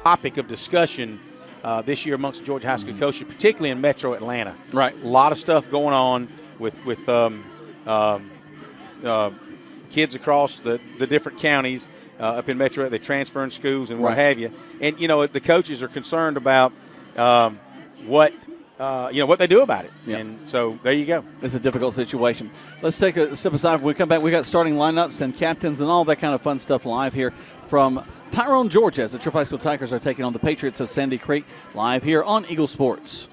topic of discussion this year amongst Georgia high school coaches, particularly in Metro Atlanta. Right. A lot of stuff going on with kids across the different counties up in Metro. They're transferring schools and what have you. And, the coaches are concerned about what they do about it. Yep. And so there you go. It's a difficult situation. Let's take a step aside. When we come back, we got starting lineups and captains and all that kind of fun stuff live here from Tyrone, Georgia, as the Troup High School Tigers are taking on the Patriots of Sandy Creek, live here on Eagle Sports.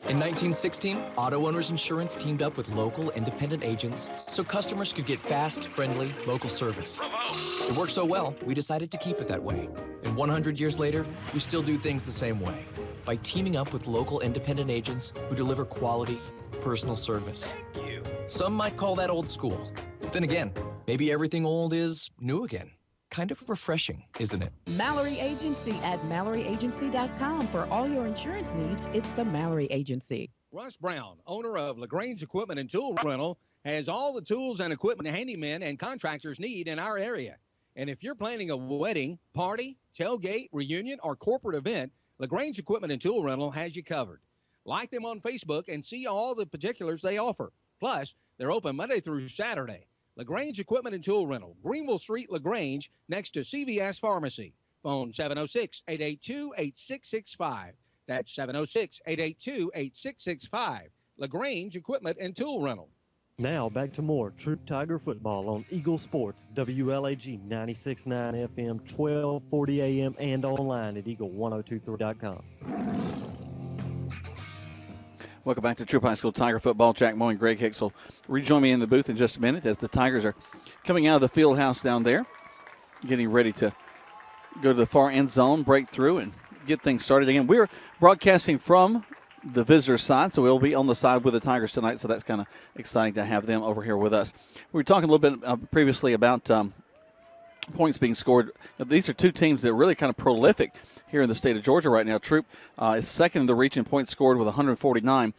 In 1916, Auto Owners Insurance teamed up with local independent agents so customers could get fast, friendly, local service. It worked so well, we decided to keep it that way. And 100 years later, we still do things the same way, by teaming up with local independent agents who deliver quality, personal service. Some might call that old school. But then again, maybe everything old is new again. Kind of refreshing, isn't it? Mallory Agency at MalloryAgency.com. For all your insurance needs, it's the Mallory Agency. Russ Brown, owner of LaGrange Equipment and Tool Rental, has all the tools and equipment handymen and contractors need in our area. And if you're planning a wedding, party, tailgate, reunion, or corporate event, LaGrange Equipment and Tool Rental has you covered. Like them on Facebook and see all the particulars they offer. Plus, they're open Monday through Saturday. LaGrange Equipment and Tool Rental, Greenville Street, LaGrange, next to CVS Pharmacy. Phone 706-882-8665. That's 706-882-8665. LaGrange Equipment and Tool Rental. Now back to more Troup Tiger football on Eagle Sports, WLAG 96.9 FM, 1240 AM, and online at eagle1023.com. Welcome back to Troup High School Tiger football. Jack Moe and Greg Hicks will rejoin me in the booth in just a minute as the Tigers are coming out of the field house down there, getting ready to go to the far end zone, break through, and get things started again. We're broadcasting from the visitor side, so we'll be on the side with the Tigers tonight, so that's kind of exciting to have them over here with us. We were talking a little bit previously about points being scored. These are two teams that are really kind of prolific here in the state of Georgia right now. Troup is second in the region in points scored with 149.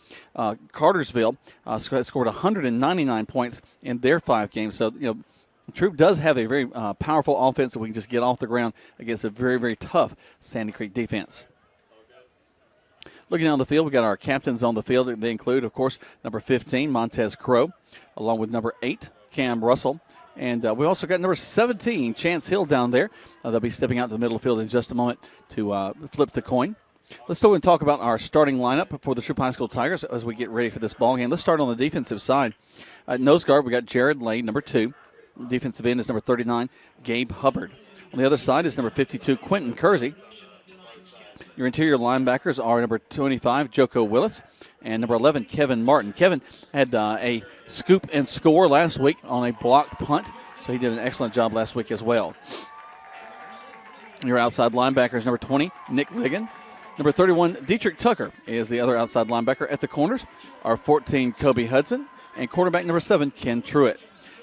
Cartersville has scored 199 points in their 5 games. So, Troup does have a very powerful offense that we can just get off the ground against a very, very tough Sandy Creek defense. Looking down the field, we got our captains on the field. They include, of course, number 15, Montez Crow, along with number 8, Cam Russell. And we also got number 17, Chance Hill, down there. They'll be stepping out to the middle of the field in just a moment to flip the coin. Let's go and talk about our starting lineup for the Troup High School Tigers as we get ready for this ball game. Let's start on the defensive side. At nose guard, we got Jared Lane, number 2. Defensive end is number 39, Gabe Hubbard. On the other side is number 52, Quentin Kersey. Your interior linebackers are number 25, Joko Willis, and number 11, Kevin Martin. Kevin had a scoop and score last week on a block punt, so he did an excellent job last week as well. Your outside linebacker is number 20, Nick Ligon. Number 31, Dietrich Tucker is the other outside linebacker. At the corners are 14, Kobe Hudson, and quarterback number 7, Ken Truitt.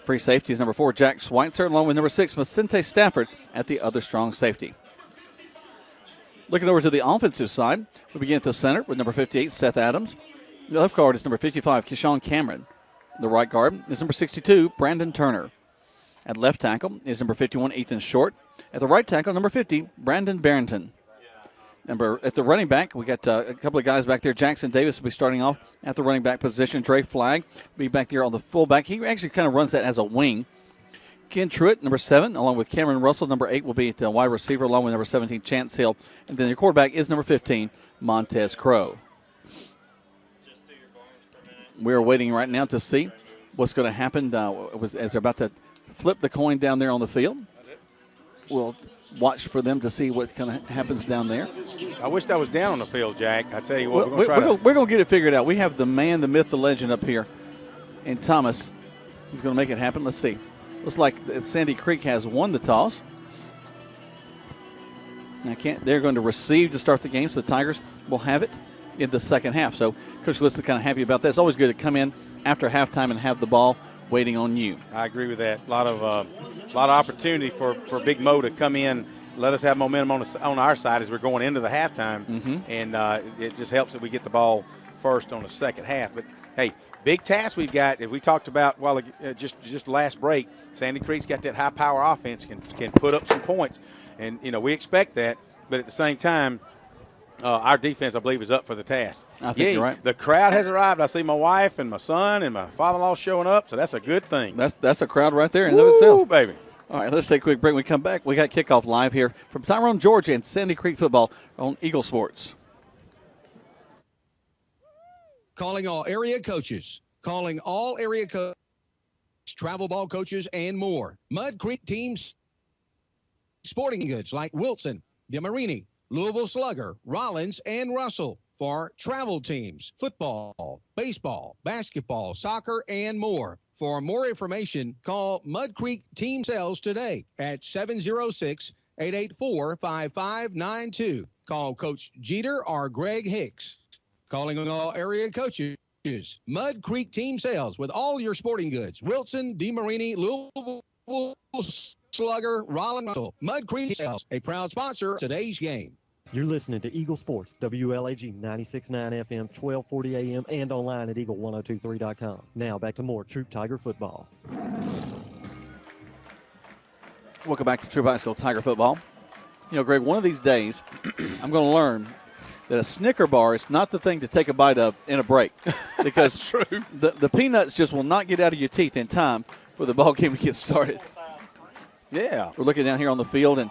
Free safety is number 4, Jack Schweitzer, along with number 6, Macente Stafford at the other strong safety. Looking over to the offensive side, we begin at the center with number 58, Seth Adams. The left guard is number 55, Keyshawn Cameron. The right guard is number 62, Brandon Turner. At left tackle is number 51, Ethan Short. At the right tackle, number 50, Brandon Barrington. At the running back, we got a couple of guys back there. Jackson Davis will be starting off at the running back position. Dre Flagg will be back there on the fullback. He actually kind of runs that as a wing. Ken Truitt, number 7, along with Cameron Russell. Number 8 will be at wide receiver, along with number 17, Chance Hill. And then your quarterback is number 15, Montez Crow. We're waiting right now to see what's going to happen as they're about to flip the coin down there on the field. We'll watch for them to see what kind of happens down there. I wish I was down on the field, Jack. I tell you what, we're going to get it figured out. We have the man, the myth, the legend up here, and Thomas. He's going to make it happen. Let's see. Looks like Sandy Creek has won the toss. They're going to receive to start the game, so the Tigers will have it in the second half. So Coach Lewis is kind of happy about that. It's always good to come in after halftime and have the ball waiting on you. I agree with that. A lot of opportunity for Big Mo to come in, let us have momentum on our side as we're going into the halftime, and it just helps that we get the ball first on the second half. But hey, big task we've got, as we talked about just last break. Sandy Creek's got that high power offense, can put up some points, and we expect that. but at the same time, our defense, I believe, is up for the task. I think you're right. The crowd has arrived. I see my wife and my son and my father-in-law showing up, so that's a good thing. That's a crowd right there in and of itself. Baby. All right, let's take a quick break. When we come back, we got Kickoff live here from Tyrone, Georgia, and Sandy Creek football on Eagle Sports. Calling all area coaches. Calling all area coaches, travel ball coaches, and more. Mud Creek teams, sporting goods like Wilson, DeMarini, Louisville Slugger, Rollins, and Russell for travel teams, football, baseball, basketball, soccer, and more. For more information, call Mud Creek Team Sales today at 706-884-5592. Call Coach Jeter or Greg Hicks. Calling on all area coaches, Mud Creek Team Sales with all your sporting goods. Wilson, DeMarini, Louisville Slugger, Rollins, Russell. Mud Creek Sales, a proud sponsor of today's game. You're listening to Eagle Sports, WLAG 96.9 FM, 1240 AM, and online at eagle1023.com. Now back to more Troup Tiger football. Welcome back to Troup High School Tiger football. You know, Greg, one of these days, I'm going to learn that a Snicker bar is not the thing to take a bite of in a break. Because True. The peanuts just will not get out of your teeth in time for the ball game to get started. Yeah. We're looking down here on the field, and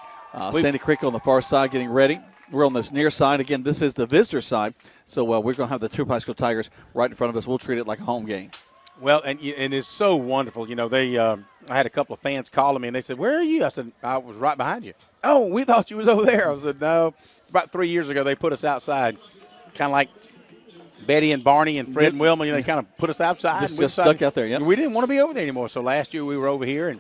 Sandy Creek on the far side getting ready. We're on this near side. Again, this is the visitor side. So we're going to have the Troup High School Tigers right in front of us. We'll treat it like a home game. Well, and it's so wonderful. You know, I had a couple of fans calling me, and they said, "Where are you?" I said, "I was right behind you." "Oh, we thought you was over there." I said, "No." About 3 years ago, they put us outside, kind of like Betty and Barney and Fred and Wilma. You know, they kind of put us outside. Just stuck out there, yeah. We didn't want to be over there anymore. So last year we were over here, and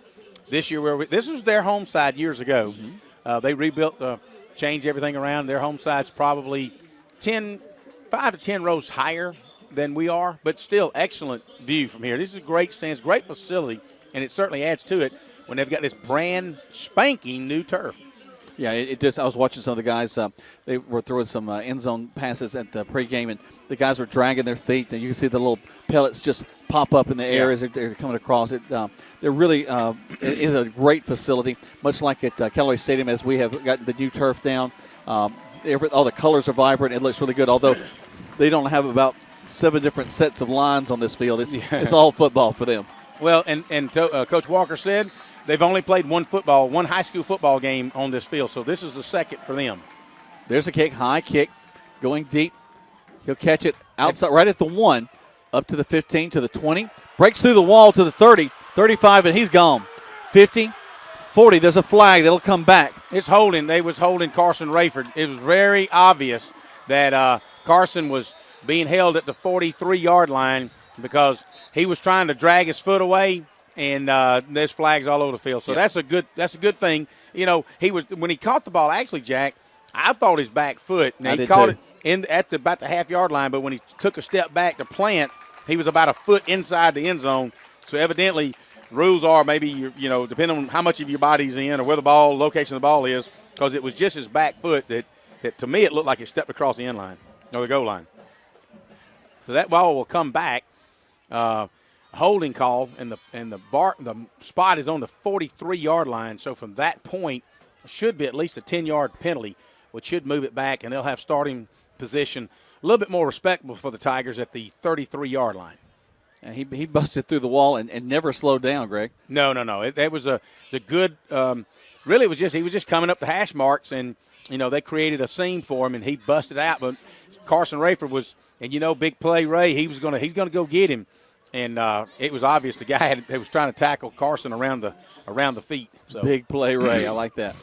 this year we're over. This was their home side years ago. Mm-hmm. They rebuilt, changed everything around. Their home side's probably 5 to 10 rows higher than we are, but still excellent view from here. This is great stands, great facility, and it certainly adds to it when they've got this brand spanking new turf. Yeah, it just. I was watching some of the guys. They were throwing some end zone passes at the pregame, and the guys were dragging their feet. And you can see the little pellets just pop up in the air as they're coming across it. They're really it is a great facility, much like at Callaway Stadium, as we have got the new turf down. All the colors are vibrant. It looks really good, although they don't have about 7 different sets of lines on this field. It's all football for them. Well, and Coach Walker said they've only played one high school football game on this field, so this is the second for them. There's a kick, high kick, going deep. He'll catch it outside, right at the 1, up to the 15, to the 20. Breaks through the wall to the 30, 35, and he's gone. 50, 40, there's a flag that'll come back. It's holding. They was holding Carson Rayford. It was very obvious that Carson was being held at the 43-yard line because he was trying to drag his foot away, and there's flags all over the field. So that's a good thing. You know, when he caught the ball, actually, Jack, I thought his back foot. Now, he caught it at about the half-yard line, but when he took a step back to plant, he was about a foot inside the end zone. So evidently, rules are maybe, depending on how much of your body's in or where the location of the ball is, because it was just his back foot that to me it looked like it stepped across the end line or the goal line. So that ball will come back. Holding call, and the spot is on the 43-yard line. So from that point, should be at least a 10-yard penalty, which should move it back, and they'll have starting position a little bit more respectable for the Tigers at the 33-yard line. And he busted through the wall and never slowed down, Greg. No. That was the good. Really, it was he was just coming up the hash marks, and they created a seam for him, and he busted out. But Carson Rayford was, and big play Ray. He's gonna go get him, and it was obvious the guy that was trying to tackle Carson around the feet. So. Big play Ray, I like that.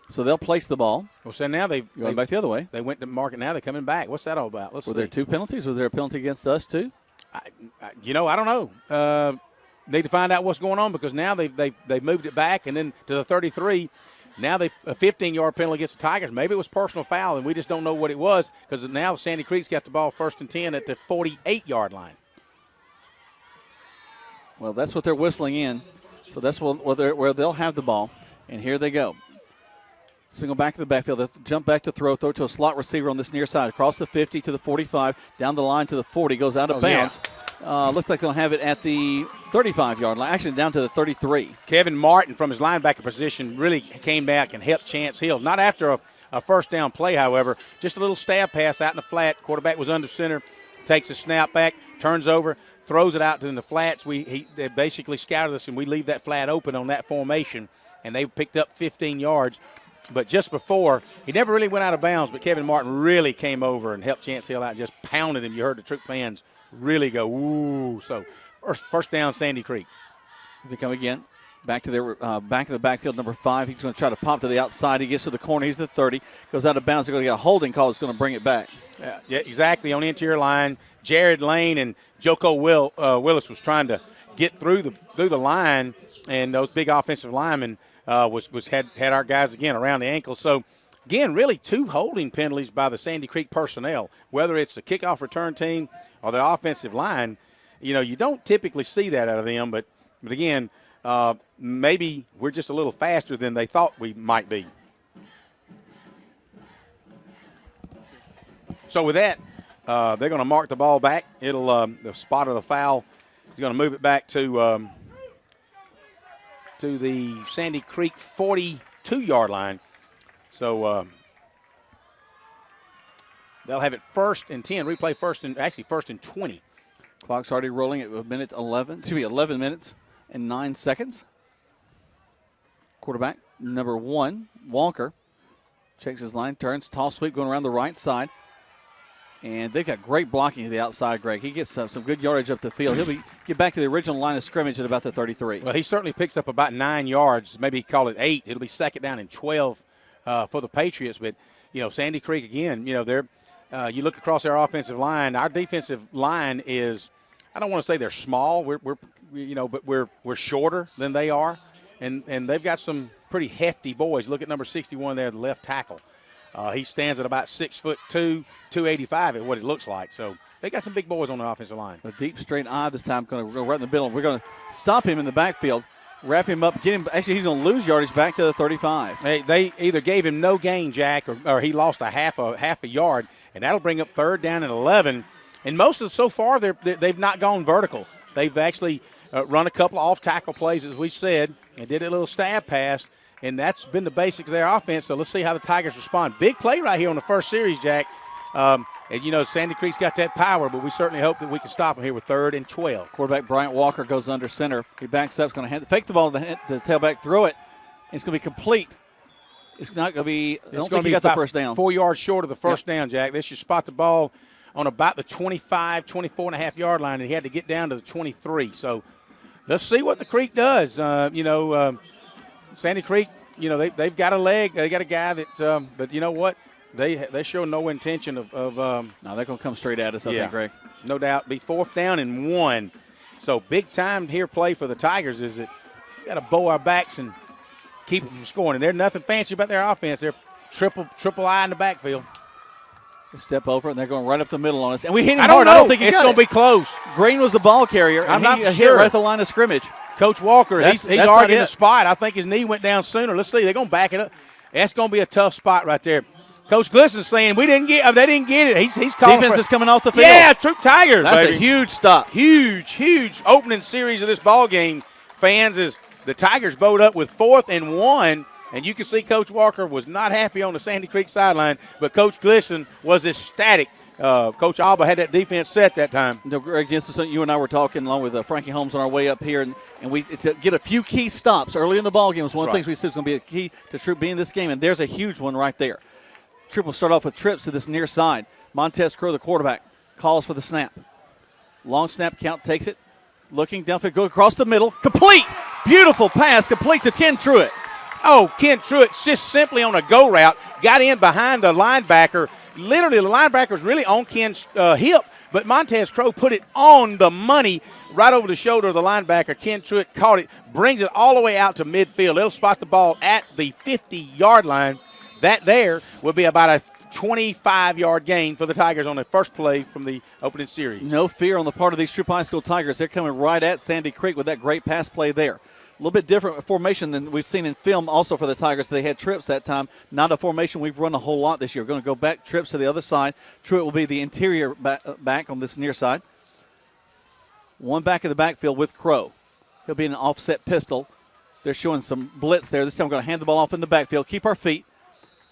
So they'll place the ball. Well, so now they've going back the other way. They went to mark it. Now they're coming back. What's that all about? Were there 2 penalties? Was there a penalty against us too? I don't know. Need to find out what's going on, because now they've moved it back, and then to the 33. Now a 15-yard penalty against the Tigers. Maybe it was personal foul, and we just don't know what it was, because now Sandy Creek's got the ball 1st and 10 at the 48-yard line. Well, that's what they're whistling in. So that's where they'll have the ball. And here they go. Single back to the backfield. They'll jump back to throw to a slot receiver on this near side. Across the 50 to the 45, down the line to the 40, goes out of bounds. Looks like they'll have it at the 35-yard line, actually down to the 33. Kevin Martin from his linebacker position really came back and helped Chance Hill. Not after a first down play, however, just a little stab pass out in the flat. Quarterback was under center, takes a snap back, turns over, throws it out in the flats. They basically scouted us, and we leave that flat open on that formation, and they picked up 15 yards. But just before, he never really went out of bounds, but Kevin Martin really came over and helped Chance Hill out and just pounded him. You heard the Troup fans really go, ooh. So first down, Sandy Creek. They come again. Back to their back of the backfield, number 5. He's going to try to pop to the outside. He gets to the corner. He's the 30. Goes out of bounds. They're going to get a holding call that's going to bring it back. Yeah, exactly, on the interior line. Jared Lane and Joko Willis was trying to get through the line, and those big offensive linemen had our guys again around the ankle. So again, really 2 holding penalties by the Sandy Creek personnel, whether it's the kickoff return team or the offensive line. You don't typically see that out of them, but again, maybe we're just a little faster than they thought we might be. So with that, they're going to mark the ball back. It'll the spot of the foul is going to move it back to the Sandy Creek 42-yard line. So they'll have it 1st and 10. Replay 1st and 20. Clock's already rolling at 11 minutes and 9 seconds. Quarterback number 1, Walker, checks his line, turns, toss sweep going around the right side. And they've got great blocking to the outside, Greg. He gets some good yardage up the field. He'll get back to the original line of scrimmage at about the 33. Well, he certainly picks up about 9 yards, maybe call it 8. It'll be 2nd down and 12 for the Patriots. But, Sandy Creek, again, they're you look across their offensive line. Our defensive line is, I don't want to say they're small. But we're shorter than they are. And they've got some pretty hefty boys. Look at number 61 there, the left tackle. He stands at about 6'2", 285 at what it looks like. So they got some big boys on the offensive line. A deep straight eye this time, going to go right in the middle. We're going to stop him in the backfield, wrap him up, get him. Actually, he's going to lose yardage back to the 35. They either gave him no gain, Jack, or he lost a half a yard, and that'll bring up 3rd down and 11. And most of so far they've not gone vertical. They've actually run a couple of off-tackle plays, as we said, and did a little stab pass. And that's been the basics of their offense. So let's see how the Tigers respond. Big play right here on the first series, Jack. And, Sandy Creek's got that power, but we certainly hope that we can stop them here with 3rd and 12. Quarterback Bryant Walker goes under center. He backs up. He's going to fake the ball to the tailback, throw it. It's going to be complete. It's not going to be – I don't think he got the first down. 4 yards short of the first down, Jack. They should spot the ball on about the 25, 24.5-yard line, and he had to get down to the 23. So let's see what the Creek does. Sandy Creek, they've got a leg. They got a guy that, but you know what? They show no intention of no, they're going to come straight at us, I think, Greg. No doubt. Be 4th down and 1. So big time here play for the Tigers is that we got to bow our backs and keep them from scoring. And there's nothing fancy about their offense. They're triple I in the backfield. Step over, and they're going right up the middle on us. And we hit him hard. I don't think it's going to be close. Green was the ball carrier, I'm and not he sure. hit right at the line of scrimmage. Coach Walker, he's that's arguing the spot. I think his knee went down sooner. Let's see. They're going to back it up. That's going to be a tough spot right there. Coach Glisson's saying they didn't get it. He's calling defense is coming off the field. Yeah, Troup Tigers. That's baby. a huge stop. Huge opening series of this ball game, fans, is the Tigers bowed up with 4th and 1. And you can see Coach Walker was not happy on the Sandy Creek sideline, but Coach Glisson was ecstatic. Coach Alba had that defense set that time. Greg, you and I were talking along with Frankie Holmes on our way up here, and we to get a few key stops early in the ball game was one of the things we said was going to be a key to Troup being in this game, and there's a huge one right there. Troup will start off with trips to this near side. Montez Crow, the quarterback, calls for the snap. Long snap count, takes it, looking downfield, go across the middle, complete, beautiful pass, complete to Ken Truitt. Oh, Ken Truitt just simply on a go route, got in behind the linebacker. Literally, the linebacker was really on Ken's hip, but Montez Crow put it on the money right over the shoulder of the linebacker. Ken Truitt caught it, brings it all the way out to midfield. They'll spot the ball at the 50-yard line. That there will be about a 25-yard gain for the Tigers on the first play from the opening series. No fear on the part of these Troup High School Tigers. They're coming right at Sandy Creek with that great pass play there. A little bit different formation than we've seen in film also for the Tigers. They had trips that time. Not a formation we've run a whole lot this year. We're going to go back trips to the other side. Truitt will be the interior back on this near side. One back in the backfield with Crow. He'll be in an offset pistol. They're showing some blitz there. This time we're going to hand the ball off in the backfield. Keep our feet.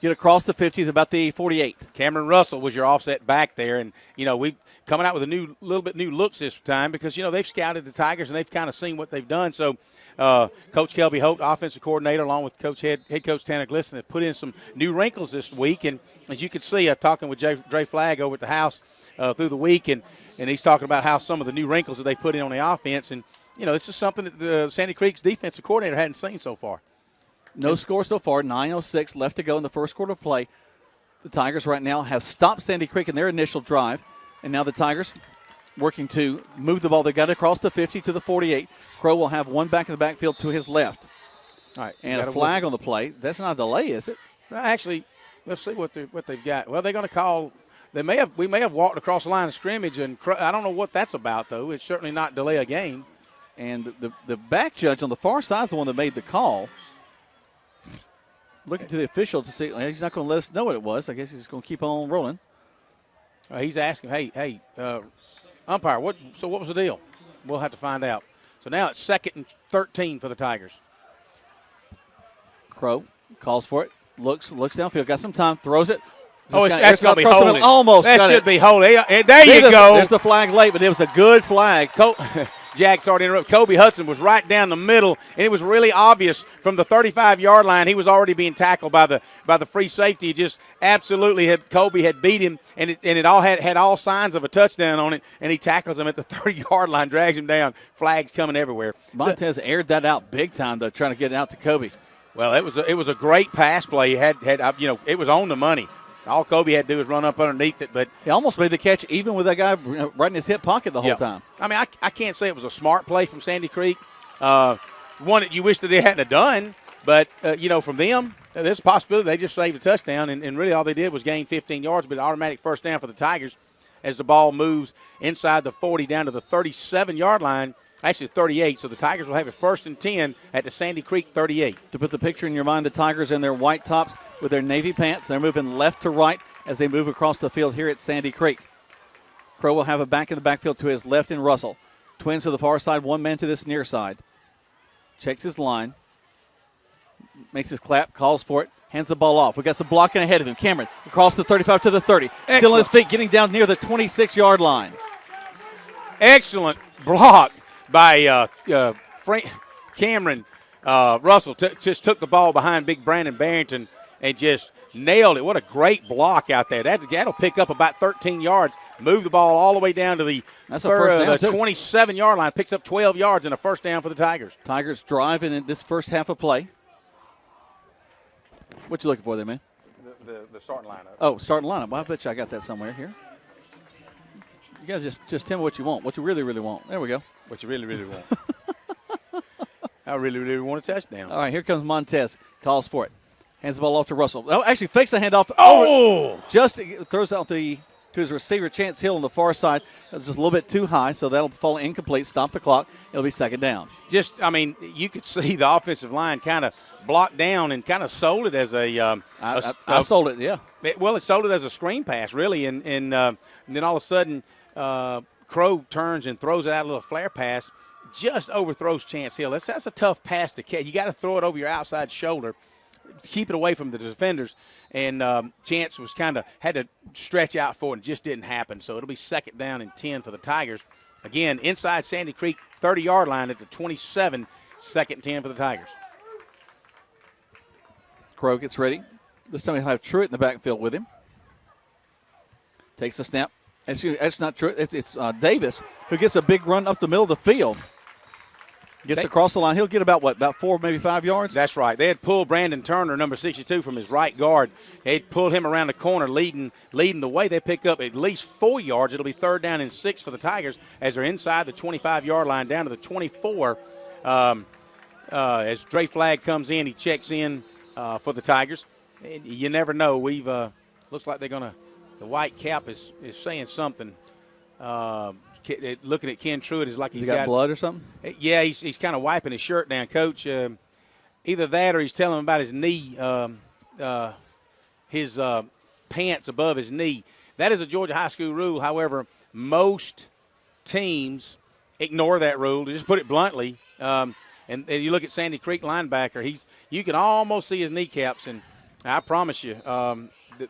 Get across the 50 to about the 48. Cameron Russell was your offset back there. And, we coming out with a little bit new looks this time because, they've scouted the Tigers and they've kind of seen what they've done. So Coach Kelby Holt, offensive coordinator, along with head coach Tanner Glisson, have put in some new wrinkles this week. And as you can see, talking with Dre Flagg over at the house through the week, and he's talking about how some of the new wrinkles that they put in on the offense. And, this is something that the Sandy Creek's defensive coordinator hadn't seen so far. No score so far, 9:06 left to go in the first quarter of play. The Tigers right now have stopped Sandy Creek in their initial drive, and now the Tigers working to move the ball. They got it across the 50 to the 48. Crow will have one back in the backfield to his left. All right, and a flag on the play. That's not a delay, is it? Actually, let's see what they've got. Well, they're going to call. We may have walked across the line of scrimmage, and I don't know what that's about, though. It's certainly not delay a game. And the back judge on the far side is the one that made the call. Looking to the official to see. He's not going to let us know what it was. I guess he's going to keep on rolling. He's asking, hey, umpire, what was the deal? We'll have to find out. So now it's 2nd and 13 for the Tigers. Crow calls for it. Looks downfield. Got some time. Throws it. That's going to be holding. Almost. That should be holding. There you go. There's the flag late, but it was a good flag. Jack, sorry to interrupt. Kobe Hudson was right down the middle, and it was really obvious from the 35-yard line. He was already being tackled by the free safety. He just absolutely Kobe had beat him, and it all had all signs of a touchdown on it, and he tackles him at the 30-yard line, drags him down. Flags coming everywhere. Montez aired that out big time, though, trying to get it out to Kobe. Well, it was a great pass play. It was on the money. All Kobe had to do was run up underneath it, but he almost made the catch even with that guy right in his hip pocket the whole time. I mean, I can't say it was a smart play from Sandy Creek. One that you wish that they hadn't have done, but, from them, there's a possibility they just saved a touchdown, and really all they did was gain 15 yards, but automatic first down for the Tigers as the ball moves inside the 40 down to the 37-yard line. Actually, 38, so the Tigers will have it 1st and 10 at the Sandy Creek 38. To put the picture in your mind, the Tigers in their white tops with their navy pants. They're moving left to right as they move across the field here at Sandy Creek. Crow will have a back in the backfield to his left in Russell. Twins to the far side, one man to this near side. Checks his line. Makes his clap, calls for it, hands the ball off. We got some blocking ahead of him. Cameron across the 35 to the 30. Excellent. Still on his feet, getting down near the 26-yard line. Excellent block by Cameron Russell. Just took the ball behind big Brandon Barrington and just nailed it. What a great block out there. That'll pick up about 13 yards. Move the ball all the way down to the 27-yard line. Picks up 12 yards and a first down for the Tigers. Tigers driving in this first half of play. What you looking for there, man? The starting lineup. Oh, starting lineup. Well, I bet you I got that somewhere here. You got to just tell me what you want, what you really, really want. There we go. What you really, really want. I really, really want a touchdown. All right, here comes Montez. Calls for it. Hands the ball off to Russell. Oh, actually fakes the handoff. Just throws out to his receiver, Chance Hill, on the far side. It's just a little bit too high, so that'll fall incomplete. Stop the clock. It'll be 2nd down. You could see the offensive line kind of blocked down and kind of sold it as I sold it, yeah. It sold it as a screen pass, really, and then all of a sudden Crow turns and throws it out a little flare pass. Just overthrows Chance Hill. That's a tough pass to catch. You got to throw it over your outside shoulder, keep it away from the defenders. And Chance was had to stretch out for it and just didn't happen. So it'll be 2nd down and 10 for the Tigers. Again, inside Sandy Creek 30-yard line at the 27, 2nd and 10 for the Tigers. Crow gets ready. This time he'll have Truitt in the backfield with him. Takes the snap. That's not Truitt. It's Davis who gets a big run up the middle of the field. Gets across the line. He'll get about 4, maybe 5 yards? That's right. They had pulled Brandon Turner, number 62, from his right guard. They had pulled him around the corner, leading the way. They pick up at least 4 yards. It'll be 3rd down and 6 for the Tigers as they're inside the 25-yard line down to the 24. As Dre Flagg comes in, he checks in for the Tigers. And you never know. We've looks like they're going to – the white cap is saying something. Looking at Ken Truitt is like he's got blood or something? Yeah, he's kind of wiping his shirt down, Coach. Either that or he's telling him about his knee, his pants above his knee. That is a Georgia high school rule. However, most teams ignore that rule. To just put it bluntly, and you look at Sandy Creek linebacker, you can almost see his kneecaps, and I promise you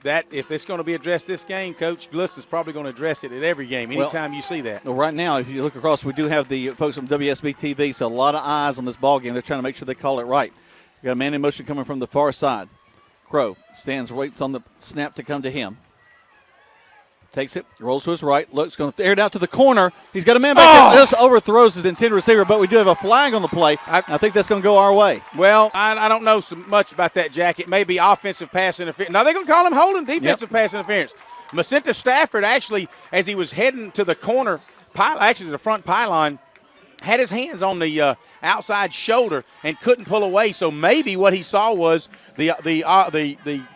that if it's going to be addressed this game, Coach Gliston's probably going to address it at every game, anytime you see that. Well, right now, if you look across, we do have the folks from WSB TV, so a lot of eyes on this ball game. They're trying to make sure they call it right. We got a man in motion coming from the far side. Crow stands, waits on the snap to come to him. Takes it, rolls to his right, looks, going to air it out to the corner. He's got a man back there, just overthrows his intended receiver, but we do have a flag on the play. I think that's going to go our way. Well, I don't know so much about that, Jack. It may be offensive pass interference. Now they're going to call him holding, defensive pass interference. Macenta Stafford actually, as he was heading to the corner, actually to the front pylon, had his hands on the outside shoulder and couldn't pull away. So maybe what he saw was the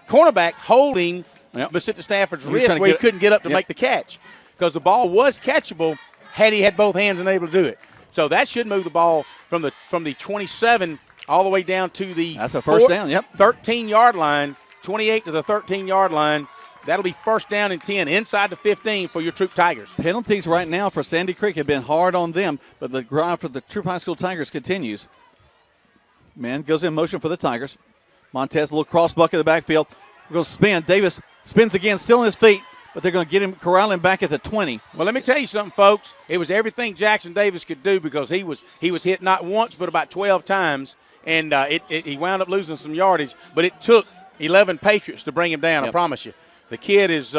cornerback holding Macenta Stafford's wrist where he couldn't get up to make the catch, because the ball was catchable had he had both hands and able to do it. So that should move the ball from the 27 all the way down to the that's a first down. 13-yard line, 28 to the 13-yard line. That'll be first down and 10 inside the 15 for your Troup Tigers. Penalties right now for Sandy Creek have been hard on them, but the drive for the Troup High School Tigers continues. Man goes in motion for the Tigers. Montez, a little cross bucket in the backfield. We're going to spin. Davis spins again, still on his feet, but they're going to get him, corral him back at the 20. Well, let me tell you something, folks. It was everything Jackson Davis could do, because he was hit not once but about 12 times, and he wound up losing some yardage. But it took 11 Patriots to bring him down, I promise you. The kid is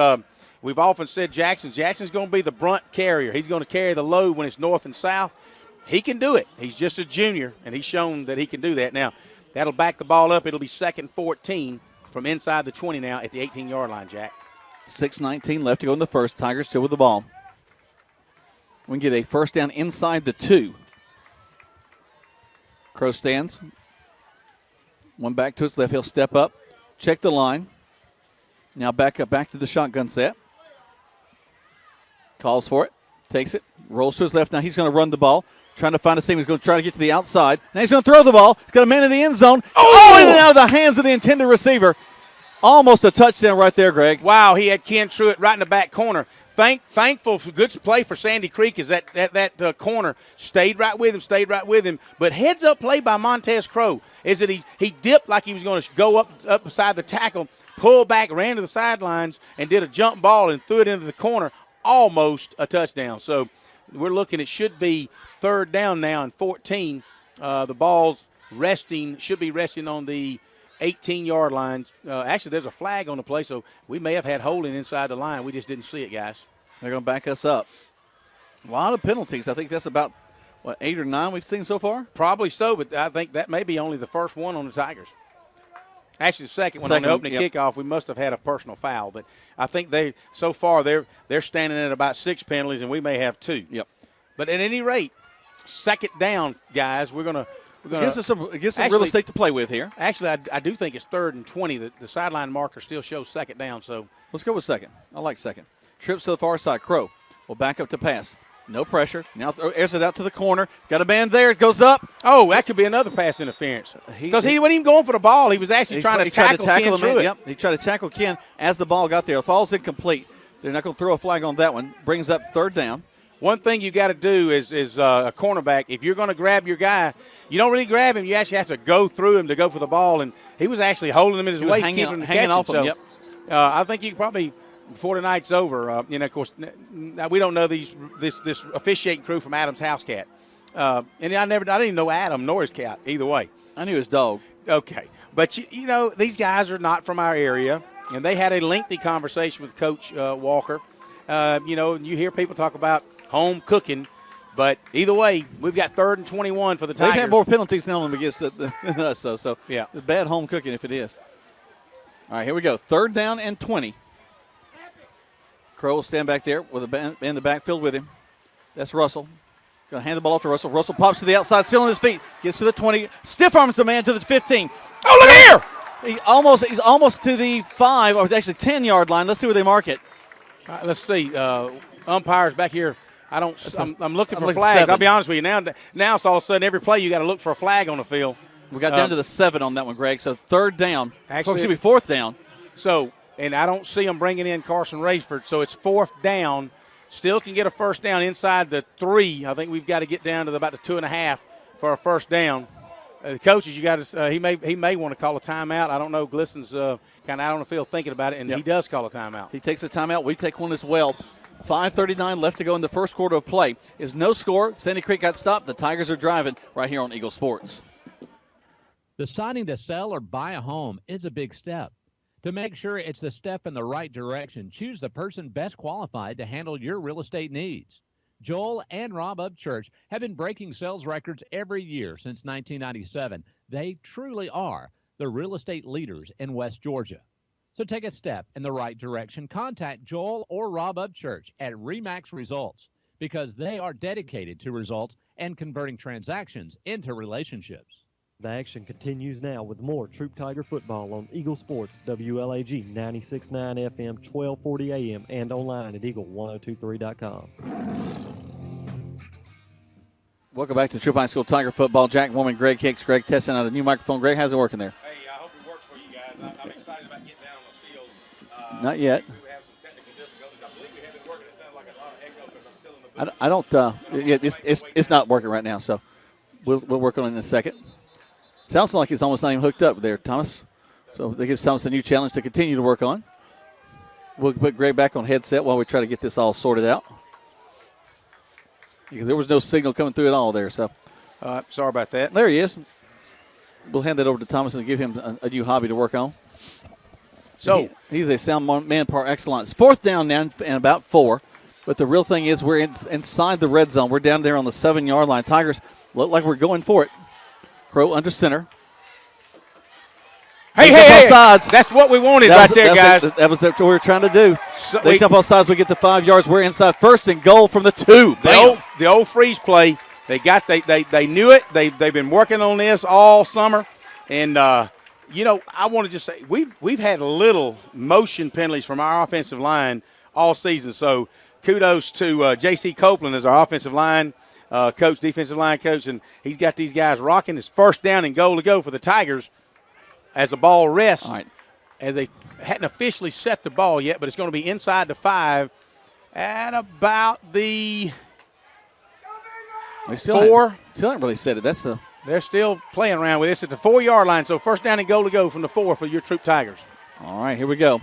we've often said Jackson's going to be the brunt carrier. He's going to carry the load when it's north and south. He can do it. He's just a junior, and he's shown that he can do that. Now, that'll back the ball up. It'll be 2nd 14 from inside the 20 now at the 18-yard line, Jack. 6:19 left to go in the first. Tigers still with the ball. We can get a first down inside the 2. Crow stands. One back to his left. He'll step up, check the line. Now back to the shotgun set. Calls for it, takes it, rolls to his left. Now he's going to run the ball, trying to find a seam. He's going to try to get to the outside. Now he's going to throw the ball. He's got a man in the end zone. Oh, in and out of the hands of the intended receiver. Almost a touchdown right there, Greg. Wow, he had Ken Truitt right in the back corner. Thankful for good play for Sandy Creek is that corner stayed right with him. But heads up play by Montez Crow is that he dipped like he was going to go up beside the tackle, pulled back, ran to the sidelines, and did a jump ball and threw it into the corner, almost a touchdown. So we're looking, it should be 3rd down now and 14. The ball's should be resting on the 18-yard line. Actually, there's a flag on the play, so we may have had holding inside the line. We just didn't see it, guys. They're going to back us up. A lot of penalties. I think that's about, 8 or 9 we've seen so far? Probably so, but I think that may be only the first one on the Tigers. Actually, the second one on the opening kickoff, we must have had a personal foul. But I think they're standing at about 6 penalties, and we may have 2. Yep. But at any rate, 2nd down, guys, we're going to – it gives us some real estate to play with here. Actually, I do think it's 3rd and 20. The sideline marker still shows 2nd down. So let's go with 2nd. I like 2nd. Trips to the far side. Crow will back up to pass. No pressure. Now airs it out to the corner. Got a man there. It goes up. Oh, that could be another pass interference. Because he wasn't even going for the ball. He was actually trying to tackle Ken Truitt. Yep, he tried to tackle Ken as the ball got there. It falls incomplete. They're not going to throw a flag on that one. Brings up 3rd down. One thing you got to do is a cornerback, if you're going to grab your guy, you don't really grab him. You actually have to go through him to go for the ball. And he was actually holding him in his waist, keeping him hanging off him. Yep. I think you probably, before tonight's over, of course, we don't know this officiating crew from Adam's House Cat. And I didn't even know Adam nor his cat, either way. I knew his dog. Okay. But, these guys are not from our area. And they had a lengthy conversation with Coach Walker. You hear people talk about home cooking, but either way, we've got 3rd and 21 for the Tigers. They've had more penalties now against than us, though. So yeah, bad home cooking if it is. All right, here we go. 3rd down and 20. Crow will stand back there with a man in the backfield with him. That's Russell. Going to hand the ball off to Russell. Russell pops to the outside, still on his feet. Gets to the 20. Stiff arms the man to the 15. Oh, look here! He's almost to the 5, or actually 10-yard line. Let's see where they mark it. Let's see. Umpires back here. I'm looking for flags. 7. I'll be honest with you. Now it's all of a sudden every play you got to look for a flag on the field. We got down to the 7 on that one, Greg. So 3rd down. Actually, excuse me, 4th down. So, and I don't see them bringing in Carson Rayford. So it's 4th down. Still can get a first down inside the 3. I think we've got to get down to about the 2.5 for a first down. The coaches, you got to. He may want to call a timeout. I don't know. Gliston's kind of out on the field thinking about it, and he does call a timeout. He takes a timeout. We take one as well. 5:39 left to go in the first quarter of play. Is no score. Sandy Creek got stopped. The Tigers are driving right here on Eagle Sports. Deciding to sell or buy a home is a big step. To make sure it's the step in the right direction, choose the person best qualified to handle your real estate needs. Joel and Rob Upchurch have been breaking sales records every year since 1997. They truly are the real estate leaders in West Georgia. So take a step in the right direction. Contact Joel or Rob Upchurch at RE/MAX Results because they are dedicated to results and converting transactions into relationships. The action continues now with more Troup Tiger football on Eagle Sports, WLAG 96.9 FM, 1240 AM, and online at eagle1023.com. Welcome back to Troup High School Tiger football. Jack Woman, Greg Hicks, Greg testing out a new microphone. Greg, how's it working there? Hey, I hope it works for you guys. I'm excited about getting down on the field. Not yet. We have some technical difficulties. I believe we have it working. It sounds like a lot of echo because I'm still in the booth. I don't. It's not working right now, so we'll work on it in a second. Sounds like it's almost not even hooked up there, Thomas. So that gives Thomas a new challenge to continue to work on. We'll put Greg back on headset while we try to get this all sorted out. Because there was no signal coming through at all there. So sorry about that. There he is. We'll hand that over to Thomas and give him a new hobby to work on. So he's a sound man par excellence. 4th down now and about 4. But the real thing is we're inside the red zone. We're down there on the 7-yard line. Tigers look like we're going for it. Crow under center. Hey, sides. That's what we wanted right there, guys. That was what we were trying to do. So they jump off sides. We get the 5 yards. We're inside 1st and goal from the 2. The old freeze play. They knew it. They've been working on this all summer, and I want to just say we've had little motion penalties from our offensive line all season. So kudos to J.C. Copeland as our offensive line coach, defensive line coach, and he's got these guys rocking. It's 1st down and goal to go for the Tigers as the ball rests. Right. As they hadn't officially set the ball yet, but it's going to be inside the 5 at about the 4. Still haven't really said it. They're still playing around with this at the 4-yard line, so 1st down and goal to go from the 4 for your Troup Tigers. All right, here we go. All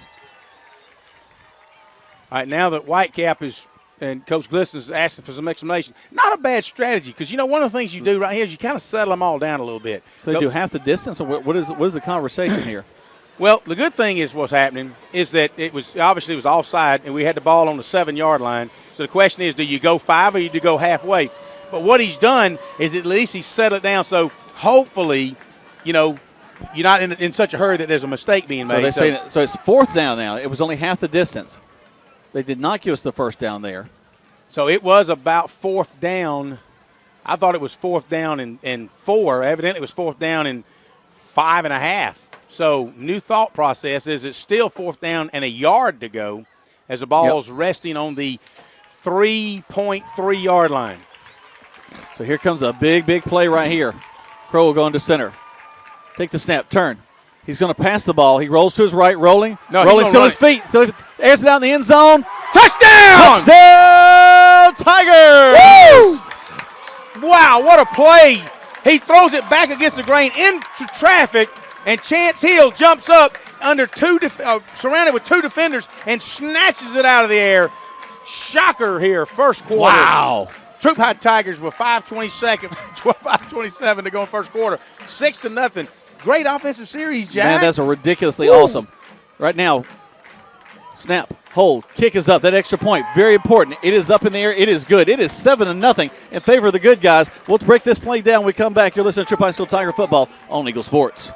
right, now that Whitecap is – and Coach Gliston's asking for some explanation. Not a bad strategy because, one of the things you do right here is you kind of settle them all down a little bit. So they do half the distance, or what is the conversation here? Well, the good thing is what's happening is that it was offside, and we had the ball on the 7-yard line. So the question is, do you go 5 or do you go halfway? But what he's done is at least he's settled it down. So hopefully, you're not in such a hurry that there's a mistake being made. So it's 4th down now. It was only half the distance. They did not give us the 1st down there. So it was about 4th down. I thought it was 4th down and 4. Evidently it was 4th down and 5.5. So new thought process is it's still 4th down and a yard to go as the ball's resting on the 3.3-yard line. So here comes a big play right here. Crow will go into center. Take the snap, turn. He's going to pass the ball. He rolls to his right, rolling still his feet. So he airs it out in the end zone. Touchdown! Touchdown, Tigers! Woo! Wow, what a play. He throws it back against the grain into traffic, and Chance Hill jumps up under surrounded with 2 defenders and snatches it out of the air. Shocker here, first quarter. Wow. Troup High Tigers with 5:27 to go in first quarter. 6-0. Great offensive series, Jack. Man, that's a ridiculously awesome. Right now, snap, hold, kick is up. That extra point, very important. It is up in the air. It is good. It is 7-0 in favor of the good guys. We'll break this play down when we come back. You're listening to Troup High School Tiger Football on Eagle Sports.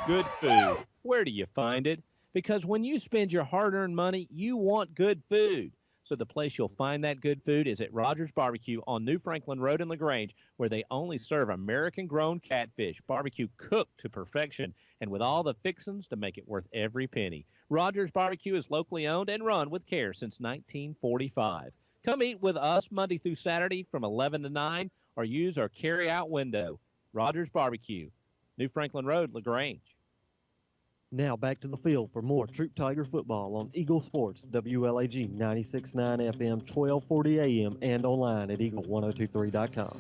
Good food. Where do you find it? Because when you spend your hard-earned money, you want good food. So the place you'll find that good food is at Rogers Barbecue on New Franklin Road in LaGrange, where they only serve American-grown catfish, barbecue cooked to perfection, and with all the fixings to make it worth every penny. Rogers Barbecue is locally owned and run with care since 1945. Come eat with us Monday through Saturday from 11 to 9 or use our carry-out window. Rogers Barbecue, New Franklin Road, LaGrange. Now back to the field for more Troop Tiger football on Eagle Sports, WLAG 96.9 FM, 1240 AM, and online at eagle1023.com.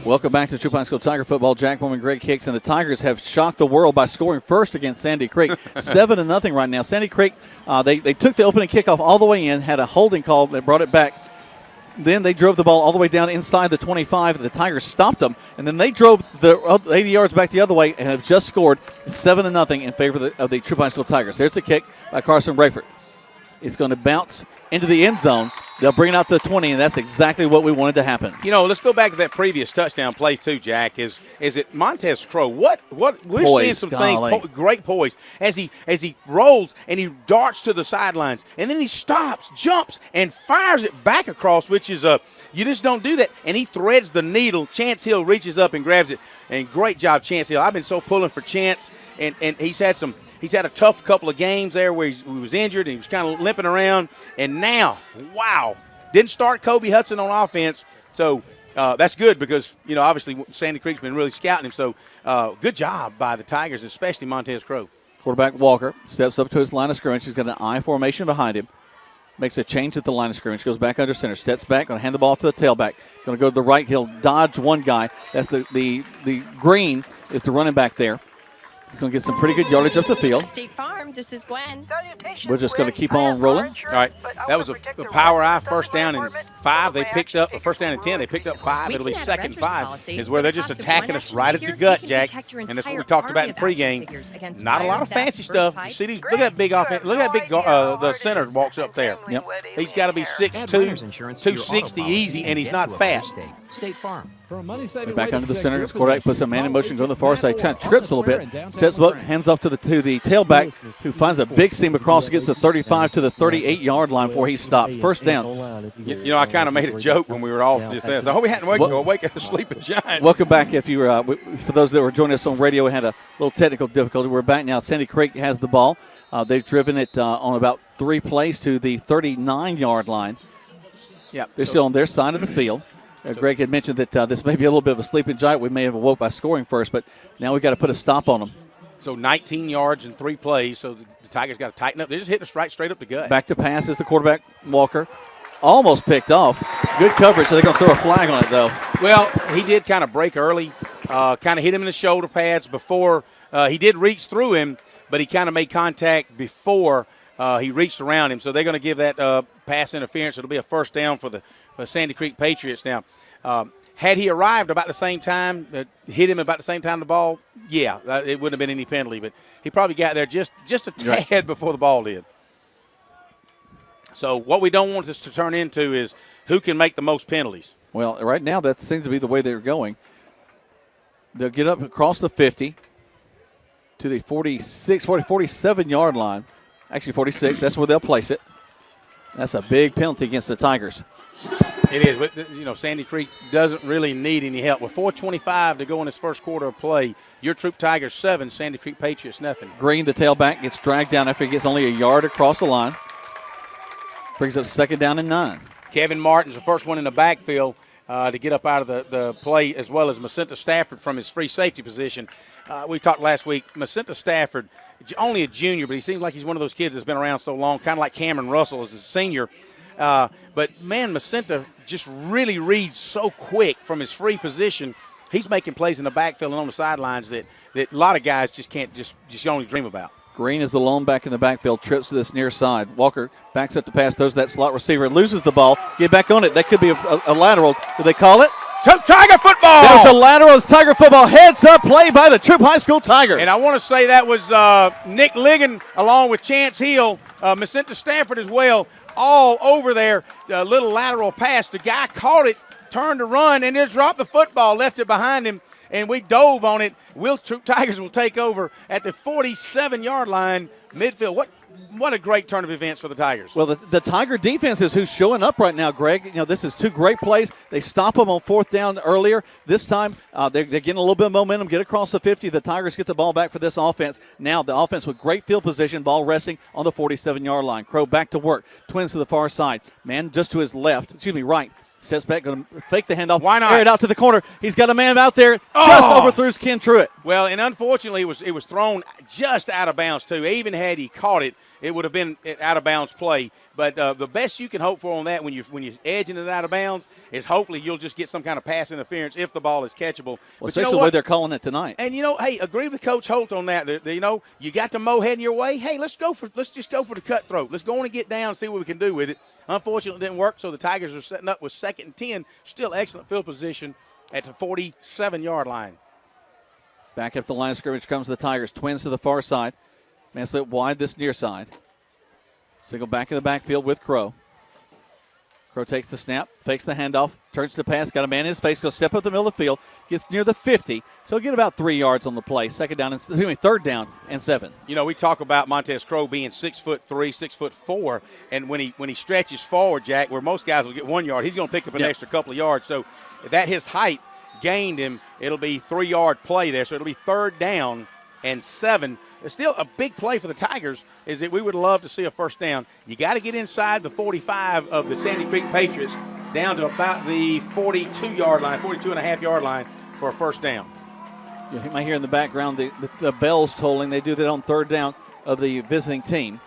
Welcome back to Troop High School Tiger football. Jack Bowman, Greg Hicks, and the Tigers have shocked the world by scoring first against Sandy Creek, 7-0 right now. Sandy Creek, they took the opening kickoff all the way in, had a holding call that brought it back. Then they drove the ball all the way down inside the 25. The Tigers stopped them, and then they drove the 80 yards back the other way and have just scored 7-0 in favor of the Troop High School Tigers. There's a kick by Carson Rayford. It's going to bounce into the end zone. They'll bring it out to the 20, and that's exactly what we wanted to happen. You know, let's go back to that previous touchdown play too, Jack. Is it Montez Crow? What we're Poise, seeing some golly. things, great poise as he rolls and he darts to the sidelines, and then he stops, jumps, and fires it back across, which is you just don't do that. And he threads the needle. Chance Hill reaches up and grabs it, and great job, Chance Hill. I've been so pulling for Chance, and he's had a tough couple of games there where he was injured and he was kind of limping around, and now, wow, didn't start Kobe Hudson on offense, so that's good because, you know, obviously Sandy Creek's been really scouting him, so good job by the Tigers, especially Montez Crow. Quarterback Walker steps up to his line of scrimmage. He's got an I formation behind him. Makes a change at the line of scrimmage. Goes back under center. Steps back. Going to hand the ball to the tailback. Going to go to the right. He'll dodge one guy. That's the green is the running back there. He's going to get some pretty good yardage up the field. State Farm, this is Gwen. We're just going to keep on rolling. All right, that was a power eye first down and 5. They picked up a first down and 10. They picked up 5. It'll be second 5. Is where they're just attacking us right at the gut, Jack. And that's what we talked about in pregame. Not a lot of fancy stuff. You see these? Look at that big offense. Look at that big. The center walks up there. Yep. He's got to be 6'2", 260 easy, and he's not fast. State Farm. For a money-saving Back way under to the center. protect your Quarterback puts a man in motion, going to the far side. Kind of trips a little bit. Steps up, hands up to the tailback, who finds a big seam across to get to the 35 to the 38-yard line before he stopped. First down. You know, I kind of made a joke when we were off just then. So I hope we hadn't wake a sleeping giant. Welcome back. If you were, for those that were joining us on radio, we had a little technical difficulty. We're back now. Sandy Creek has the ball. They've driven it on about 3 plays to the 39-yard line. Yeah, they're still on their side of the field. Greg had mentioned that this may be a little bit of a sleeping giant. We may have awoke by scoring first, but now we've got to put a stop on them. So 19 yards in 3 plays, so the Tigers got to tighten up. They're just hitting us straight up the gut. Back to pass is the quarterback, Walker. Almost picked off. Good coverage, so they're going to throw a flag on it, though. Well, he did kind of break early, kind of hit him in the shoulder pads before. He did reach through him, but he kind of made contact before he reached around him. So they're going to give that pass interference. It'll be a first down for the Sandy Creek Patriots. Now, had he arrived about the same time, hit him about the same time the ball, yeah, it wouldn't have been any penalty. But he probably got there just a tad before the ball did. So what we don't want this to turn into is who can make the most penalties. Well, right now that seems to be the way they're going. They'll get up across the 50 to the 47-yard line. Actually, 46. That's where they'll place it. That's a big penalty against the Tigers. It is. But, you know, Sandy Creek doesn't really need any help. With 4:25 to go in this first quarter of play, your Troop Tigers 7, Sandy Creek Patriots nothing. Green, the tailback, gets dragged down after he gets only a yard across the line. Brings up second down and 9. Kevin Martin's the first one in the backfield to get up out of the play, as well as Macenta Stafford from his free safety position. We talked last week. Macenta Stafford, only a junior, but he seems like he's one of those kids that's been around so long, kind of like Cameron Russell as a senior. But, man, Macenta just really reads so quick from his free position. He's making plays in the backfield and on the sidelines that a lot of guys just can't just only dream about. Green is the lone back in the backfield, trips to this near side. Walker backs up the pass, throws that slot receiver, loses the ball. Get back on it. That could be a lateral. Do they call it? Tiger football! There's a lateral. It's Tiger football. Heads up play by the Troup High School Tigers. And I want to say that was Nick Ligon along with Chance Hill, Macenta Stafford as well, all over there. A little lateral pass. The guy caught it, turned to run, and just dropped the football, left it behind him, and we dove on it. Troop Tigers will take over at the 47-yard line, midfield. What a great turn of events for the Tigers. Well, the Tiger defense is who's showing up right now, Greg. You know, this is 2 great plays. They stop them on 4th down earlier. This time, they're getting a little bit of momentum, get across the 50. The Tigers get the ball back for this offense. Now the offense with great field position, ball resting on the 47-yard line. Crow back to work. Twins to the far side. Man just to his left, right. Steps back, going to fake the handoff. Why not? Air it out to the corner. He's got a man out there. Just overthrows Ken Truitt. Well, and unfortunately, it was thrown just out of bounds, too. Even had he caught it, it would have been an out-of-bounds play. But the best you can hope for on that when you're edging it out of bounds is hopefully you'll just get some kind of pass interference if the ball is catchable. Well, especially the way they're calling it tonight. And, hey, agree with Coach Holt on that. You got the Mo heading your way. Hey, let's just go for the cutthroat. Let's go on and get down and see what we can do with it. Unfortunately, it didn't work, so the Tigers are setting up with 2nd and 10. Still excellent field position at the 47-yard line. Back up the line of scrimmage comes the Tigers. Twins to the far side. Man slip wide this near side. Single back in the backfield with Crow. Crow takes the snap, fakes the handoff, turns to pass, got a man in his face, goes step up the middle of the field, gets near the 50, so get about 3 yards on the play. 3rd down and 7. We talk about Montez Crow being 6'3", 6'4", and when he stretches forward, Jack, where most guys will get 1 yard, he's going to pick up an extra couple of yards. So that his height gained him, it'll be 3-yard play there. So it'll be 3rd down and 7. It's still a big play for the Tigers is that we would love to see a first down. You got to get inside the 45 of the Sandy Creek Patriots down to about the 42-yard line, 42.5-yard line for a first down. You might hear in the background the bells tolling. They do that on 3rd down of the visiting team.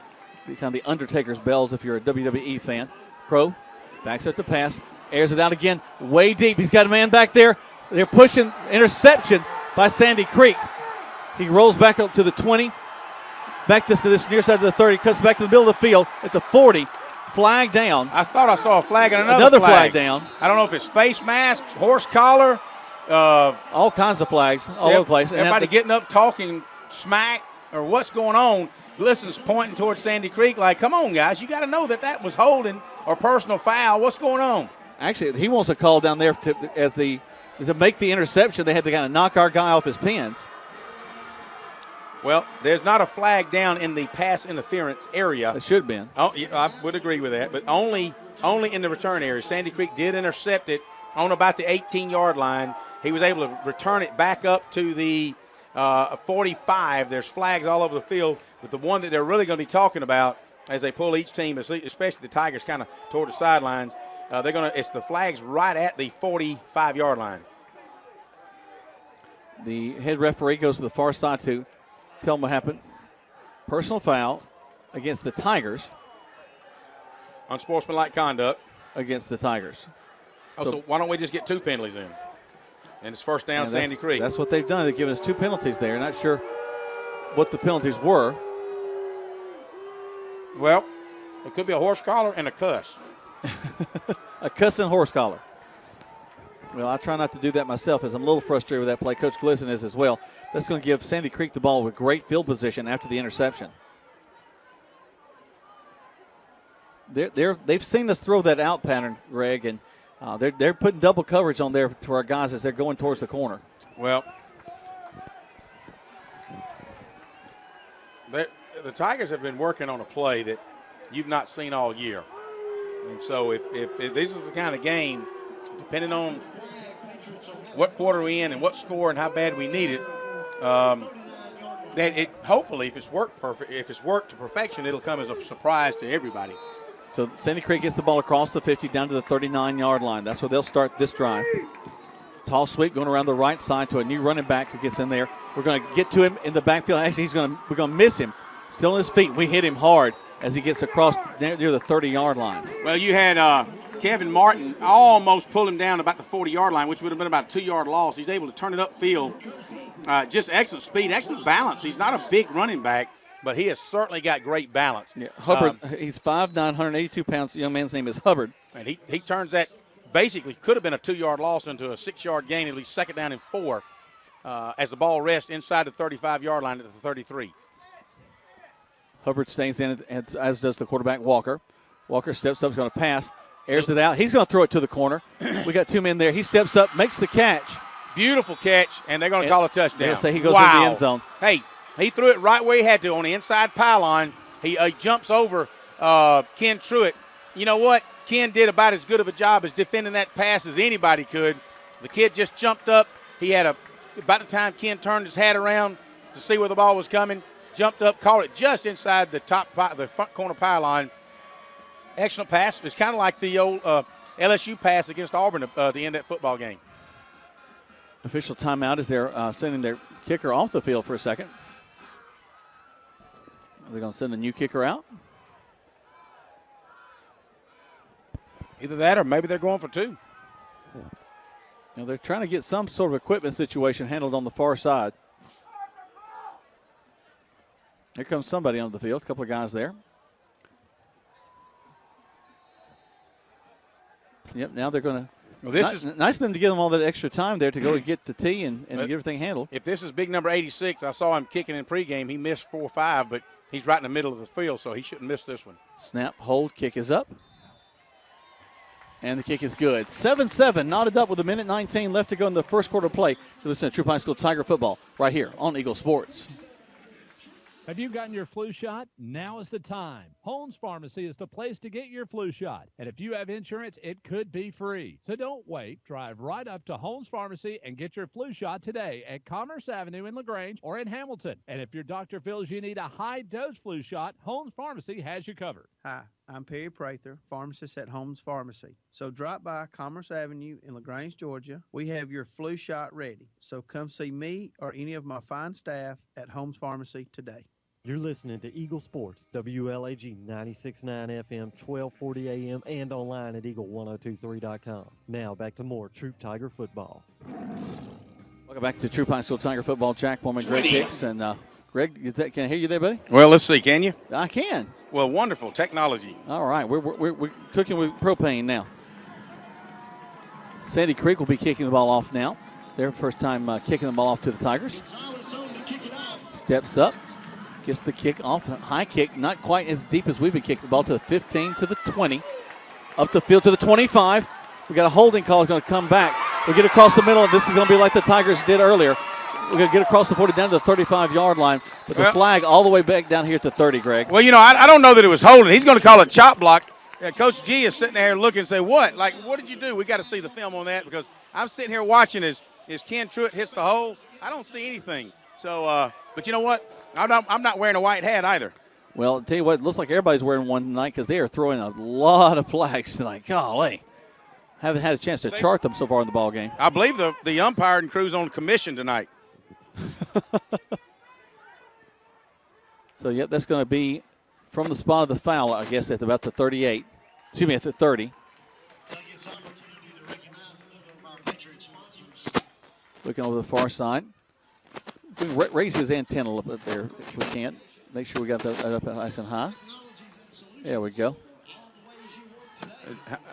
Kind of the Undertaker's bells if you're a WWE fan. Crow backs up the pass, airs it out again, way deep. He's got a man back there. They're pushing. Interception by Sandy Creek. He rolls back up to the 20, back to this near side of the 30, cuts back to the middle of the field at the 40, flag down. I thought I saw a flag and another flag down. I don't know if it's face mask, horse collar. All kinds of flags all over the place. Everybody getting up, talking smack or what's going on. Listeners pointing towards Sandy Creek like, come on, guys, you got to know that was holding or personal foul. What's going on? Actually, he wants a call down there to make the interception. They had to kind of knock our guy off his pins. Well, there's not a flag down in the pass interference area. It should have been. Oh, yeah, I would agree with that, but only in the return area. Sandy Creek did intercept it on about the 18-yard line. He was able to return it back up to the 45. There's flags all over the field, but the one that they're really going to be talking about as they pull each team, especially the Tigers, kind of toward the sidelines, it's the flags right at the 45-yard line. The head referee goes to the far side to tell them what happened. Personal foul against the Tigers. Unsportsmanlike conduct. Against the Tigers. So why don't we just get 2 penalties in? And it's first down Sandy Creek. That's what they've done. They've given us 2 penalties there. Not sure what the penalties were. Well, it could be a horse collar and a cuss. A cuss and horse collar. Well, I try not to do that myself as I'm a little frustrated with that play. Coach Glisson is as well. That's going to give Sandy Creek the ball with great field position after the interception. They've seen us throw that out pattern, Greg, and they're putting double coverage on there to our guys as they're going towards the corner. Well, the Tigers have been working on a play that you've not seen all year. And so if this is the kind of game, depending on what quarter we're in and what score and how bad we need it, that it hopefully, if it's worked to perfection, it'll come as a surprise to everybody. So Sandy Creek gets the ball across the 50 down to the 39-yard line. That's where they'll start this drive. Tall sweep going around the right side to a new running back who gets in there. We're going to get to him in the backfield. Actually, we're going to miss him. Still on his feet. We hit him hard as he gets across near the 30-yard line. Well, you had Kevin Martin almost pull him down about the 40-yard line, which would have been about a 2-yard loss. He's able to turn it upfield. Just excellent speed, excellent balance. He's not a big running back, but he has certainly got great balance. Yeah, Hubbard, he's 5'9", 182 pounds. The young man's name is Hubbard. And he turns that basically could have been a 2-yard loss into a 6-yard gain, at least 2nd down and 4, as the ball rests inside the 35-yard line at the 33. Hubbard stays in, as does the quarterback Walker. Walker steps up, is going to pass, airs it out. He's going to throw it to the corner. We got 2 men there. He steps up, makes the catch. Beautiful catch, and they're going to call a touchdown. They'll say he goes in the end zone. Hey, he threw it right where he had to on the inside pylon. He jumps over Ken Truitt. You know what? Ken did about as good of a job as defending that pass as anybody could. The kid just jumped up. He had about the time Ken turned his hat around to see where the ball was coming, jumped up, caught it just inside the front corner pylon. Excellent pass. It's kind of like the old LSU pass against Auburn to end that football game. Official timeout as they're sending their kicker off the field for a second. Are they going to send a new kicker out? Either that or maybe they're going for 2. They're trying to get some sort of equipment situation handled on the far side. Here comes somebody on the field, a couple of guys there. Yep, now they're going to. Well, nice of them to give them all that extra time there to go and get the tee and get everything handled. If this is big number 86, I saw him kicking in pregame. He missed 4 or 5, but he's right in the middle of the field, so he shouldn't miss this one. Snap, hold, kick is up. And the kick is good. 7-7, knotted up with 1:19 left to go in the first quarter play. You listen to Troup High School Tiger football right here on Eagle Sports. Have you gotten your flu shot? Now is the time. Holmes Pharmacy is the place to get your flu shot. And if you have insurance, it could be free. So don't wait. Drive right up to Holmes Pharmacy and get your flu shot today at Commerce Avenue in LaGrange or in Hamilton. And if your doctor feels you need a high-dose flu shot, Holmes Pharmacy has you covered. Hi, I'm Perry Prather, pharmacist at Holmes Pharmacy. So drop by Commerce Avenue in LaGrange, Georgia. We have your flu shot ready. So come see me or any of my fine staff at Holmes Pharmacy today. You're listening to Eagle Sports, WLAG 96.9 FM, 1240 AM, and online at eagle1023.com. Now back to more Troup Tiger football. Welcome back to Troup High School Tiger football. Jack Bowman, Greg Hicks, and Greg, can I hear you there, buddy? Well, let's see. Can you? I can. Well, wonderful technology. All right, we're cooking with propane now. Sandy Creek will be kicking the ball off now. Their first time kicking the ball off to the Tigers. Steps up. Gets the kick off, high kick, not quite as deep as we've been kicking the ball, to the 15, to the 20, up the field to the 25. We got a holding call. It's going to come back. We get across the middle, and this is going to be like the Tigers did earlier. We're going to get across the 40 down to the 35-yard line, but the flag all the way back down here at the 30, Greg. Well, I don't know that it was holding. He's going to call it chop block. Coach G is sitting there looking and say, what? Like, what did you do? We got to see the film on that, because I'm sitting here watching as Ken Truitt hits the hole. I don't see anything. So, but you know what? I'm not wearing a white hat either. Well, I'll tell you what, it looks like everybody's wearing one tonight because they are throwing a lot of flags tonight. Golly. Haven't had a chance to chart them so far in the ball game. I believe the umpire and crew's on commission tonight. So, yep, that's going to be from the spot of the foul, I guess, at about the 38. Excuse me, at the 30. Looking over the far side. We can raise his antenna a little bit there if we can. Make sure we got that up nice and high. There we go.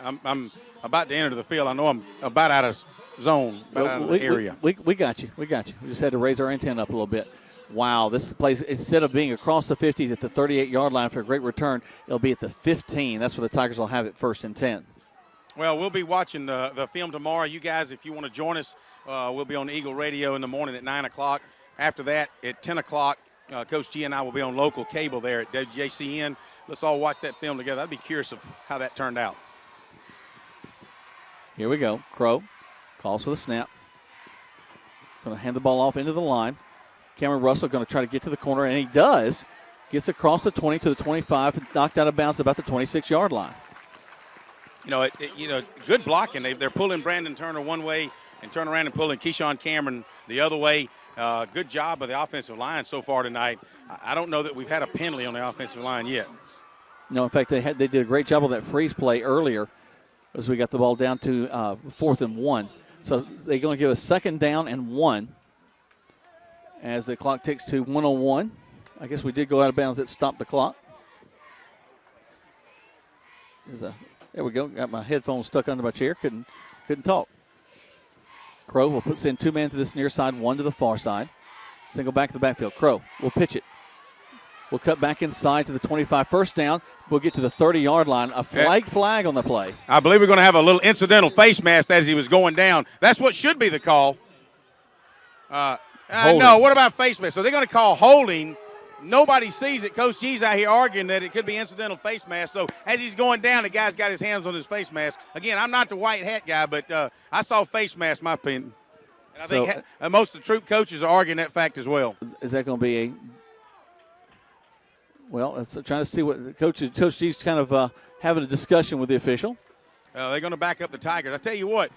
I'm about to enter the field. I know I'm about out of zone, out of the area. We got you. We got you. We just had to raise our antenna up a little bit. Wow, this place, instead of being across the 50 at the 38-yard line for a great return, it'll be at the 15. That's where the Tigers will have it 1st and 10. Well, we'll be watching the film tomorrow. You guys, if you want to join us, we'll be on Eagle Radio in the morning at 9 o'clock. After that, at 10 o'clock, Coach G and I will be on local cable there at WJCN. Let's all watch that film together. I'd be curious of how that turned out. Here we go. Crow calls for the snap. Going to hand the ball off into the line. Cameron Russell going to try to get to the corner, and he does. Gets across the 20 to the 25, and knocked out of bounds about the 26-yard line. Good blocking. They're pulling Brandon Turner one way and turn around and pulling Keyshawn Cameron the other way. Good job of the offensive line so far tonight. I don't know that we've had a penalty on the offensive line yet. No, in fact, they did a great job on that freeze play earlier as we got the ball down to 4th and 1. So they're going to give us 2nd down and 1 as the clock ticks to 1:01. I guess we did go out of bounds. That stopped the clock. There we go. Got my headphones stuck under my chair. Couldn't talk. Crow will send 2 men to this near side, 1 to the far side. Single back to the backfield. Crow will pitch it. We'll cut back inside to the 25. 1st down. We'll get to the 30-yard line. A flag on the play. I believe we're going to have a little incidental face mask as he was going down. That's what should be the call. No, what about face mask? So they're going to call holding. Nobody sees it. Coach G's out here arguing that it could be incidental face mask. So as he's going down, the guy's got his hands on his face mask. Again, I'm not the white hat guy, but I saw face mask, my opinion. And I think most of the Troup coaches are arguing that fact as well. Is that going to be Well, trying to see what Coach G's kind of having a discussion with the official. They're going to back up the Tigers. I tell you what,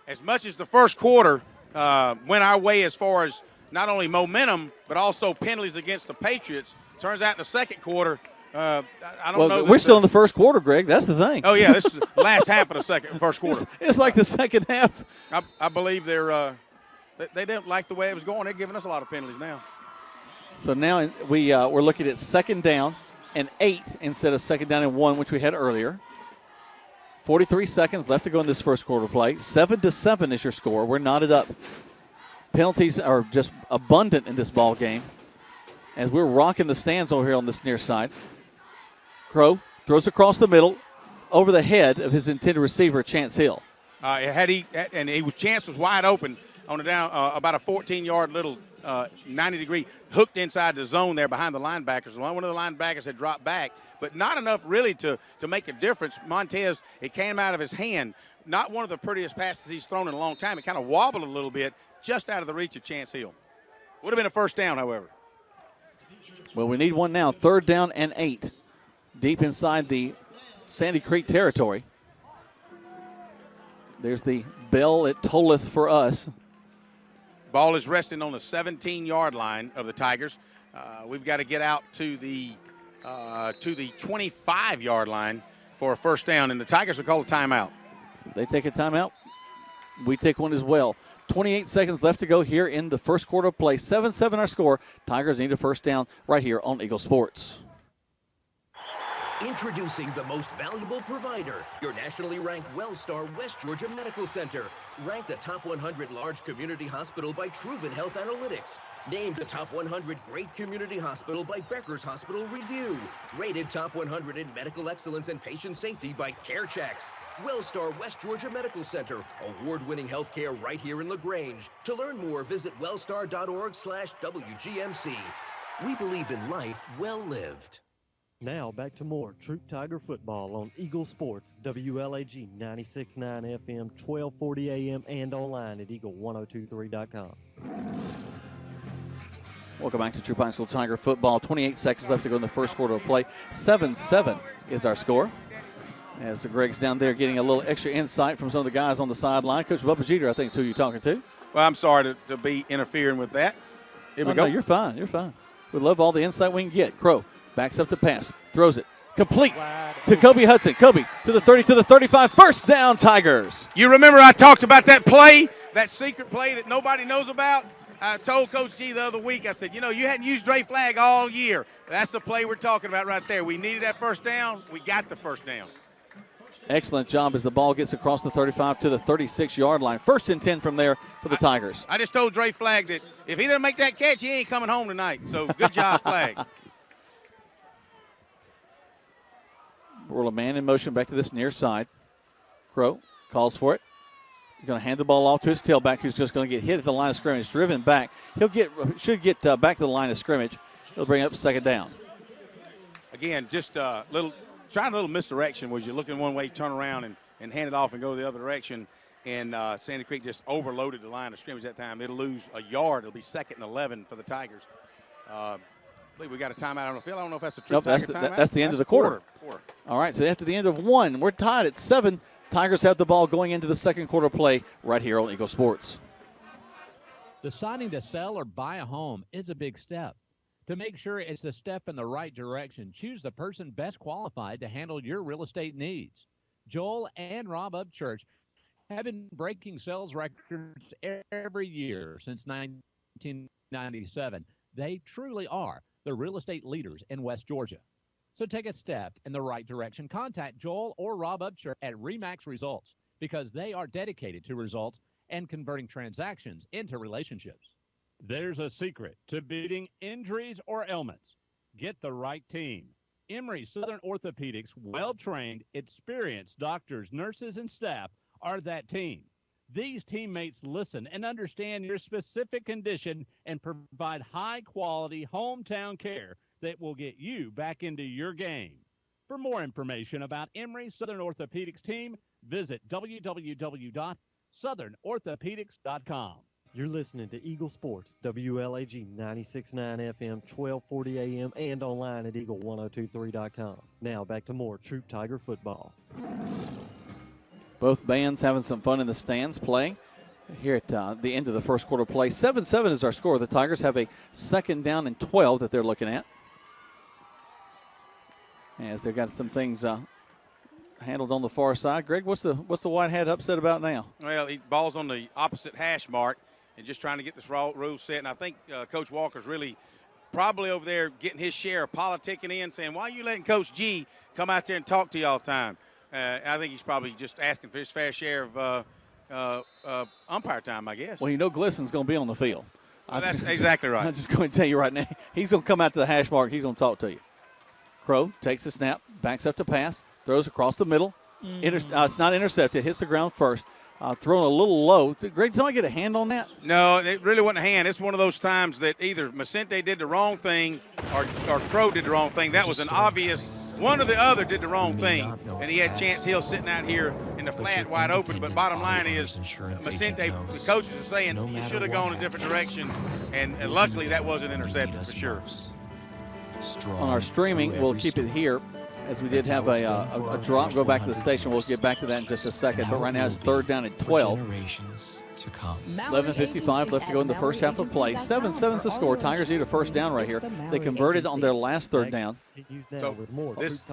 as much as the first quarter went our way as far as not only momentum but also penalties against the Patriots, turns out in the second quarter, I don't know. We're still in the first quarter, Greg. That's the thing. Oh, yeah, this is the last half of the first quarter. It's like the second half. I believe they didn't like the way it was going. They're giving us a lot of penalties now. So now we're looking at second down and 8 instead of second down and 1, which we had earlier. 43 seconds left to go in this first quarter play. 7-7 is your score. We're knotted up. Penalties are just abundant in this ball game as we're rocking the stands over here on this near side. Crow throws across the middle over the head of his intended receiver, Chance Hill. Chance was wide open on the down about a 14-yard little 90-degree hooked inside the zone there behind the linebackers. One of the linebackers had dropped back, but not enough really to make a difference. Montez, it came out of his hand. Not one of the prettiest passes he's thrown in a long time. It kind of wobbled a little bit just out of the reach of Chance Hill. Would have been a first down, however. Well, we need one now. 3rd down and 8. Deep inside the Sandy Creek territory. There's the bell. It tolleth for us. Ball is resting on the 17-yard line of the Tigers. We've got to get out to the 25-yard line for a first down, and the Tigers will call a timeout. They take a timeout. We take one as well. 28 seconds left to go here in the first quarter of play. 7-7 our score. Tigers need a first down right here on Eagle Sports. Introducing the most valuable provider, your nationally ranked WellStar West Georgia Medical Center. Ranked a top 100 large community hospital by Truven Health Analytics. Named a top 100 great community hospital by Becker's Hospital Review. Rated top 100 in medical excellence and patient safety by CareChecks. WellStar West Georgia Medical Center. Award-winning healthcare right here in LaGrange. To learn more, visit wellstar.org/WGMC. We believe in life well lived. Now back to more Troup Tiger football on Eagle Sports, WLAG 96.9 FM, 1240 AM, and online at eagle1023.com. Welcome back to Troup High School Tiger football. 28 seconds left to go in the first quarter of play. 7-7 is our score. As Greg's down there getting a little extra insight from some of the guys on the sideline. Coach Bubba Jeter, I think, is who you're talking to. Well, I'm sorry to be interfering with that. Here we go. No, you're fine. You're fine. We love all the insight we can get. Crow backs up to pass, throws it, complete to Kobe Hudson. Kobe to the 30, to the 35. First down, Tigers. You remember I talked about that play, that secret play that nobody knows about? I told Coach G the other week, I said, you hadn't used Dre Flag all year. That's the play we're talking about right there. We needed that first down. We got the first down. Excellent job as the ball gets across the 35 to the 36-yard line. 1st and 10 from there for the Tigers. I just told Dre Flag that if he doesn't make that catch, he ain't coming home tonight. So good job, Flag. We're a man in motion back to this near side. Crow calls for it. He's going to hand the ball off to his tailback, who's just going to get hit at the line of scrimmage, driven back. Should get back to the line of scrimmage. He'll bring up 2nd down. Again, just trying a little misdirection was you're looking one way, turn around and hand it off and go the other direction. And Sandy Creek just overloaded the line of scrimmage that time. It'll lose a yard. It'll be 2nd and 11 for the Tigers. I believe we got a timeout on the field. I don't know if that's a true Tiger timeout. That's the end of the quarter. All right, so after the end of 1, we're tied at 7. Tigers have the ball going into the second quarter play right here on Eagle Sports. Deciding to sell or buy a home is a big step. To make sure it's the step in the right direction, choose the person best qualified to handle your real estate needs. Joel and Rob Upchurch have been breaking sales records every year since 1997. They truly are the real estate leaders in West Georgia. So take a step in the right direction. Contact Joel or Rob Upchurch at RE/MAX Results because they are dedicated to results and converting transactions into relationships. There's a secret to beating injuries or ailments. Get the right team. Emory Southern Orthopedics, well-trained, experienced doctors, nurses, and staff are that team. These teammates listen and understand your specific condition and provide high-quality hometown care that will get you back into your game. For more information about Emory Southern Orthopedics team, visit www.southernorthopedics.com. You're listening to Eagle Sports, WLAG 96.9 FM, 1240 AM, and online at eagle1023.com. Now back to more Troup Tiger football. Both bands having some fun in the stands playing here at the end of the first quarter play. 7-7 is our score. The Tigers have a 2nd down and 12 that they're looking at, as they've got some things handled on the far side. Greg, what's the White Hat upset about now? Well, he balls on the opposite hash mark and just trying to get this rule set. And I think Coach Walker's really probably over there getting his share of politicking in, saying, why are you letting Coach G come out there and talk to you all the time? I think he's probably just asking for his fair share of umpire time, I guess. Well, you know Glisson's going to be on the field. Well, that's exactly right. I'm just going to tell you right now, he's going to come out to the hash mark. He's going to talk to you. Crow takes the snap, backs up to pass, throws across the middle. It's not intercepted. Hits the ground first. Thrown a little low. Greg, did somebody get a hand on that? No, it really wasn't a hand. It's one of those times that either Macente did the wrong thing or Crow did the wrong thing. That was an obvious one or the other did the wrong thing, and he had Chance Hill sitting out here in the flat wide open. But bottom line is, Macente, the coaches are saying you should have gone a different direction, and luckily that wasn't intercepted for sure. On our streaming, we'll keep it here, as we did have a drop. Go back to the station. We'll get back to that in just a second. But right now it's 3rd down and 12. 11:55 left to go in the first half of play. 7-7 is the score. Tigers need a 1st down right here. They converted on their last 3rd down. So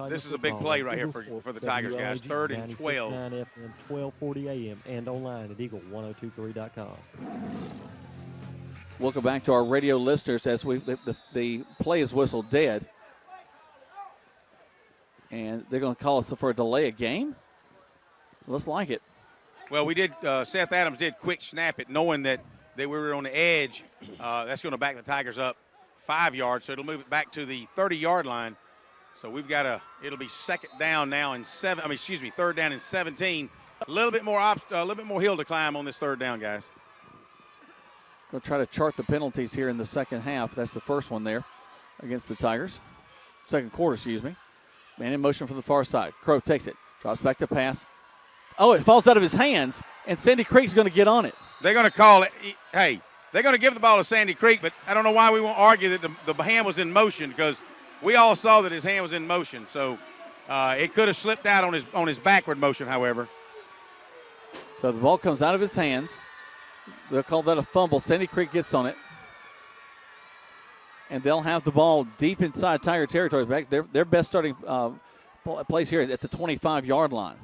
this is a big play right here for the Tigers, guys. 3rd and 12. 1240 AM, and online at eagle1023.com. Welcome back to our radio listeners as the play is whistled dead. And they're going to call us for a delay of game? Looks like it. Well, we did. Seth Adams did quick snap it, knowing that we were on the edge. That's going to back the Tigers up 5 yards, so it'll move it back to the 30-yard line. So we've got it'll be 2nd down now and 3rd down and 17. A little bit more hill to climb on this 3rd down, guys. Going to try to chart the penalties here in the second half. That's the first one there against the Tigers. Second quarter, excuse me. Man in motion from the far side. Crow takes it, drops back to pass. Oh, it falls out of his hands, and Sandy Creek's going to get on it. They're going to call it. Hey, they're going to give the ball to Sandy Creek, but I don't know why we won't argue that the hand was in motion, because we all saw that his hand was in motion. So it could have slipped out on his backward motion, however. So the ball comes out of his hands. They'll call that a fumble. Sandy Creek gets on it. And they'll have the ball deep inside Tiger territory. Back their best starting place here at the 25-yard line.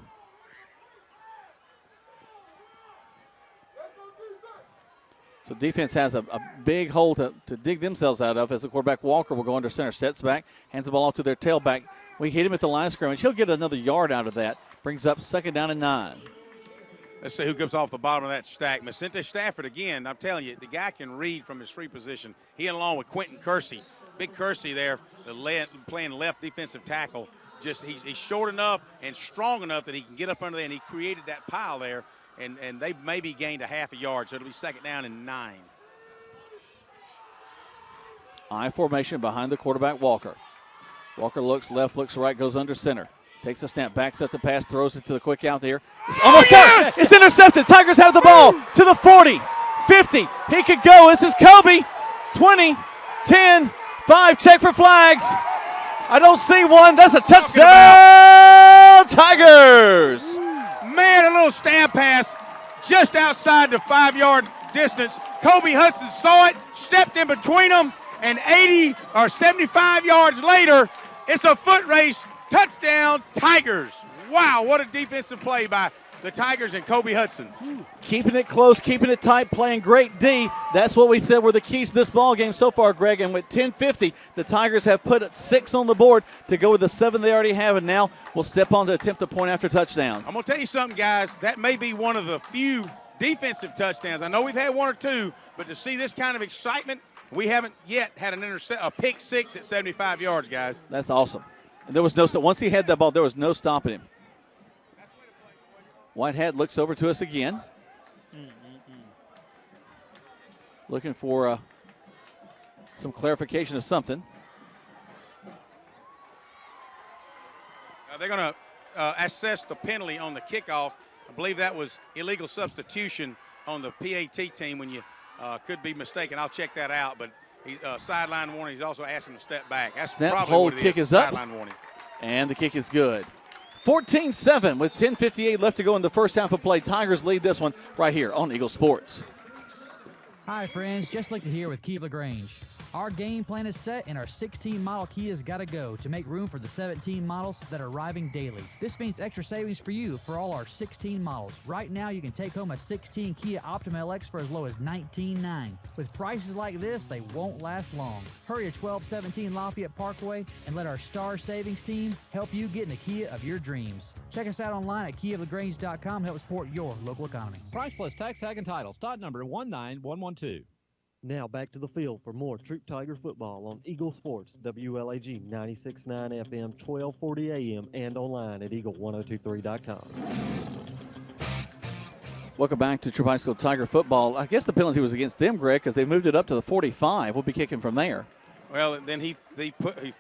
So defense has a big hole to dig themselves out of, as the quarterback Walker will go under center, steps back, hands the ball off to their tailback. We hit him at the line of scrimmage. He'll get another yard out of that. Brings up 2nd down and 9. Let's see who comes off the bottom of that stack. Macente Stafford again. I'm telling you, the guy can read from his free position. He along with Quentin Kersey. Big Kersey there, playing left defensive tackle. Just he's short enough and strong enough that he can get up under there, and he created that pile there. And they maybe gained a half a yard, so it'll be 2nd down and 9. I formation behind the quarterback, Walker. Walker looks left, looks right, goes under center. Takes the snap, backs up the pass, throws it to the quick out there. It's almost got it. It's intercepted. Tigers have the ball to the 40, 50. He could go. This is Kobe. 20, 10, 5. Check for flags. I don't see one. That's a touchdown, Tigers. Man, a little stab pass just outside the 5-yard distance. Kobe Hudson saw it, stepped in between them, and 80 or 75 yards later, it's a foot race. Touchdown, Tigers. Wow, what a defensive play by the Tigers and Kobe Hudson. Keeping it close, keeping it tight, playing great D. That's what we said were the keys to this ball game so far, Greg. And with 10:50, the Tigers have put 6 on the board to go with the 7 they already have, and now we'll step on to attempt a point after touchdown. I'm going to tell you something, guys. That may be one of the few defensive touchdowns. I know we've had 1 or 2, but to see this kind of excitement, we haven't yet had a pick 6 at 75 yards, guys. That's awesome. And there was once he had that ball, there was no stopping him. Whitehead looks over to us again. Looking for some clarification of something. They're going to assess the penalty on the kickoff. I believe that was illegal substitution on the PAT team when you Could be mistaken. I'll check that out. But he's sideline warning. He's also asking to step back. That's Snap, probably hold, what it kick is up. Sideline warning. And the kick is good. 14-7 with 10:58 left to go in the first half of play. Tigers lead this one right here on Eagle Sports. Hi, friends. Just like to hear with Kia LaGrange. Our game plan is set, and our 16-model Kia's got to go to make room for the 17 models that are arriving daily. This means extra savings for you for all our 16 models. Right now, you can take home a 16 Kia Optima LX for as low as $19,900. With prices like this, they won't last long. Hurry to 1217 Lafayette Parkway and let our Star Savings team help you get in the Kia of your dreams. Check us out online at KiaLaGrange.com to help support your local economy. Price plus tax, tag, and title. Stock number 19112. Now back to the field for more Troup Tiger football on Eagle Sports, WLAG 96.9 FM, 1240 AM, and online at eagle1023.com. Welcome back to Troup High School Tiger football. I guess the penalty was against them, Greg, because they moved it up to the 45. We'll be kicking from there. Well, then he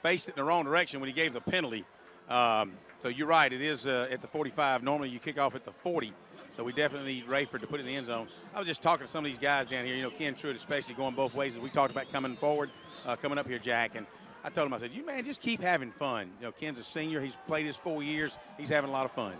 faced it in the wrong direction when he gave the penalty. So you're right. It is at the 45. Normally you kick off at the 40. So we definitely need Rayford to put it in the end zone. I was just talking to some of these guys down here, Ken Truitt especially, going both ways as we talked about coming forward, coming up here, Jack. And I told him, I said, just keep having fun. Ken's a senior. He's played his 4 years. He's having a lot of fun.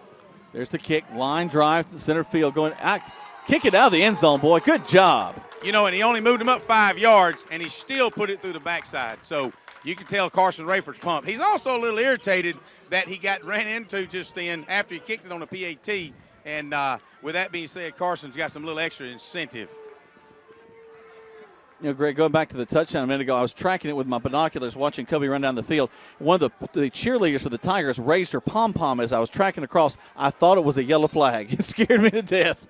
There's the kick, line drive to center field, going out, kick it out of the end zone, boy. Good job. And he only moved him up 5 yards, and he still put it through the backside. So you can tell Carson Rayford's pumped. He's also a little irritated that he got ran into just then after he kicked it on the PAT. And with that being said, Carson's got some little extra incentive. Greg, going back to the touchdown a minute ago, I was tracking it with my binoculars, watching Kobe run down the field. One of the cheerleaders for the Tigers raised her pom-pom as I was tracking across. I thought it was a yellow flag. It scared me to death.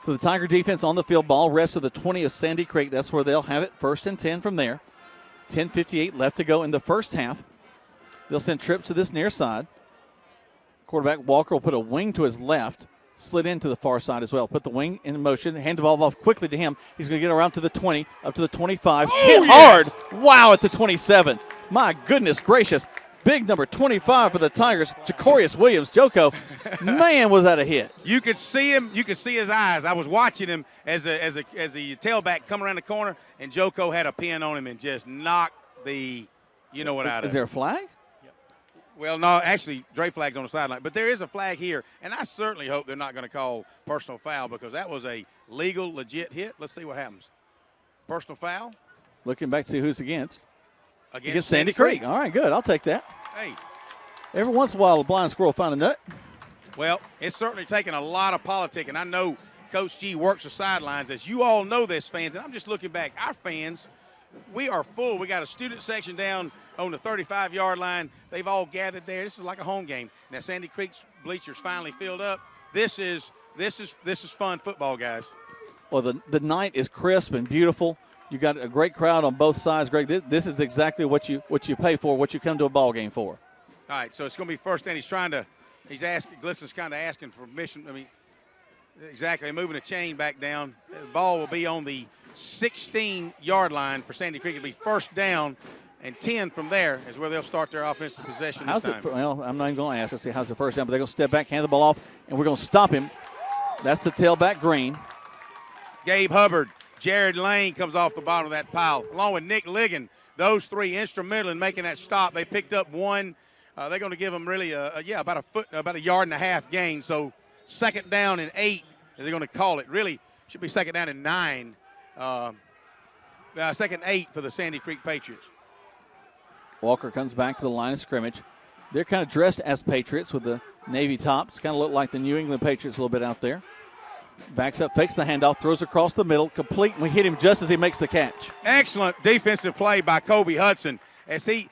So the Tiger defense on the field, ball rests of the 20 of Sandy Creek. That's where they'll have it, 1st and 10 from there. 10:58 left to go in the first half. They'll send trips to this near side. Quarterback Walker will put a wing to his left, split into the far side as well. Put the wing in motion, hand the ball off quickly to him. He's going to get around to the 20, up to the 25. Hit hard. Wow, at the 27. My goodness gracious. Big number 25 for the Tigers, Jacorius Williams. Joko, man, was that a hit. You could see him. You could see his eyes. I was watching him as the tailback come around the corner, and Joko had a pin on him and just knocked the out of him. Is there a flag? Well, no, actually, Dre flag's on the sideline. But there is a flag here, and I certainly hope they're not going to call personal foul because that was a legal, legit hit. Let's see what happens. Personal foul. Looking back to see who's against. Against Sandy Creek. All right, good. I'll take that. Hey. Every once in a while, a blind squirrel finds a nut. Well, it's certainly taken a lot of politic, and I know Coach G works the sidelines. As you all know this, fans, and I'm just looking back. Our fans, we are full. We got a student section down on the 35-yard line. They've all gathered there. This is like a home game. Now Sandy Creek's bleachers finally filled up. This is fun football, guys. Well, the night is crisp and beautiful. You got a great crowd on both sides, Greg. This is exactly what you pay for, what you come to a ball game for. All right, so it's going to be first down. Glisson's kind of asking for permission. I mean, exactly, moving the chain back down. The ball will be on the 16-yard line for Sandy Creek. It'll be first down. And 10 from there is where they'll start their offensive possession this time. Well, I'm not even going to ask. Let's see how's the first down. But they're going to step back, hand the ball off, and we're going to stop him. That's the tailback Green. Gabe Hubbard, Jared Lane comes off the bottom of that pile, along with Nick Ligon. Those three instrumental in making that stop. They picked up one. They're going to give them really about a yard and a half gain. So 2nd down and 8 is they're going to call it. Really should be 2nd down and 9. 2nd and 8 for the Sandy Creek Patriots. Walker comes back to the line of scrimmage. They're kind of dressed as Patriots with the navy tops. Kind of look like the New England Patriots a little bit out there. Backs up, fakes the handoff, throws across the middle, complete, and we hit him just as he makes the catch. Excellent defensive play by Kobe Hudson. As he,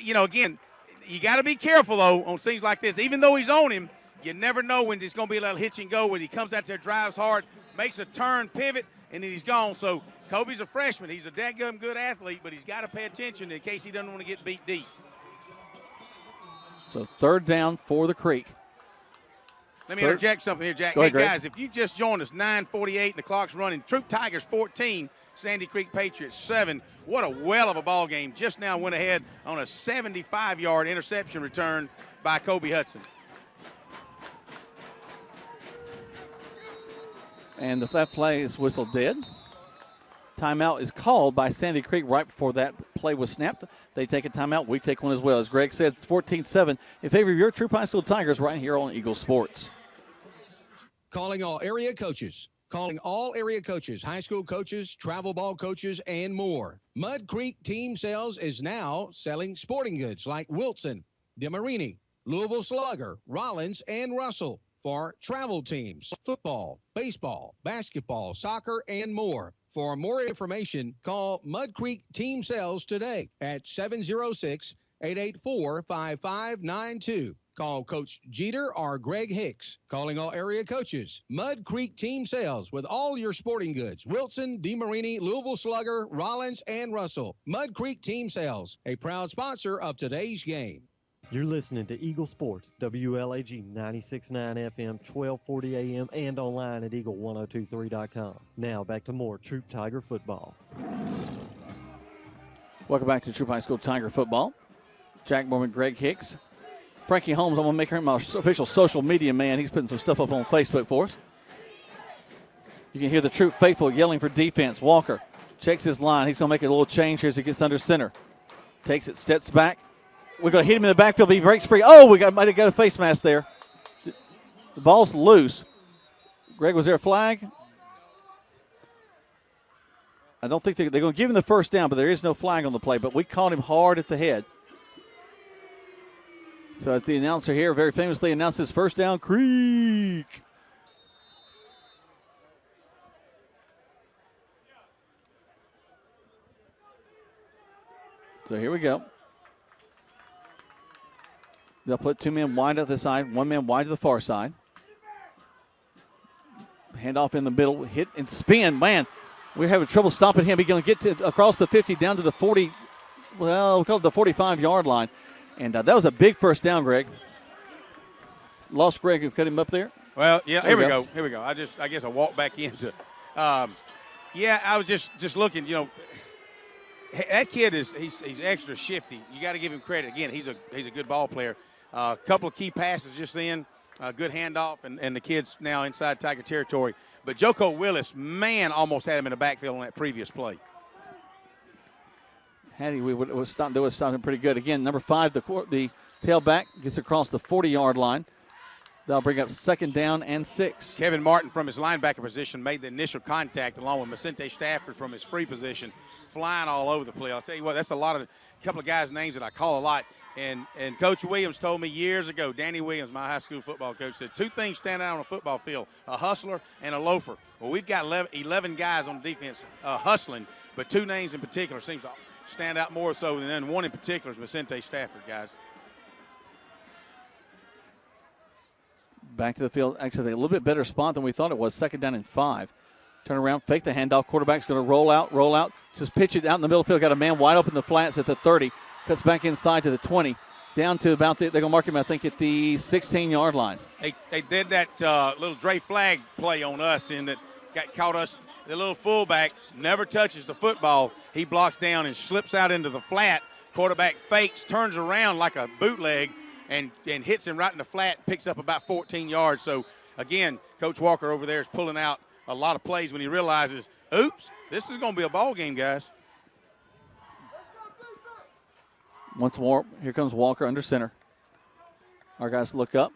again, you got to be careful, though, on things like this. Even though he's on him, you never know when there's going to be a little hitch and go when he comes out there, drives hard, makes a turn, pivot, and then he's gone. So Kobe's a freshman. He's a dadgum good athlete, but he's got to pay attention in case he doesn't want to get beat deep. So 3rd down for the Creek. Let me interject something here, Jack. Go ahead, hey, guys, if you just joined us, 9:48 and the clock's running. Troup Tigers 14, Sandy Creek Patriots 7. What a well of a ball game. Just now went ahead on a 75-yard interception return by Kobe Hudson. And that play is whistled dead. Timeout is called by Sandy Creek right before that play was snapped. They take a timeout. We take one as well. As Greg said, 14-7 in favor of your Troup High School Tigers right here on Eagle Sports. Calling all area coaches. Calling all area coaches, high school coaches, travel ball coaches, and more. Mud Creek Team Sales is now selling sporting goods like Wilson, DeMarini, Louisville Slugger, Rollins, and Russell for travel teams, football, baseball, basketball, soccer, and more. For more information, call Mud Creek Team Sales today at 706-884-5592. Call Coach Jeter or Greg Hicks. Calling all area coaches. Mud Creek Team Sales with all your sporting goods. Wilson, DeMarini, Louisville Slugger, Rollins, and Russell. Mud Creek Team Sales, a proud sponsor of today's game. You're listening to Eagle Sports, WLAG 96.9 FM, 1240 AM, and online at eagle1023.com. Now back to more Troup Tiger football. Welcome back to Troup High School Tiger football. Jack Mormon, Greg Hicks. Frankie Holmes, I'm going to make him my official social media man. He's putting some stuff up on Facebook for us. You can hear the Troup faithful yelling for defense. Walker checks his line. He's going to make a little change here as he gets under center. Takes it, steps back. We're going to hit him in the backfield. He breaks free. Oh, might have got a face mask there. The ball's loose. Greg, was there a flag? I don't think they're going to give him the first down, but there is no flag on the play. But we caught him hard at the head. So as the announcer here very famously announces first down, Creek. So here we go. They'll put two men wide at the side, one man wide to the far side. Handoff in the middle, hit and spin. Man, we're having trouble stopping him. He's going to get across the 50 down to the 40, well, we'll call it the 45-yard line. And that was a big first down, Greg. Lost Greg, you've cut him up there? Well, yeah, here we go. Here we go. I guess I walked back into yeah, I was just looking, you know, that kid he's extra shifty. You got to give him credit. Again, he's a good ball player. A couple of key passes just in, good handoff, and the kid's now inside Tiger territory. But Joko Willis, man, almost had him in the backfield on that previous play. They would have stopped him pretty good. Again, number 5, the tailback gets across the 40-yard line. They'll bring up second down and 6. Kevin Martin from his linebacker position made the initial contact along with Vicente Stafford from his free position, flying all over the play. I'll tell you what, that's a couple of guys' names that I call a lot. And Coach Williams told me years ago, Danny Williams, my high school football coach, said 2 things stand out on a football field, a hustler and a loafer. Well, we've got 11 guys on defense hustling, but 2 names in particular seems to stand out more so than one in particular is Vicente Stafford, guys. Back to the field. Actually, a little bit better spot than we thought it was. Second down and 5. Turn around, fake the handoff. Quarterback's going to roll out. Just pitch it out in the middle field. Got a man wide open in the flats at the 30. Cuts back inside to the 20. Down to about they're going to mark him, I think, at the 16-yard line. They did that little Dre flag play on us, and that caught us. The little fullback never touches the football. He blocks down and slips out into the flat. Quarterback fakes, turns around like a bootleg, and hits him right in the flat, picks up about 14 yards. So, again, Coach Walker over there is pulling out a lot of plays when he realizes, oops, this is going to be a ball game, guys. Once more, here comes Walker under center. Our guys look up,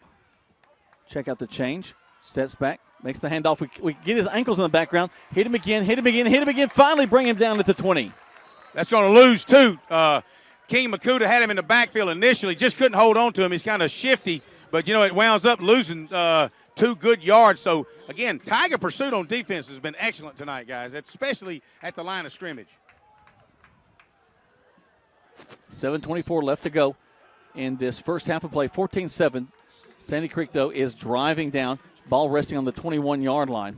check out the change, steps back, makes the handoff. We get his ankles in the background, hit him again, finally bring him down at the 20. That's going to lose, too. King Makuta had him in the backfield initially, just couldn't hold on to him. He's kind of shifty, but, it wounds up losing 2 good yards. So, again, Tiger pursuit on defense has been excellent tonight, guys, especially at the line of scrimmage. 7:24 left to go in this first half of play. 14-7. Sandy Creek, though, is driving down. Ball resting on the 21-yard line.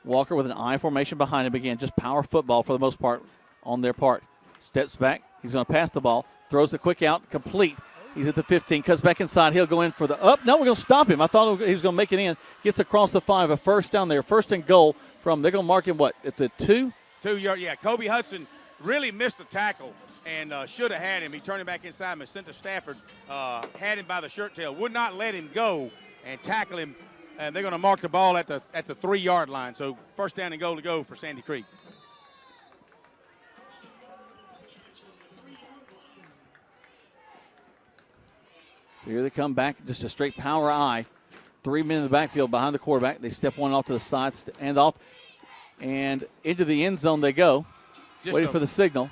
Walker with an I formation behind him. Again, just power football for the most part on their part. Steps back. He's going to pass the ball. Throws the quick out. Complete. He's at the 15. Cuts back inside. He'll go in for the up. No, we're going to stop him. I thought he was going to make it in. Gets across the 5. A first down there. First and goal from, they're going to mark him, what, at the 2? 2 yard, yeah. Kobe Hudson really missed the tackle and should have had him. He turned him back inside. Vicente Stafford had him by the shirt tail. Would not let him go and tackle him and they're going to mark the ball at the 3-yard line. So first down and goal to go for Sandy Creek. So here they come back, just a straight power I. 3 men in the backfield behind the quarterback. They step one off to the side, end off, and into the end zone they go. Waiting for the signal.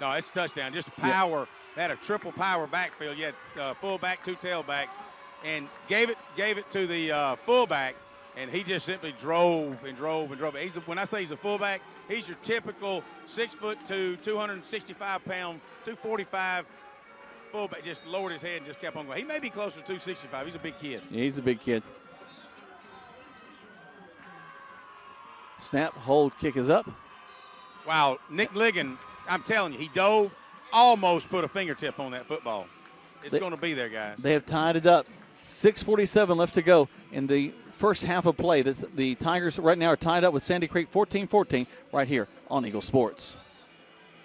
No, it's a touchdown. Just power. Yep. They had a triple power backfield. You had fullback, 2 tailbacks, and gave it to the fullback, and he just simply drove and drove and drove. When I say he's a fullback, he's your typical 6'2", 265-pound, 245 fullback. Just lowered his head and just kept on going. He may be closer to 265. He's a big kid. Yeah, he's a big kid. Snap, hold, kick is up. Wow, Nick Ligon, I'm telling you, he dove, almost put a fingertip on that football. It's going to be there, guys. They have tied it up. 6:47 left to go in the first half of play. The Tigers right now are tied up with Sandy Creek 14-14 right here on Eagle Sports.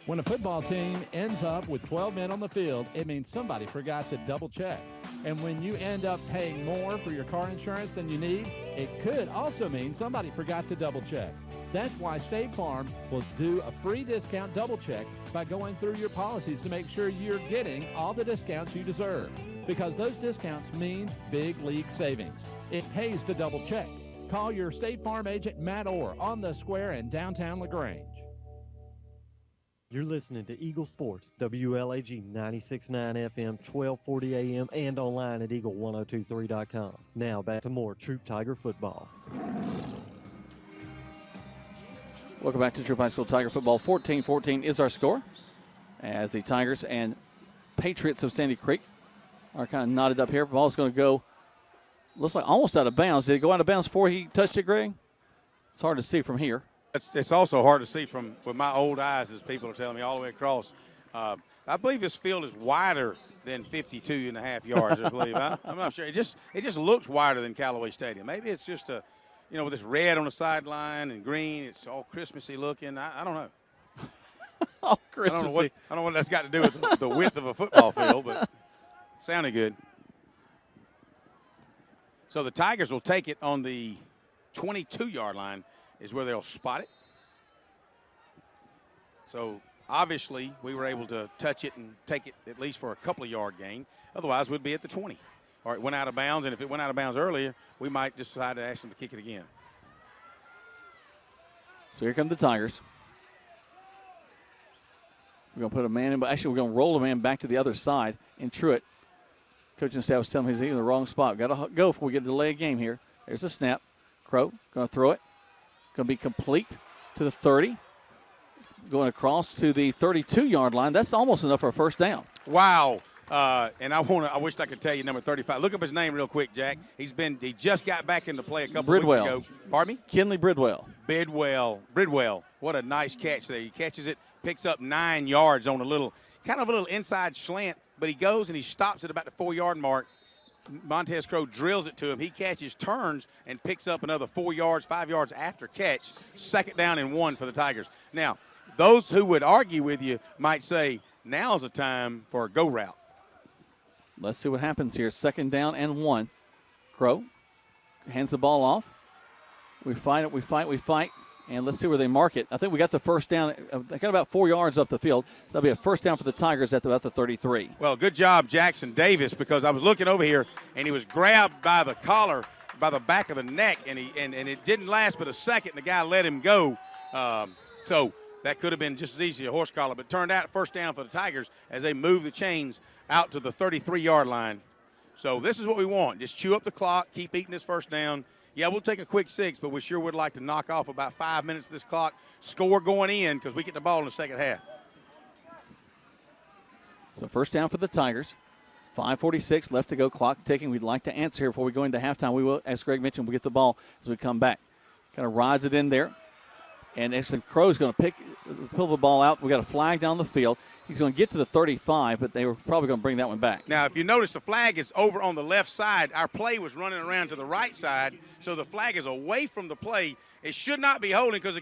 When a football team ends up with 12 men on the field, it means somebody forgot to double check. And when you end up paying more for your car insurance than you need, it could also mean somebody forgot to double check. That's why State Farm will do a free discount double check by going through your policies to make sure you're getting all the discounts you deserve. Because those discounts mean big league savings. It pays to double check. Call your State Farm agent, Matt Orr, on the square in downtown LaGrange. You're listening to Eagle Sports, WLAG 96.9 FM, 1240 AM, and online at eagle1023.com. Now back to more Troup Tiger football. Welcome back to Troup High School Tiger football. 14-14 is our score as the Tigers and Patriots of Sandy Creek are kind of knotted up here. Ball's going to go, looks like almost out of bounds. Did it go out of bounds before he touched it, Greg? It's hard to see from here. It's also hard to see with my old eyes, as people are telling me, all the way across. I believe this field is wider than 52.5 yards, I believe. I'm not sure. It just looks wider than Callaway Stadium. Maybe it's just with this red on the sideline and green, it's all Christmassy looking. I don't know. All Christmassy. I don't know what that's got to do with the width of a football field, but sounded good. So the Tigers will take it on the 22-yard line is where they'll spot it. So obviously we were able to touch it and take it at least for a couple of yard gain. Otherwise we'd be at the 20. Or it went out of bounds, and if it went out of bounds earlier, we might just decide to ask them to kick it again. So here come the Tigers. We're going to put a man in, but actually we're going to roll a man back to the other side in Truitt. Coaching staff was telling me he's in the wrong spot. Got to go before we get a delay game here. There's a snap. Crow going to throw it. Going to be complete to the 30. Going across to the 32-yard line. That's almost enough for a first down. Wow. And I wish I could tell you number 35. Look up his name real quick, Jack. He just got back into play a couple of weeks ago. Pardon me? Kinley Bridwell. Bridwell. What a nice catch there. He catches it, picks up 9 yards on a little inside slant, but he goes and he stops at about the 4-yard mark. Montez Crow drills it to him. He catches, turns, and picks up another 4 yards, 5 yards after catch. Second down and 1 for the Tigers. Now, those who would argue with you might say, now's the time for a go route. Let's see what happens here. Second down and 1. Crow hands the ball off. We fight it. And let's see where they mark it. I think we got the first down. They got about 4 yards up the field. So that'll be a first down for the Tigers at about the 33. Well, good job, Jackson Davis, because I was looking over here, and he was grabbed by the collar, by the back of the neck, and it didn't last but a second, and the guy let him go. So that could have been just as easy a horse collar, but turned out first down for the Tigers as they move the chains out to the 33-yard line. So this is what we want. Just chew up the clock, keep eating this first down. Yeah, we'll take a quick 6, but we sure would like to knock off about 5 minutes of this clock, score going in, because we get the ball in the second half. So first down for the Tigers. 5:46 left to go, clock ticking. We'd like to answer here before we go into halftime. We will, as Greg mentioned, we'll get the ball as we come back. Kind of rides it in there. And actually, Crow's going to pull the ball out. We got a flag down the field. He's going to get to the 35, but they were probably going to bring that one back. Now, if you notice, the flag is over on the left side. Our play was running around to the right side, so the flag is away from the play. It should not be holding because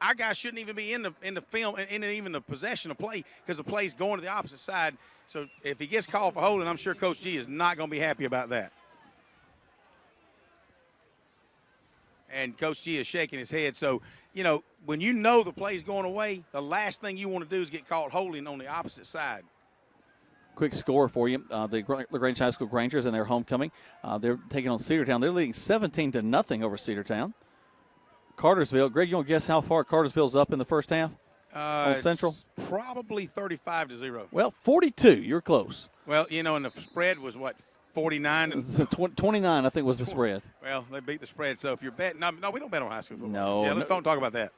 our guy shouldn't even be in the film, in even the possession of play because the play's going to the opposite side. So if he gets called for holding, I'm sure Coach G is not going to be happy about that. and Coach G is shaking his head. So, you know, when you know the play's going away, the last thing you want to do is get caught holding on the opposite side. Quick score for you. The LaGrange High School Grangers and their homecoming. They're taking on Cedartown. They're leading 17-0 over Cedartown. Cartersville. Greg, you want to guess how far Cartersville's up in the first half? On Central? Probably 35-0. Well, 42. You're close. Well, you know, and the spread was what, 49? So 29, I think, was the spread. Well, they beat the spread. So if you're betting, no, we don't bet on high school football. No. Yeah, let's don't talk about that.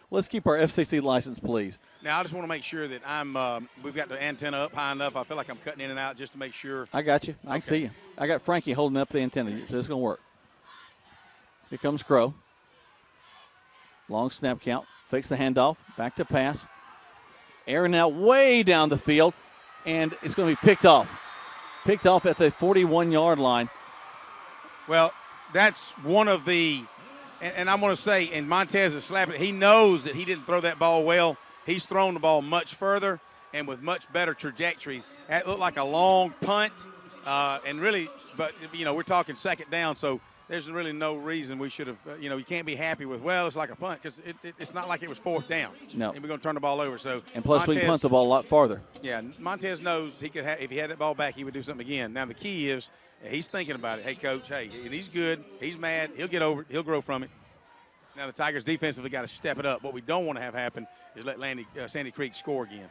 Let's keep our FCC license, please. Now, I just want to make sure that we've got the antenna up high enough. I feel like I'm cutting in and out just to make sure. I got you. I can see you. I got Frankie holding up the antenna, so it's going to work. Here comes Crow. Long snap count. Fakes the handoff. Back to pass. Aaron now way down the field, and it's going to be picked off. Picked off at the 41-yard line. Well, that's one of the – and I'm going to say, and Montez is slapping – he knows that he didn't throw that ball well. He's thrown the ball much further and with much better trajectory. That looked like a long punt, and really – but, you know, we're talking second down, so – there's really no reason we should have, you can't be happy with, well, it's like a punt because it's not like it was fourth down. No. And we're going to turn the ball over. So and plus, Montez, we punt the ball a lot farther. Yeah, Montez knows he could if he had that ball back, he would do something again. Now, the key is he's thinking about it. Hey, Coach, hey, and he's good. He's mad. He'll get over it. He'll grow from it. Now, the Tigers defensively got to step it up. What we don't want to have happen is let Sandy Creek score again.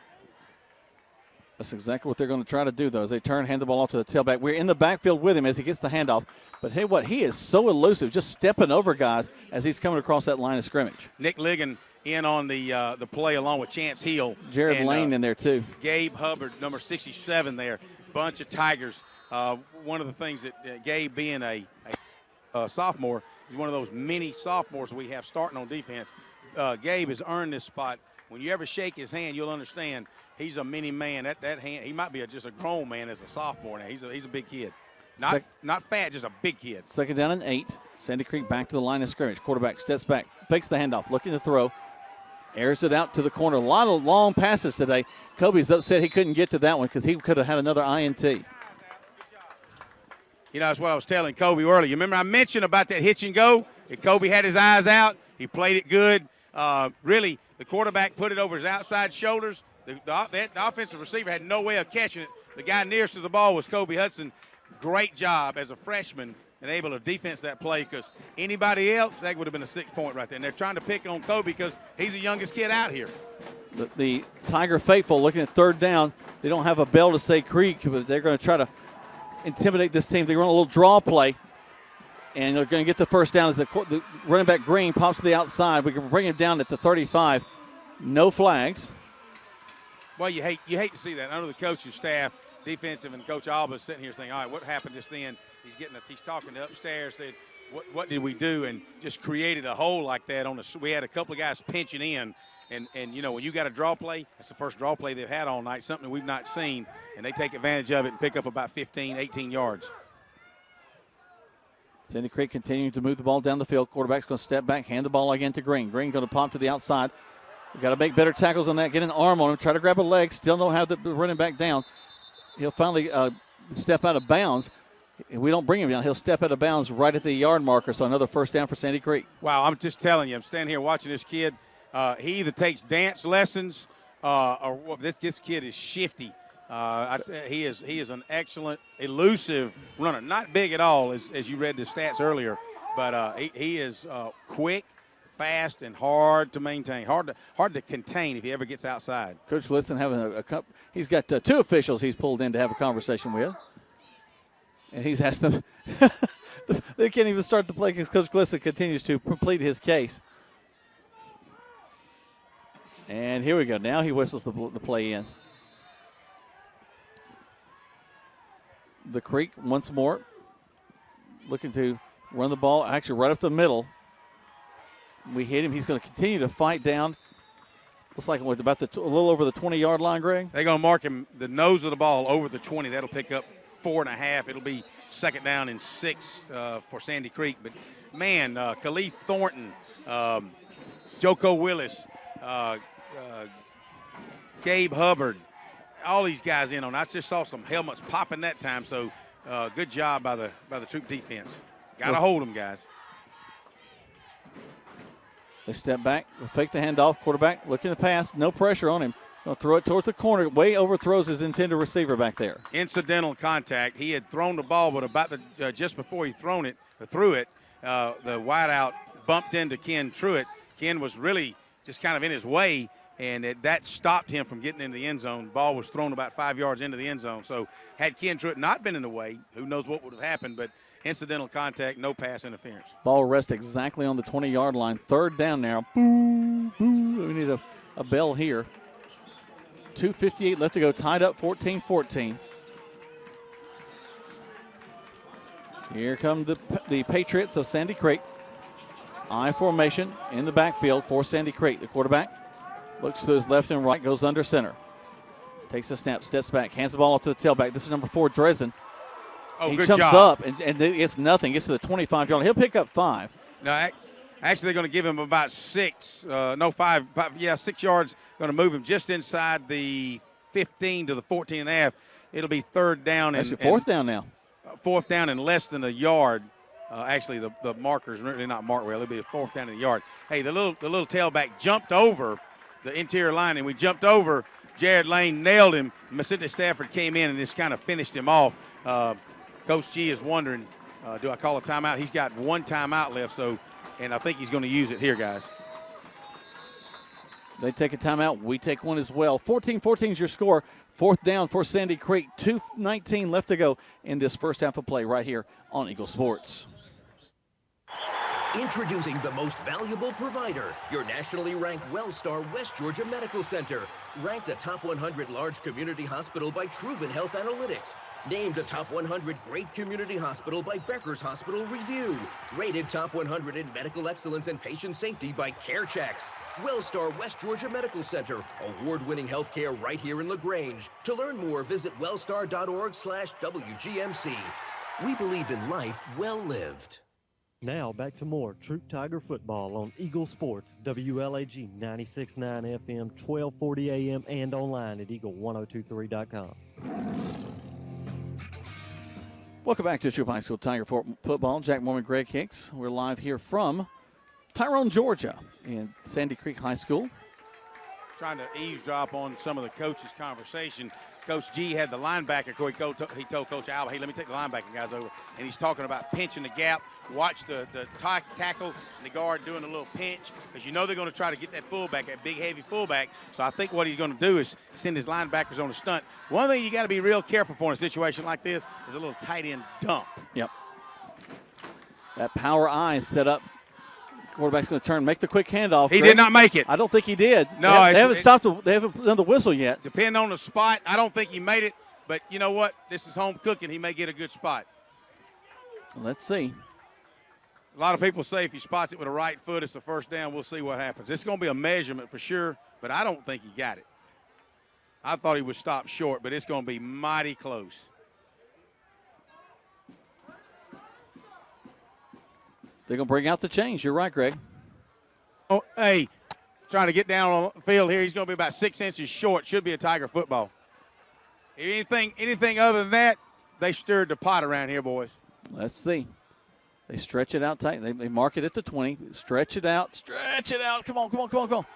That's exactly what they're going to try to do, though, as they hand the ball off to the tailback. We're in the backfield with him as he gets the handoff. But, hey, he is so elusive, just stepping over guys as he's coming across that line of scrimmage. Nick Ligon in on the play along with Chance Hill. Jared Lane in there, too. Gabe Hubbard, number 67 there. Bunch of Tigers. One of the things that Gabe being a sophomore, he's one of those mini sophomores we have starting on defense. Gabe has earned this spot. When you ever shake his hand, you'll understand he's a mini man. That hand, he might be just a grown man as a sophomore now. He's a big kid. Not fat, just a big kid. 2nd down and 8. Sandy Creek back to the line of scrimmage. Quarterback steps back, fakes the handoff, looking to throw. Airs it out to the corner. A lot of long passes today. Kobe's upset he couldn't get to that one because he could have had another INT. You know, that's what I was telling Kobe earlier. You remember I mentioned about that hitch and go? That Kobe had his eyes out. He played it good. Really, the quarterback put it over his outside shoulders. The offensive receiver had no way of catching it. The guy nearest to the ball was Kobe Hudson. Great job as a freshman and able to defense that play because anybody else, that would have been a 6-point right there. And they're trying to pick on Kobe because he's the youngest kid out here. The Tiger faithful looking at 3rd down. They don't have a bell to say Creek, but they're going to try to intimidate this team. They run a little draw play, and they're going to get the first down as the running back Green pops to the outside. We can bring him down at the 35. No flags. Well, you hate to see that. I know the coaching staff, defensive, and Coach Alba's sitting here saying, all right, what happened just then? He's talking to upstairs, said, what did we do? And just created a hole like that. We had a couple of guys pinching in. And you know, when you got a draw play, that's the first draw play they've had all night, something we've not seen. And they take advantage of it and pick up about 15, 18 yards. Sandy Creek continuing to move the ball down the field. Quarterback's going to step back, hand the ball again to Green. Green going to pop to the outside. We've got to make better tackles on that, get an arm on him, try to grab a leg, still don't have the running back down. He'll finally step out of bounds. If we don't bring him down, he'll step out of bounds right at the yard marker, so another first down for Sandy Creek. Wow, I'm just telling you, I'm standing here watching this kid. He either takes dance lessons or this kid is shifty. He is an excellent, elusive runner. Not big at all, as you read the stats earlier, but he is quick, fast, and hard to maintain, hard to contain if he ever gets outside. Coach Liston having he's got 2 officials he's pulled in to have a conversation with. And he's asked them, they can't even start the play because Coach Liston continues to complete his case. And here we go. Now he whistles the play in. The Creek once more looking to run the ball actually right up the middle. We hit him. He's going to continue to fight down. Looks like about a little over the 20-yard line, Greg. They're going to mark him the nose of the ball over the 20. That'll pick up 4.5. It'll be 2nd down and 6 for Sandy Creek. But, man, Khalif Thornton, Joko Willis, Gabe Hubbard, all these guys in on. I just saw some helmets popping that time. So good job by the Troup defense. Got to hold them, guys. They step back, fake the handoff. Quarterback looking to pass, no pressure on him. Going to throw it towards the corner. Way overthrows his intended receiver back there. Incidental contact. He had thrown the ball, but about just before he threw it, the wideout bumped into Ken Truitt. Ken was really just kind of in his way, and that stopped him from getting in the end zone. The ball was thrown about 5 yards into the end zone. So had Ken Truitt not been in the way, who knows what would have happened, but incidental contact, no pass interference. Ball rests exactly on the 20-yard line. Third down now. Boo, boo. We need a bell here. 2:58 left to go. Tied up 14-14. Here come the Patriots of Sandy Creek. I formation in the backfield for Sandy Creek. The quarterback looks to his left and right, goes under center. Takes a snap, steps back, hands the ball off to the tailback. This is number 4, Dresden. Oh, he good jumps job. up, and it's nothing. Gets to the 25-yard line. He'll pick up 5. No, actually, they're going to give him about 6 yards. Going to move him just inside the 15 to the 14 and a half. It'll be third down. That's your fourth down now. Fourth down and less than a yard. Actually, the marker's really not marked well. It'll be a fourth down in a yard. Hey, the little tailback jumped over the interior line, and we jumped over. Jared Lane nailed him. Mississippi Stafford came in and just kind of finished him off. Coach G is wondering, do I call a timeout? He's got one timeout left, and I think he's going to use it here, guys. They take a timeout. We take one as well. 14-14 is your score. Fourth down for Sandy Creek. 2:19 left to go in this first half of play right here on Eagle Sports. Introducing the most valuable provider, your nationally ranked WellStar West Georgia Medical Center. Ranked a top 100 large community hospital by Troup Health Analytics. Named a top 100 great community hospital by Becker's Hospital Review. Rated top 100 in medical excellence and patient safety by CareChecks. WellStar West Georgia Medical Center. Award-winning healthcare right here in LaGrange. To learn more, visit wellstar.org/WGMC. We believe in life well lived. Now back to more Troup Tiger football on Eagle Sports, WLAG 96.9 FM, 1240 AM, and online at eagle1023.com. Welcome back to Troup High School Tiger football. Jack Mormon, Greg Hicks. We're live here from Tyrone, Georgia, in Sandy Creek High School. Trying to eavesdrop on some of the coaches' conversation. Coach G had the linebacker. He told Coach Alba, hey, let me take the linebacking guys over. And he's talking about pinching the gap. Watch the tackle and the guard doing a little pinch, because you know they're going to try to get that fullback, that big, heavy fullback. So I think what he's going to do is send his linebackers on a stunt. One thing you got to be real careful for in a situation like this is a little tight end dump. Yep. That power eye set up. Quarterback's going to turn, make the quick handoff. He did not make it. I don't think he did. No, they haven't stopped. They haven't done the whistle yet. Depending on the spot, I don't think he made it. But you know what? This is home cooking. He may get a good spot. Let's see. A lot of people say if he spots it with a right foot, it's the first down. We'll see what happens. It's going to be a measurement for sure, but I don't think he got it. I thought he would stop short, but it's going to be mighty close. They're going to bring out the change. You're right, Greg. Oh, hey, trying to get down on the field here. He's going to be about 6 inches short. Should be a Tiger football. Anything other than that, they stirred the pot around here, boys. Let's see. They stretch it out tight. They mark it at the 20. Stretch it out. Stretch it out. Come on.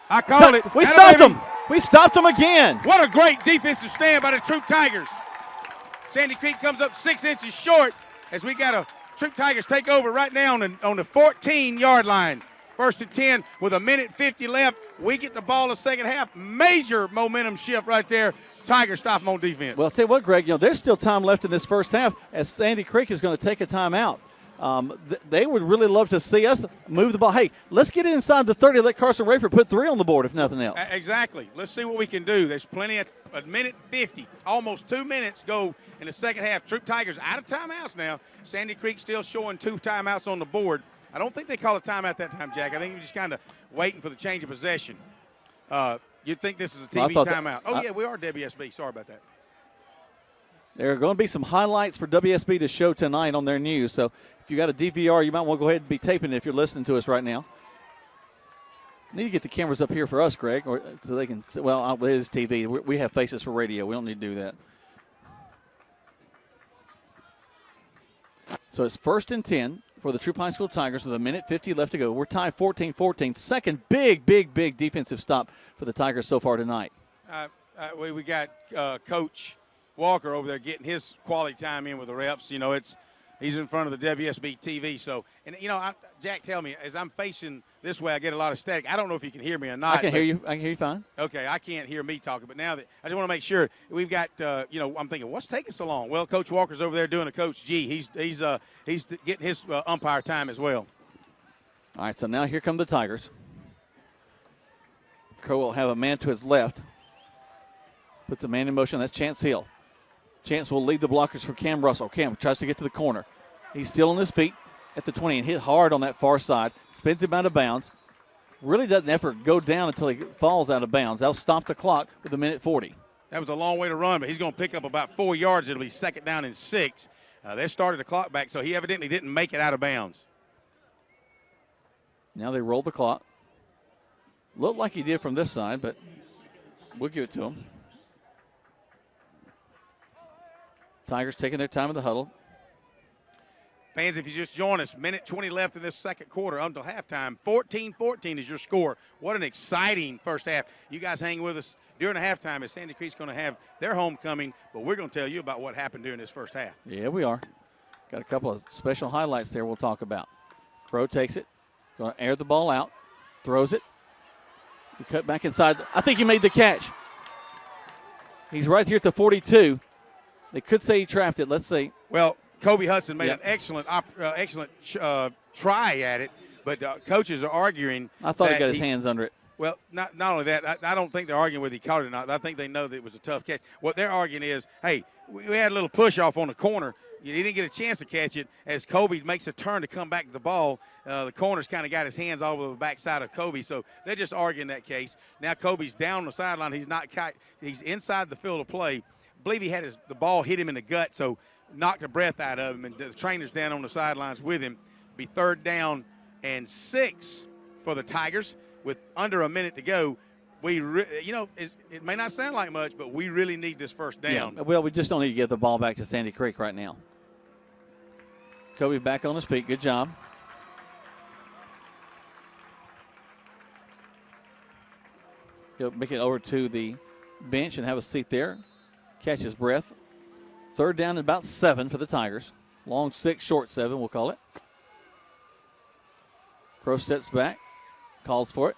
I called it. We stopped them. We stopped them again. What a great defensive stand by the Troup Tigers. Sandy Creek comes up 6 inches short as we got a Troup Tigers take over right now on the 14-yard line. First and 10 with 1:50 left. We get the ball the second half. Major momentum shift right there. Tigers stop them on defense. Well, I'll tell you what, Greg, there's still time left in this first half as Sandy Creek is going to take a timeout. They would really love to see us move the ball. Hey, let's get inside the 30. Let Carson Rayford put 3 on the board, if nothing else. Exactly. Let's see what we can do. There's plenty of 1:50, almost 2 minutes go in the second half. Troup Tigers out of timeouts now. Sandy Creek still showing 2 timeouts on the board. I don't think they call a timeout that time, Jack. I think we're just kind of waiting for the change of possession. You'd think this is a TV timeout. Yeah, we are WSB. Sorry about that. There are going to be some highlights for WSB to show tonight on their news. So if you got a DVR, you might want to go ahead and be taping it if you're listening to us right now. Need to get the cameras up here for us, Greg, or so they can. Well, it is TV. We have faces for radio. We don't need to do that. So it's first and 10 for the Troup High School Tigers with 1:50 left to go. We're tied 14-14. Second big defensive stop for the Tigers so far tonight. We got Coach Walker over there getting his quality time in with the reps. You know, he's in front of the WSB TV. So, and you know, Jack, tell me, as I'm facing this way, I get a lot of static. I don't know if you can hear me or not. I can hear you. I can hear you fine. Okay, I can't hear me talking, but now that I just want to make sure we've got. You know, I'm thinking, what's taking so long? Well, Coach Walker's over there doing a Coach G. He's getting his umpire time as well. All right, so now here come the Tigers. Crow will have a man to his left. Puts a man in motion. That's Chance Hill. Chance will lead the blockers for Cam Russell. Cam tries to get to the corner. He's still on his feet at the 20 and hit hard on that far side. Spins him out of bounds. Really doesn't ever go down until he falls out of bounds. That'll stop the clock with 1:40. That was a long way to run, but he's going to pick up about 4 yards. It'll be 2nd down and 6. They started the clock back, so he evidently didn't make it out of bounds. Now they roll the clock. Looked like he did from this side, but we'll give it to him. Tigers taking their time in the huddle. Fans, if you just join us, 1:20 left in this second quarter until halftime. 14-14 is your score. What an exciting first half. You guys hang with us during the halftime as Sandy Creek's going to have their homecoming, but we're going to tell you about what happened during this first half. Yeah, we are. Got a couple of special highlights there we'll talk about. Crow takes it, going to air the ball out, throws it. He cut back inside. I think he made the catch. He's right here at the 42. They could say he trapped it. Let's see. Well, Kobe Hudson made an excellent try at it, but coaches are arguing. I thought he got his hands under it. Well, not only that, I don't think they're arguing whether he caught it or not. I think they know that it was a tough catch. What they're arguing is, hey, we had a little push off on the corner. He didn't get a chance to catch it. As Kobe makes a turn to come back to the ball, the corner's kind of got his hands all over the backside of Kobe. So they're just arguing that case. Now Kobe's down the sideline. He's inside the field of play. I believe he had the ball hit him in the gut, so knocked the breath out of him. And the trainer's down on the sidelines with him. Be 3rd down and 6 for the Tigers with under a minute to go. It may not sound like much, but we really need this first down. Yeah. Well, we just don't need to get the ball back to Sandy Creek right now. Kobe back on his feet. Good job. He'll make it over to the bench and have a seat there. Catch his breath. 3rd down and about 7 for the Tigers. Long 6, short 7, we'll call it. Crow steps back, calls for it.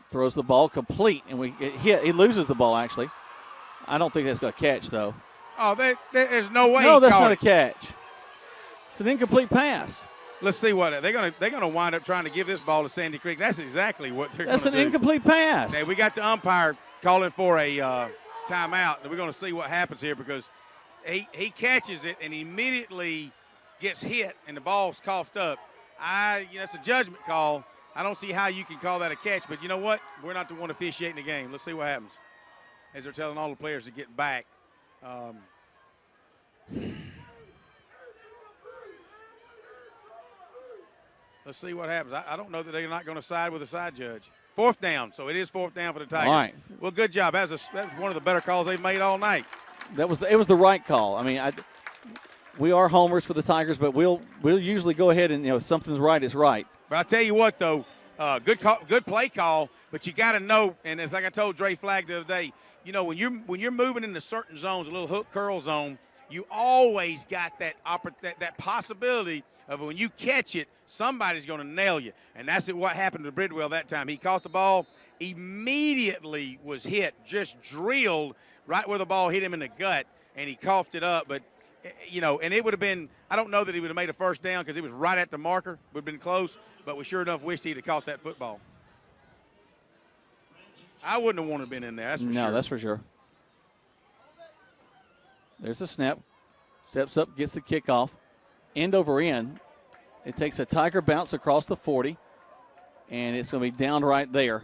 Throws the ball complete, and he loses the ball, actually. I don't think that's going to catch, though. Oh, there's no way. No, that's not a catch. It's an incomplete pass. Let's see what they're going to wind up trying to give this ball to Sandy Creek. That's exactly what they're going to do. That's an incomplete pass. Hey, we got the umpire calling for a timeout, and we're going to see what happens here because he catches it and immediately gets hit, and the ball's coughed up. It's a judgment call. I don't see how you can call that a catch, but you know what? We're not the one officiating the game. Let's see what happens as they're telling all the players to get back. Let's see what happens. I don't know that they're not going to side with the side judge. 4th down, so it is 4th down for the Tigers. All right. Well, good job. That was one of the better calls they've made all night. It was the right call. I mean, we are homers for the Tigers, but we'll usually go ahead and if something's right, it's right. But I tell you what, though, good play call. But you got to know, and it's like I told Dre Flagg the other day. When you're moving into certain zones, a little hook curl zone, you always got that possibility of when you catch it, somebody's going to nail you. And that's what happened to Bridwell that time. He caught the ball, immediately was hit, just drilled right where the ball hit him in the gut, and he coughed it up. But, and it would have been – I don't know that he would have made a first down because it was right at the marker. Would have been close, but we sure enough wished he'd have caught that football. I wouldn't have wanted to have been in there, that's for sure. No, that's for sure. There's a snap. Steps up, gets the kickoff. End over end. It takes a Tiger bounce across the 40, and it's going to be down right there.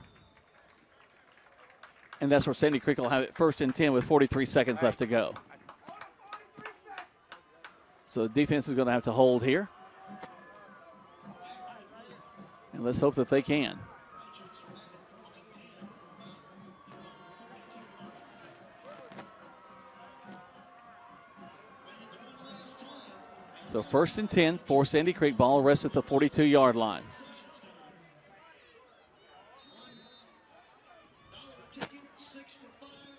And that's where Sandy Creek will have it 1st and 10 with 43 seconds left to go. So the defense is going to have to hold here. And let's hope that they can. So 1st and 10 for Sandy Creek. Ball rests at the 42-yard line.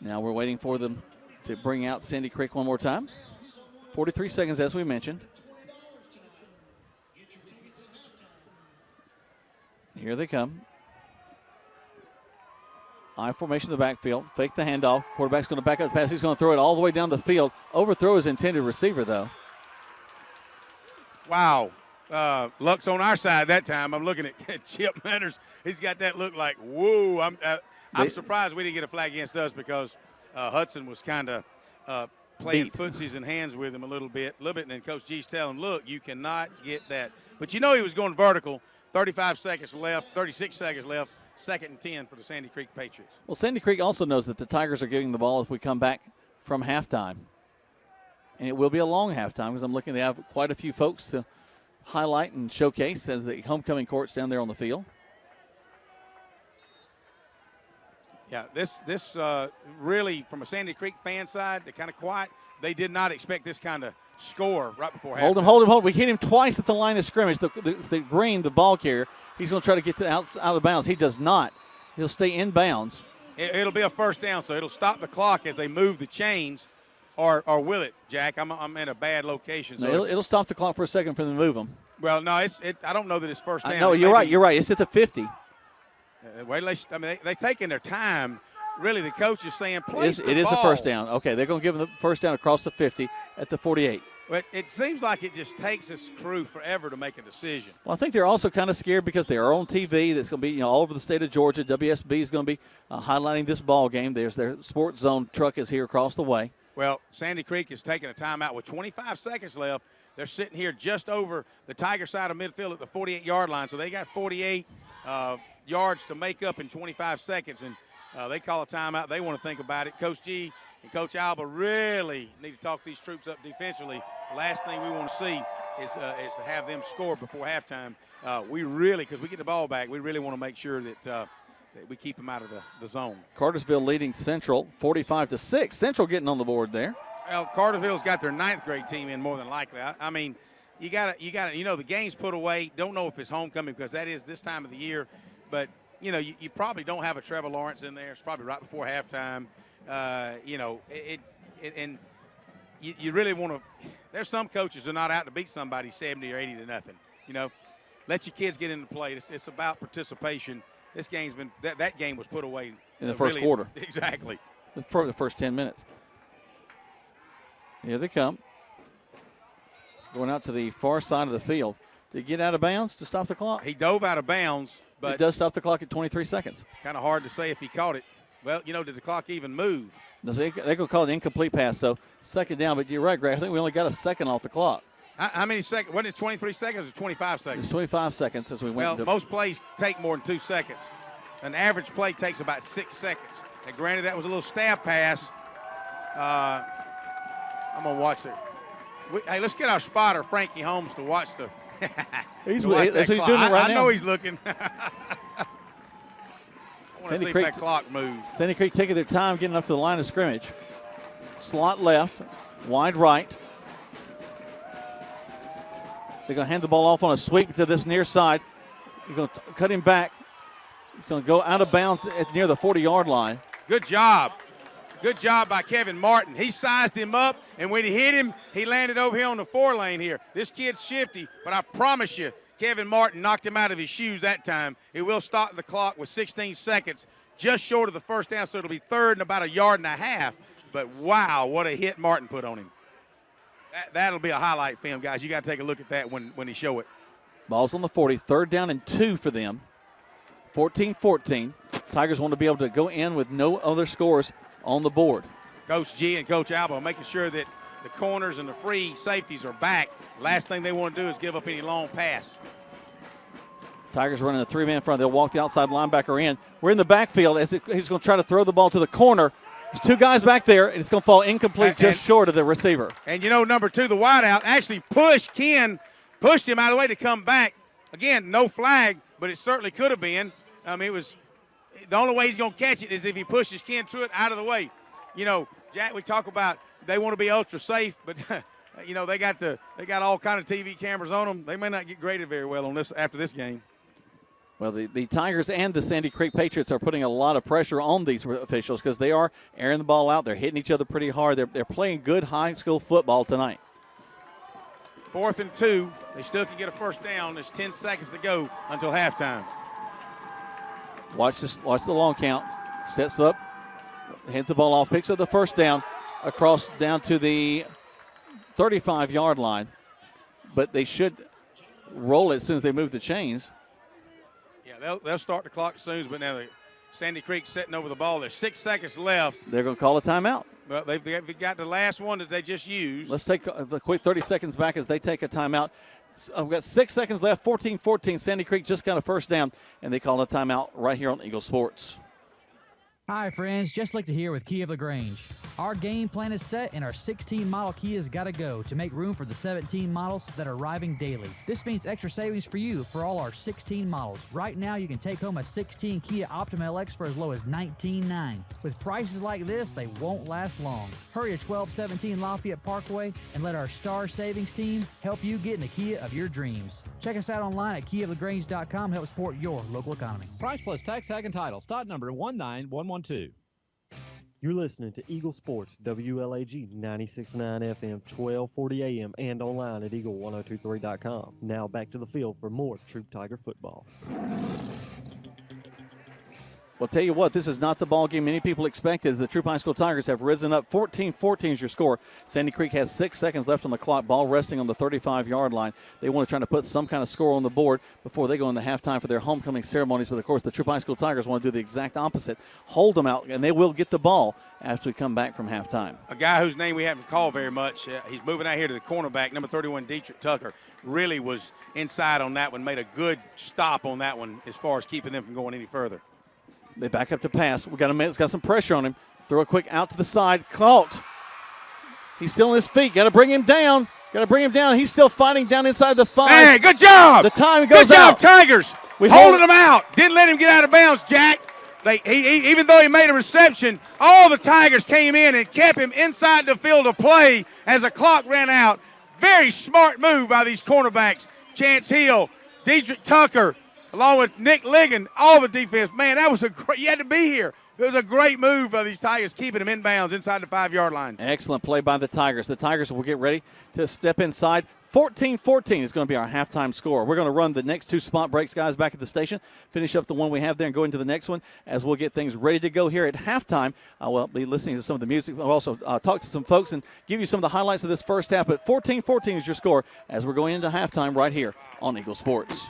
Now we're waiting for them to bring out Sandy Creek one more time. 43 seconds, as we mentioned. Here they come. I formation in the backfield. Fake the handoff. Quarterback's going to back up the pass. He's going to throw it all the way down the field. Overthrow his intended receiver, though. Wow. Luck's on our side that time. I'm looking at Chip Manners. He's got that look like, whoa. I'm surprised we didn't get a flag against us because Hudson was kind of playing footsies and hands with him a little bit. And then Coach G's telling him, look, you cannot get that. But you know he was going vertical. 36 seconds left, 2nd and 10 for the Sandy Creek Patriots. Well, Sandy Creek also knows that the Tigers are giving the ball if we come back from halftime. And it will be a long halftime because I'm looking to have quite a few folks to highlight and showcase as the homecoming court's down there on the field. Yeah, this really, from a Sandy Creek fan side, they're kind of quiet. They did not expect this kind of score right before halftime. Hold him. We hit him twice at the line of scrimmage. The Green, the ball carrier, he's going to try to get out of bounds. He does not. He'll stay in bounds. It'll be a 1st down, so it'll stop the clock as they move the chains, or will it, Jack? I'm in a bad location. So no, it'll stop the clock for a second for them to move them. Well, no, I don't know that it's 1st down. No, you're right. It's at the 50. They're taking their time. Really, the coach is saying, place the ball. It is a 1st down. Okay, they're going to give them the 1st down across the 50 at the 48. But it seems like it just takes this crew forever to make a decision. Well, I think they're also kind of scared because they are on TV. That's going to be all over the state of Georgia. WSB is going to be highlighting this ball game. There's their Sports Zone truck is here across the way. Well, Sandy Creek is taking a timeout with 25 seconds left. They're sitting here just over the Tiger side of midfield at the 48-yard line. So they got 48 yards to make up in 25 seconds. And they call a timeout. They want to think about it. Coach G and Coach Alba really need to talk these troops up defensively. The last thing we want to see is to have them score before halftime. We really, because we get the ball back, we really want to make sure that we keep them out of the zone. Cartersville leading Central 45-6. Central getting on the board there. Well, Cartersville's got their 9th grade team in more than likely. I mean, you got to, the game's put away. Don't know if it's homecoming because that is this time of the year. But, you probably don't have a Trevor Lawrence in there. It's probably right before halftime. And you really want to – there's some coaches who are not out to beat somebody 70 or 80 to nothing. Let your kids get into play. It's about participation. This game's been – that game was put away. In the first quarter. Exactly. The first 10 minutes. Here they come. Going out to the far side of the field. Did he get out of bounds to stop the clock? He dove out of bounds, but it does stop the clock at 23 seconds. Kind of hard to say if he caught it. Well, did the clock even move? No, so they're going to call it an incomplete pass, so 2nd down. But you're right, Greg. I think we only got a second off the clock. How many seconds? Wasn't it 23 seconds or 25 seconds? It's 25 seconds as we went. Well, most plays take more than 2 seconds. An average play takes about 6 seconds. And granted, that was a little stab pass. I'm going to watch it. Hey, let's get our spotter, Frankie Holmes, to watch the he's doing it right now. I know he's looking. I want to see if that clock moves. Sandy Creek taking their time getting up to the line of scrimmage. Slot left, wide right. They're going to hand the ball off on a sweep to this near side. He's going to cut him back. He's going to go out of bounds near the 40-yard line. Good job. Good job by Kevin Martin. He sized him up, and when he hit him, he landed over here on the 4-lane here. This kid's shifty, but I promise you, Kevin Martin knocked him out of his shoes that time. It will stop the clock with 16 seconds, just short of the 1st down, so it'll be 3rd and about 1.5 yards. But, wow, what a hit Martin put on him. That'll be a highlight film, guys. You got to take a look at that when he show it. Ball's on the 40, 3rd down and 2 for them. 14-14. Tigers want to be able to go in with no other scores on the board. Coach G and Coach Alba making sure that the corners and the free safeties are back. Last thing they want to do is give up any long pass. Tigers running a 3-man front. They'll walk the outside linebacker in. We're in the backfield as he's going to try to throw the ball to the corner. There's 2 guys back there, and it's going to fall incomplete just short of the receiver. And number 2, the wideout, actually pushed him out of the way to come back. Again, no flag, but it certainly could have been. It was the only way he's going to catch it is if he pushes Ken Truitt out of the way. Jack, we talk about they want to be ultra safe, but you know, they got all kind of TV cameras on them. They may not get graded very well on this after this game. Well, the Tigers and the Sandy Creek Patriots are putting a lot of pressure on these officials because they are airing the ball out. They're hitting each other pretty hard. They're playing good high school football tonight. 4th and 2. They still can get a first down. There's 10 seconds to go until halftime. Watch the long count. Steps up, hands the ball off, picks up the first down across down to the 35-yard line. But they should roll it as soon as they move the chains. Yeah, they'll start the clock soon, but now Sandy Creek's sitting over the ball. There's 6 seconds left. They're going to call a timeout. Well, they've got the last one that they just used. Let's take a quick 30 seconds back as they take a timeout. We've got 6 seconds left, 14-14. Sandy Creek just got a first down, and they call a timeout right here on Eagle Sports. Hi, friends. Just like to hear with Kia of LaGrange. Our game plan is set, and our 16 model Kia's got to go to make room for the 17 models that are arriving daily. This means extra savings for you for all our 16 models. Right now, you can take home a 16 Kia Optima LX for as low as $19,900. With prices like this, they won't last long. Hurry to 1217 Lafayette Parkway and let our Star Savings team help you get in the Kia of your dreams. Check us out online at KiaofLaGrange.com to help support your local economy. Price plus tax, tag, and title. Stock number 19112. You're listening to Eagle Sports, WLAG 96.9 FM, 1240 AM, and online at Eagle1023.com. Now back to the field for more Troup Tiger football. Well, tell you what, this is not the ball game many people expected. The Troup High School Tigers have risen up. 14-14 is your score. Sandy Creek has 6 seconds left on the clock. Ball resting on the 35-yard line. They want to try to put some kind of score on the board before they go into halftime for their homecoming ceremonies. But, of course, the Troup High School Tigers want to do the exact opposite. Hold them out, and they will get the ball after we come back from halftime. A guy whose name we haven't called very much, he's moving out here to the cornerback, number 31, Dietrich Tucker, really was inside on that one, made a good stop on that one as far as keeping them from going any further. They back up to pass. We got a man that's got some pressure on him. Throw a quick out to the side. Caught. He's still on his feet. Got to bring him down. He's still fighting down inside the 5. Hey, good job. The time goes Good job, out. Tigers. Holding him out. Didn't let him get out of bounds, Jack. Even though he made a reception, all the Tigers came in and kept him inside the field of play as the clock ran out. Very smart move by these cornerbacks. Chance Hill, Dietrich Tucker, along with Nick Ligon, all the defense. Man, that was you had to be here. It was a great move by these Tigers, keeping them inbounds inside the 5-yard line. Excellent play by the Tigers. The Tigers will get ready to step inside. 14-14 is going to be our halftime score. We're going to run the next 2 spot breaks, guys, back at the station, finish up the one we have there and go into the next one as we'll get things ready to go here at halftime. We'll be listening to some of the music. We'll also talk to some folks and give you some of the highlights of this first half. But 14-14 is your score as we're going into halftime right here on Eagle Sports.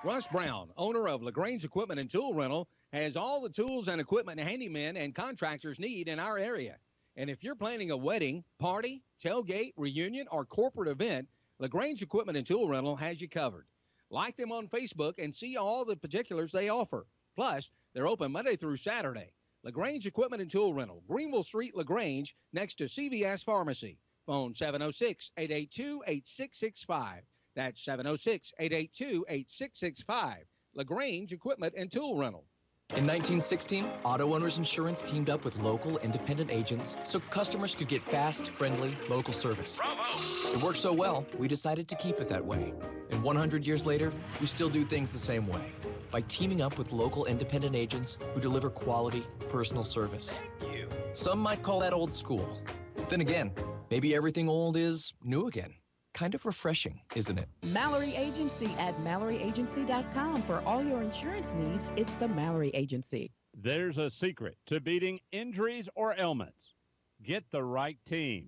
Russ Brown, owner of LaGrange Equipment and Tool Rental, has all the tools and equipment handymen and contractors need in our area. And if you're planning a wedding, party, tailgate, reunion, or corporate event, LaGrange Equipment and Tool Rental has you covered. Like them on Facebook and see all the particulars they offer. Plus, they're open Monday through Saturday. LaGrange Equipment and Tool Rental, Greenville Street, LaGrange, next to CVS Pharmacy. Phone 706-882-8665. That's 706-882-8665. LaGrange Equipment and Tool Rental. In 1916, auto owners insurance teamed up with local independent agents so customers could get fast, friendly, local service. It worked so well, we decided to keep it that way. And 100 years later, we still do things the same way by teaming up with local independent agents who deliver quality, personal service. Some might call that old school. But then again, maybe everything old is new again. Kind of refreshing, isn't it? Mallory Agency at MalloryAgency.com. For all your insurance needs, it's the Mallory Agency. There's a secret to beating injuries or ailments. Get the right team.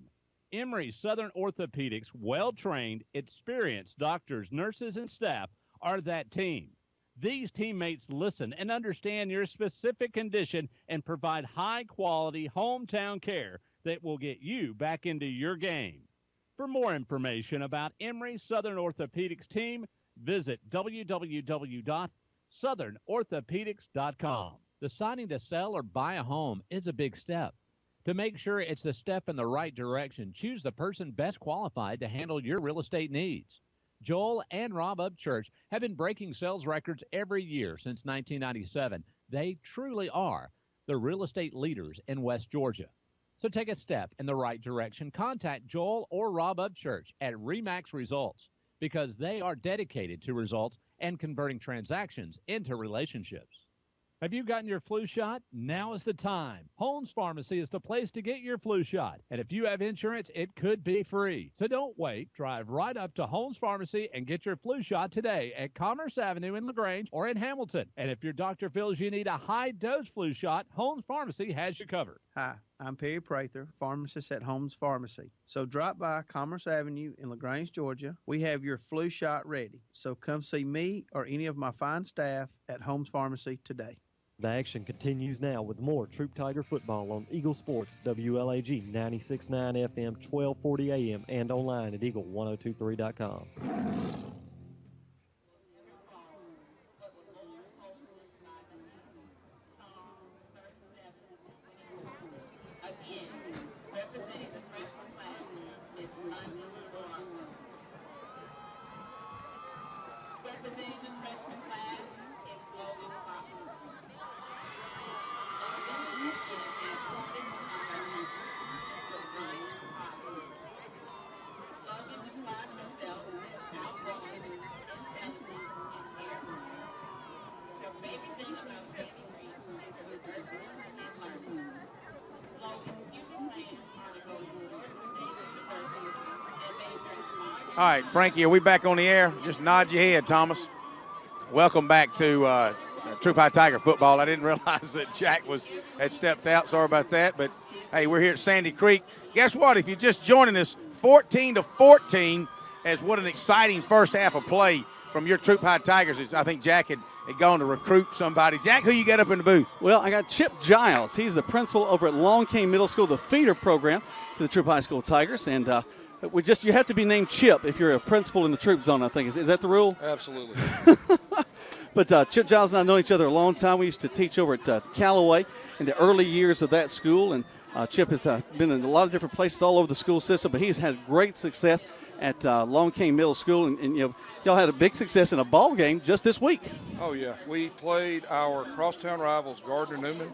Emory Southern Orthopedics' well-trained, experienced doctors, nurses, and staff are that team. These teammates listen and understand your specific condition and provide high-quality hometown care that will get you back into your game. For more information about Emory Southern Orthopedics team, visit www.southernorthopedics.com. Deciding to sell or buy a home is a big step. To make sure it's the step in the right direction, choose the person best qualified to handle your real estate needs. Joel and Rob Upchurch have been breaking sales records every year since 1997. They truly are the real estate leaders in West Georgia. So take a step in the right direction. Contact Joel or Rob Upchurch at Remax Results because they are dedicated to results and converting transactions into relationships. Have you gotten your flu shot? Now is the time. Holmes Pharmacy is the place to get your flu shot. And if you have insurance, it could be free. So don't wait. Drive right up to Holmes Pharmacy and get your flu shot today at Commerce Avenue in LaGrange or in Hamilton. And if your doctor feels you need a high-dose flu shot, Holmes Pharmacy has you covered. Hi, I'm Perry Prather, pharmacist at Holmes Pharmacy. So drop by Commerce Avenue in LaGrange, Georgia. We have your flu shot ready. So come see me or any of my fine staff at Holmes Pharmacy today. The action continues now with more Troup Tiger football on Eagle Sports, WLAG 96.9 FM, 1240 AM, and online at eagle1023.com. All right, Frankie, are we back on the air? Just nod your head, Thomas. Welcome back to Troup High Tiger football. I didn't realize that Jack had stepped out. Sorry about that. But, hey, we're here at Sandy Creek. Guess what? If you're just joining us, 14-14, as what an exciting first half of play from your Troup High Tigers. I think Jack had gone to recruit somebody. Jack, who you got up in the booth? Well, I got Chip Giles. He's the principal over at Long Cane Middle School, the feeder program for the Troup High School Tigers. And you have to be named Chip if you're a principal in the Troup zone, I think. Is that the rule? Absolutely. But Chip Giles and I know each other a long time. We used to teach over at Callaway in the early years of that school. And Chip has been in a lot of different places all over the school system, but he's had great success at Long Cane Middle School. And y'all had a big success in a ball game just this week. Oh, yeah. We played our crosstown rivals, Gardner-Newman,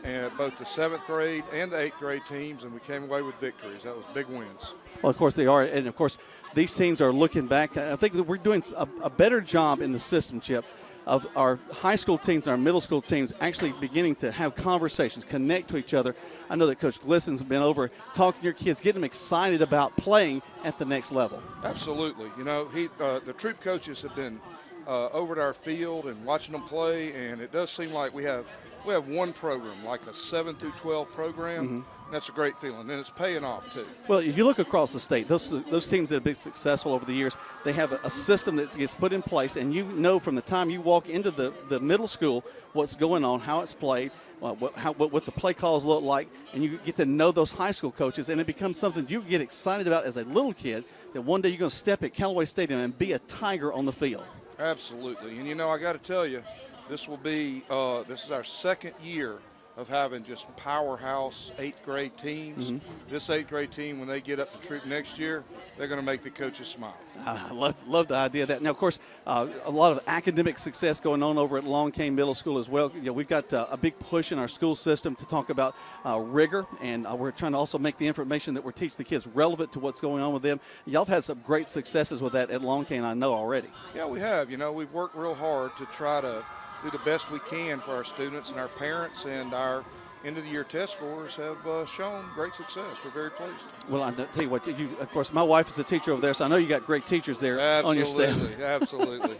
and both the 7th grade and the 8th grade teams, and we came away with victories. That was big wins. Well, of course they are. And, of course, these teams are looking back. I think that we're doing a better job in the system, Chip, of our high school teams and our middle school teams actually beginning to have conversations, connect to each other. I know that Coach Glisson's been over talking to your kids, getting them excited about playing at the next level. Absolutely. The Troup coaches have been over at our field and watching them play, and it does seem like we have one program, like a 7 through 12 program. Mm-hmm. That's a great feeling, and it's paying off too. Well, if you look across the state, those teams that have been successful over the years, they have a system that gets put in place, and you know from the time you walk into the middle school what's going on, how it's played, what the play calls look like, and you get to know those high school coaches, and it becomes something you get excited about as a little kid, that one day you're going to step at Callaway Stadium and be a Tiger on the field. Absolutely, and I got to tell you, this is our second year of having just powerhouse 8th grade teams. Mm-hmm. This 8th grade team, when they get up to Troup next year, they're going to make the coaches smile. I love the idea of that. Now, of course, a lot of academic success going on over at Long Cane Middle School as well. We've got a big push in our school system to talk about rigor, and we're trying to also make the information that we're teaching the kids relevant to what's going on with them. Y'all have had some great successes with that at Long Cane, I know already. Yeah, we have. We've worked real hard to try to do the best we can for our students and our parents, and our end-of-the-year test scores have shown great success. We're very pleased. Well, I'll tell you what, of course, my wife is a teacher over there, so I know you got great teachers there on your staff. Absolutely.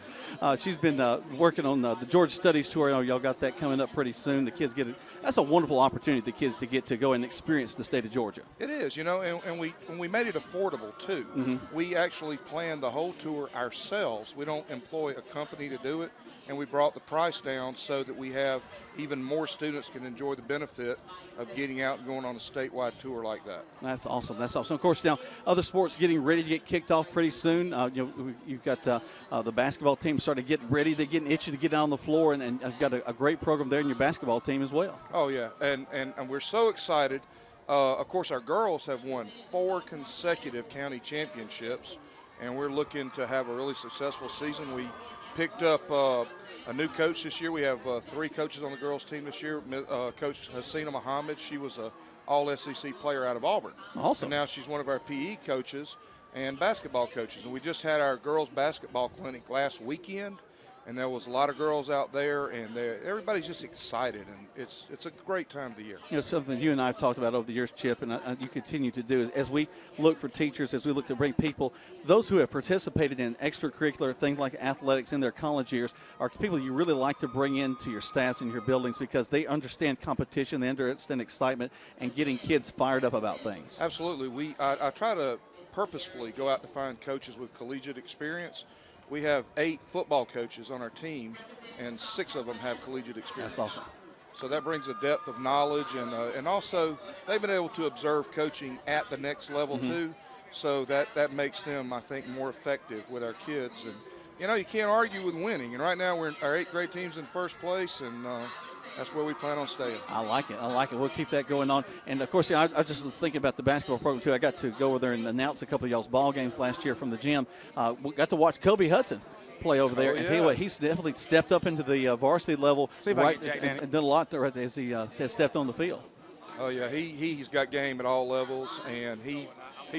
She's been working on the Georgia Studies Tour. Y'all got that coming up pretty soon. The kids get it. That's a wonderful opportunity for the kids to get to go and experience the state of Georgia. It is, and we made it affordable, too. Mm-hmm. We actually planned the whole tour ourselves. We don't employ a company to do it. And we brought the price down so that we have even more students can enjoy the benefit of getting out and going on a statewide tour like that. That's awesome. That's awesome. Of course, now other sports getting ready to get kicked off pretty soon. You've got the basketball team starting to get ready. They're getting itchy to get out on the floor, and I've got a great program there in your basketball team as well. Oh, yeah, and we're so excited. Of course, our girls have won 4 consecutive county championships, and we're looking to have a really successful season. We picked up a new coach this year. We have 3 coaches on the girls team this year. Coach Hasina Muhammad, she was a all-SEC player out of Auburn. Awesome. And now she's one of our PE coaches and basketball coaches. And we just had our girls basketball clinic last weekend, and there was a lot of girls out there, and everybody's just excited, and it's a great time of the year. You know, something you and I have talked about over the years, Chip, and you continue to do, as we look for teachers, as we look to bring people, those who have participated in extracurricular things like athletics in their college years are people you really like to bring into your staffs and your buildings because they understand competition, they understand excitement, and getting kids fired up about things. Absolutely. I try to purposefully go out to find coaches with collegiate experience. We have 8 football coaches on our team, and 6 of them have collegiate experience. That's awesome. So that brings a depth of knowledge, and also they've been able to observe coaching at the next level too. So that makes them, I think, more effective with our kids. And you know, you can't argue with winning. And right now, our 8th grade team's in first place, and that's where we plan on staying. I like it. We'll keep that going on. And, of course, I just was thinking about the basketball program, too. I got to go over there and announce a couple of y'all's ball games last year from the gym. We got to watch Kobe Hudson play over there. And tell you what, he's definitely stepped up into the varsity level and done a lot there as he has stepped on the field. Oh, yeah. He's got game at all levels, and he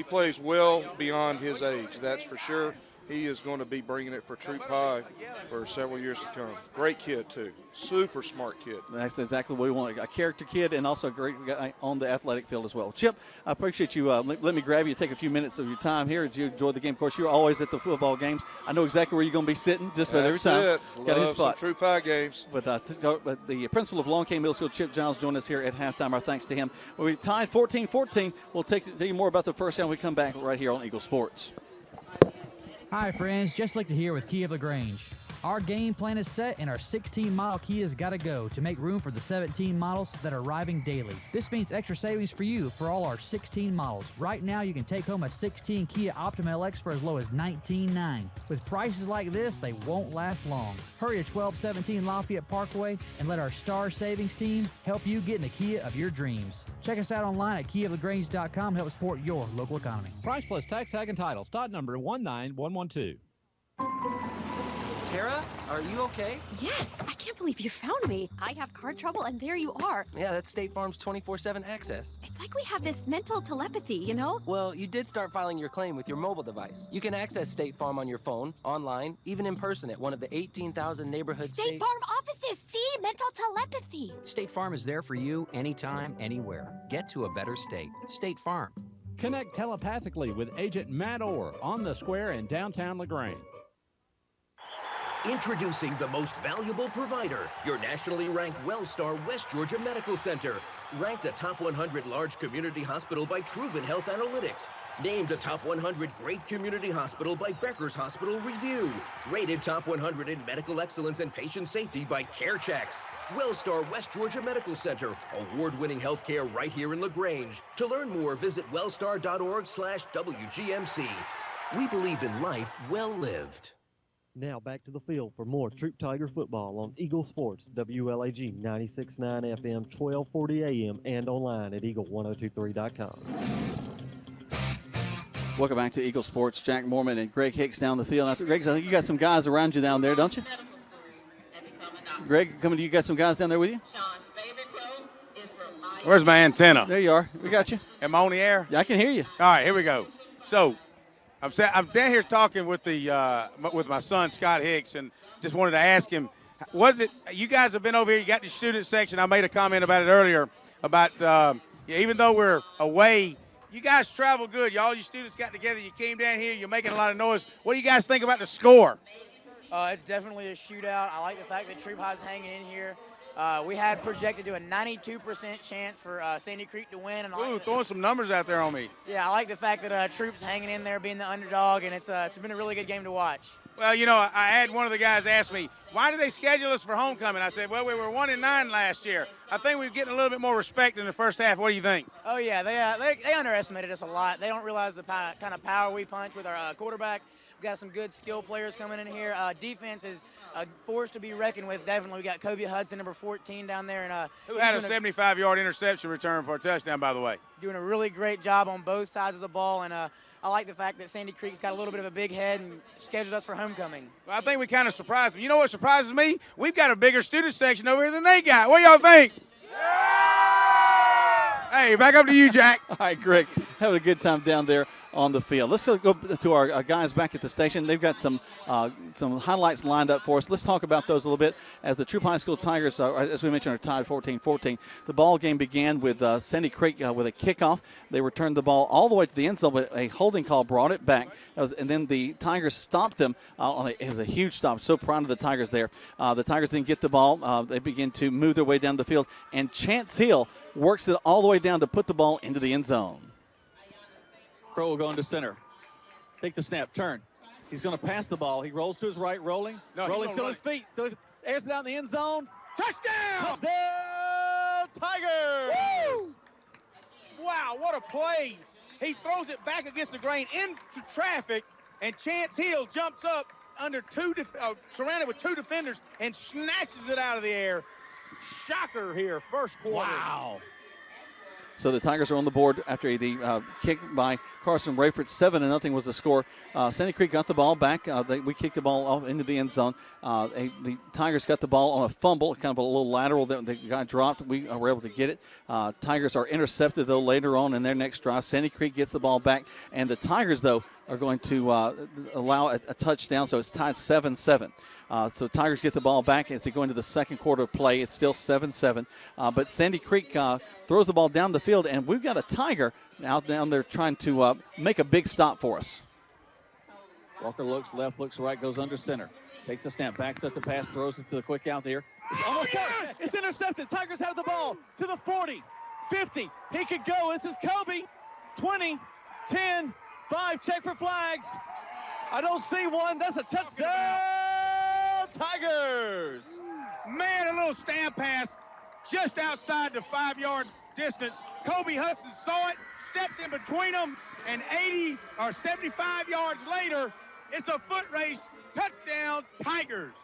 plays well beyond his age, that's for sure. He is going to be bringing it for Troup High for several years to come. Great kid, too. Super smart kid. That's exactly what we want, a character kid and also a great guy on the athletic field as well. Chip, I appreciate you. Let me grab you, take a few minutes of your time here as you enjoy the game. Of course, you're always at the football games. I know exactly where you're going to be sitting just about every time. That's it. Got his spot. Troup High games. But the principal of Long Cane Middle School, Chip Giles, joined us here at halftime. Our thanks to him. When we tied 14-14, we'll tell you more about the first half when we come back right here on Eagle Sports. Hi, friends. Just like to hear with Kia of LaGrange. Our game plan is set and our 16-model Kia's got to go to make room for the 17 models that are arriving daily. This means extra savings for you for all our 16 models. Right now, you can take home a 16 Kia Optima LX for as low as $19,900. With prices like this, they won't last long. Hurry to 1217 Lafayette Parkway and let our Star Savings team help you get in the Kia of your dreams. Check us out online at KiaofLaGrange.com to help support your local economy. Price plus tax, tag, and title. Stock number 19112. Tara, are you okay? Yes, I can't believe you found me. I have car trouble and there you are. Yeah, that's State Farm's 24/7 access. It's like we have this mental telepathy, you know? Well, you did start filing your claim with your mobile device. You can access State Farm on your phone, online, even in person at one of the 18,000 neighborhood State Farm offices, see? Mental telepathy. State Farm is there for you anytime, anywhere. Get to a better state. State Farm. Connect telepathically with Agent Matt Orr on the square in downtown LaGrange. Introducing the most valuable provider, your nationally ranked WellStar West Georgia Medical Center. Ranked a top 100 large community hospital by Troup Health Analytics. Named a top 100 great community hospital by Becker's Hospital Review. Rated top 100 in medical excellence and patient safety by CareChecks. WellStar West Georgia Medical Center. Award-winning healthcare right here in LaGrange. To learn more, visit wellstar.org/WGMC. We believe in life well lived. Now back to the field for more Troup Tiger football on Eagle Sports, WLAG 96.9 FM, 1240 AM, and online at eagle1023.com. Welcome back to Eagle Sports. Jack Mormon and Greg Hicks down the field. Greg, I think you got some guys around you down there, don't you? Greg, you got some guys down there with you? Where's my antenna? There you are. We got you. Am I on the air? Yeah, I can hear you. All right, here we go. So I'm down here talking with with my son, Scott Hicks, and just wanted to ask him, you guys have been over here, you got the student section. I made a comment about it earlier about even though we're away, you guys travel good. All you students got together, you came down here, you're making a lot of noise. What do you guys think about the score? It's definitely a shootout. I like the fact that Troup High's hanging in here. We had projected to a 92% chance for Sandy Creek to win. And throwing some numbers out there on me. Yeah, I like the fact that Troup's hanging in there, being the underdog, and it's been a really good game to watch. Well, you know, I had one of the guys ask me, why did they schedule us for homecoming? I said, well, we were 1-9 last year. I think we're getting a little bit more respect in the first half. What do you think? Oh, yeah, they underestimated us a lot. They don't realize the kind of power we punch with our quarterback. We've got some good skill players coming in here. Defense is a force to be reckoned with, definitely. We got Kobe Hudson, number 14, down there. And who had a 75-yard interception return for a touchdown, by the way. Doing a really great job on both sides of the ball. And I like the fact that Sandy Creek's got a little bit of a big head and scheduled us for homecoming. Well, I think we kind of surprised them. You know what surprises me? We've got a bigger student section over here than they got. What do y'all think? Hey, back up to you, Jack. All right, Greg, having a good time down there on the field. Let's go to our guys back at the station. They've got some highlights lined up for us. Let's talk about those a little bit. As the Troup High School Tigers, as we mentioned, are tied 14-14. The ball game began with Sandy Creek with a kickoff. They returned the ball all the way to the end zone, but a holding call brought it back. And then the Tigers stopped them. It was a huge stop. So proud of the Tigers there. The Tigers didn't get the ball. They begin to move their way down the field. And Chance Hill works it all the way down to put the ball into the end zone. Crow will go into center. Take the snap, turn. He's going to pass the ball. He rolls to his right, rolling still his feet. So he airs it out in the end zone. Touchdown! Touchdown, Tigers! Woo! Wow, what a play. He throws it back against the grain into traffic, and Chance Hill jumps up under surrounded with two defenders and snatches it out of the air. Shocker here, first quarter. Wow. So the Tigers are on the board after the kick by Carson Rayford. 7-0 was the score. Sandy Creek got the ball back. We kicked the ball off into the end zone. The Tigers got the ball on a fumble, kind of a little lateral that the guy dropped. We were able to get it. Tigers are intercepted, though, later on in their next drive. Sandy Creek gets the ball back. And the Tigers, though, are going to allow a touchdown, so it's tied 7-7. So Tigers get the ball back as they go into the second quarter of play. It's still 7-7. But Sandy Creek throws the ball down the field, and we've got a Tiger out down there trying to make a big stop for us. Walker looks left, looks right, goes under center. Takes the snap, backs up the pass, throws it to the quick out there. It's almost caught. It's intercepted. Tigers have the ball to the 40, 50. He could go. This is Kobe. 20, 10, 5. Check for flags. I don't see one. That's a touchdown, Tigers. Man, a little stand pass just outside the 5-yard distance. Kobe Hudson saw it, stepped in between them, and 80 or 75 yards later, it's a foot race. Touchdown, Tigers.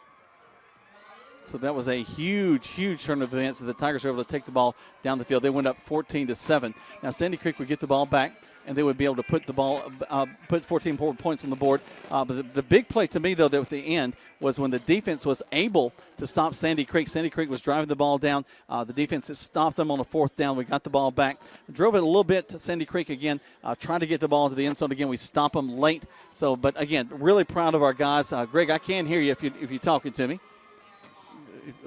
So that was a huge, huge turn of events. The Tigers were able to take the ball down the field. They went up 14-7. Now Sandy Creek would get the ball back, and they would be able to put the ball, put 14 points on the board. But the big play to me, though, at the end was when the defense was able to stop Sandy Creek. Sandy Creek was driving the ball down. The defense stopped them on a fourth down. We got the ball back. Drove it a little bit to Sandy Creek again, trying to get the ball into the end zone again. We stop them late. So, but again, really proud of our guys. Greg, I can't hear you if you're talking to me.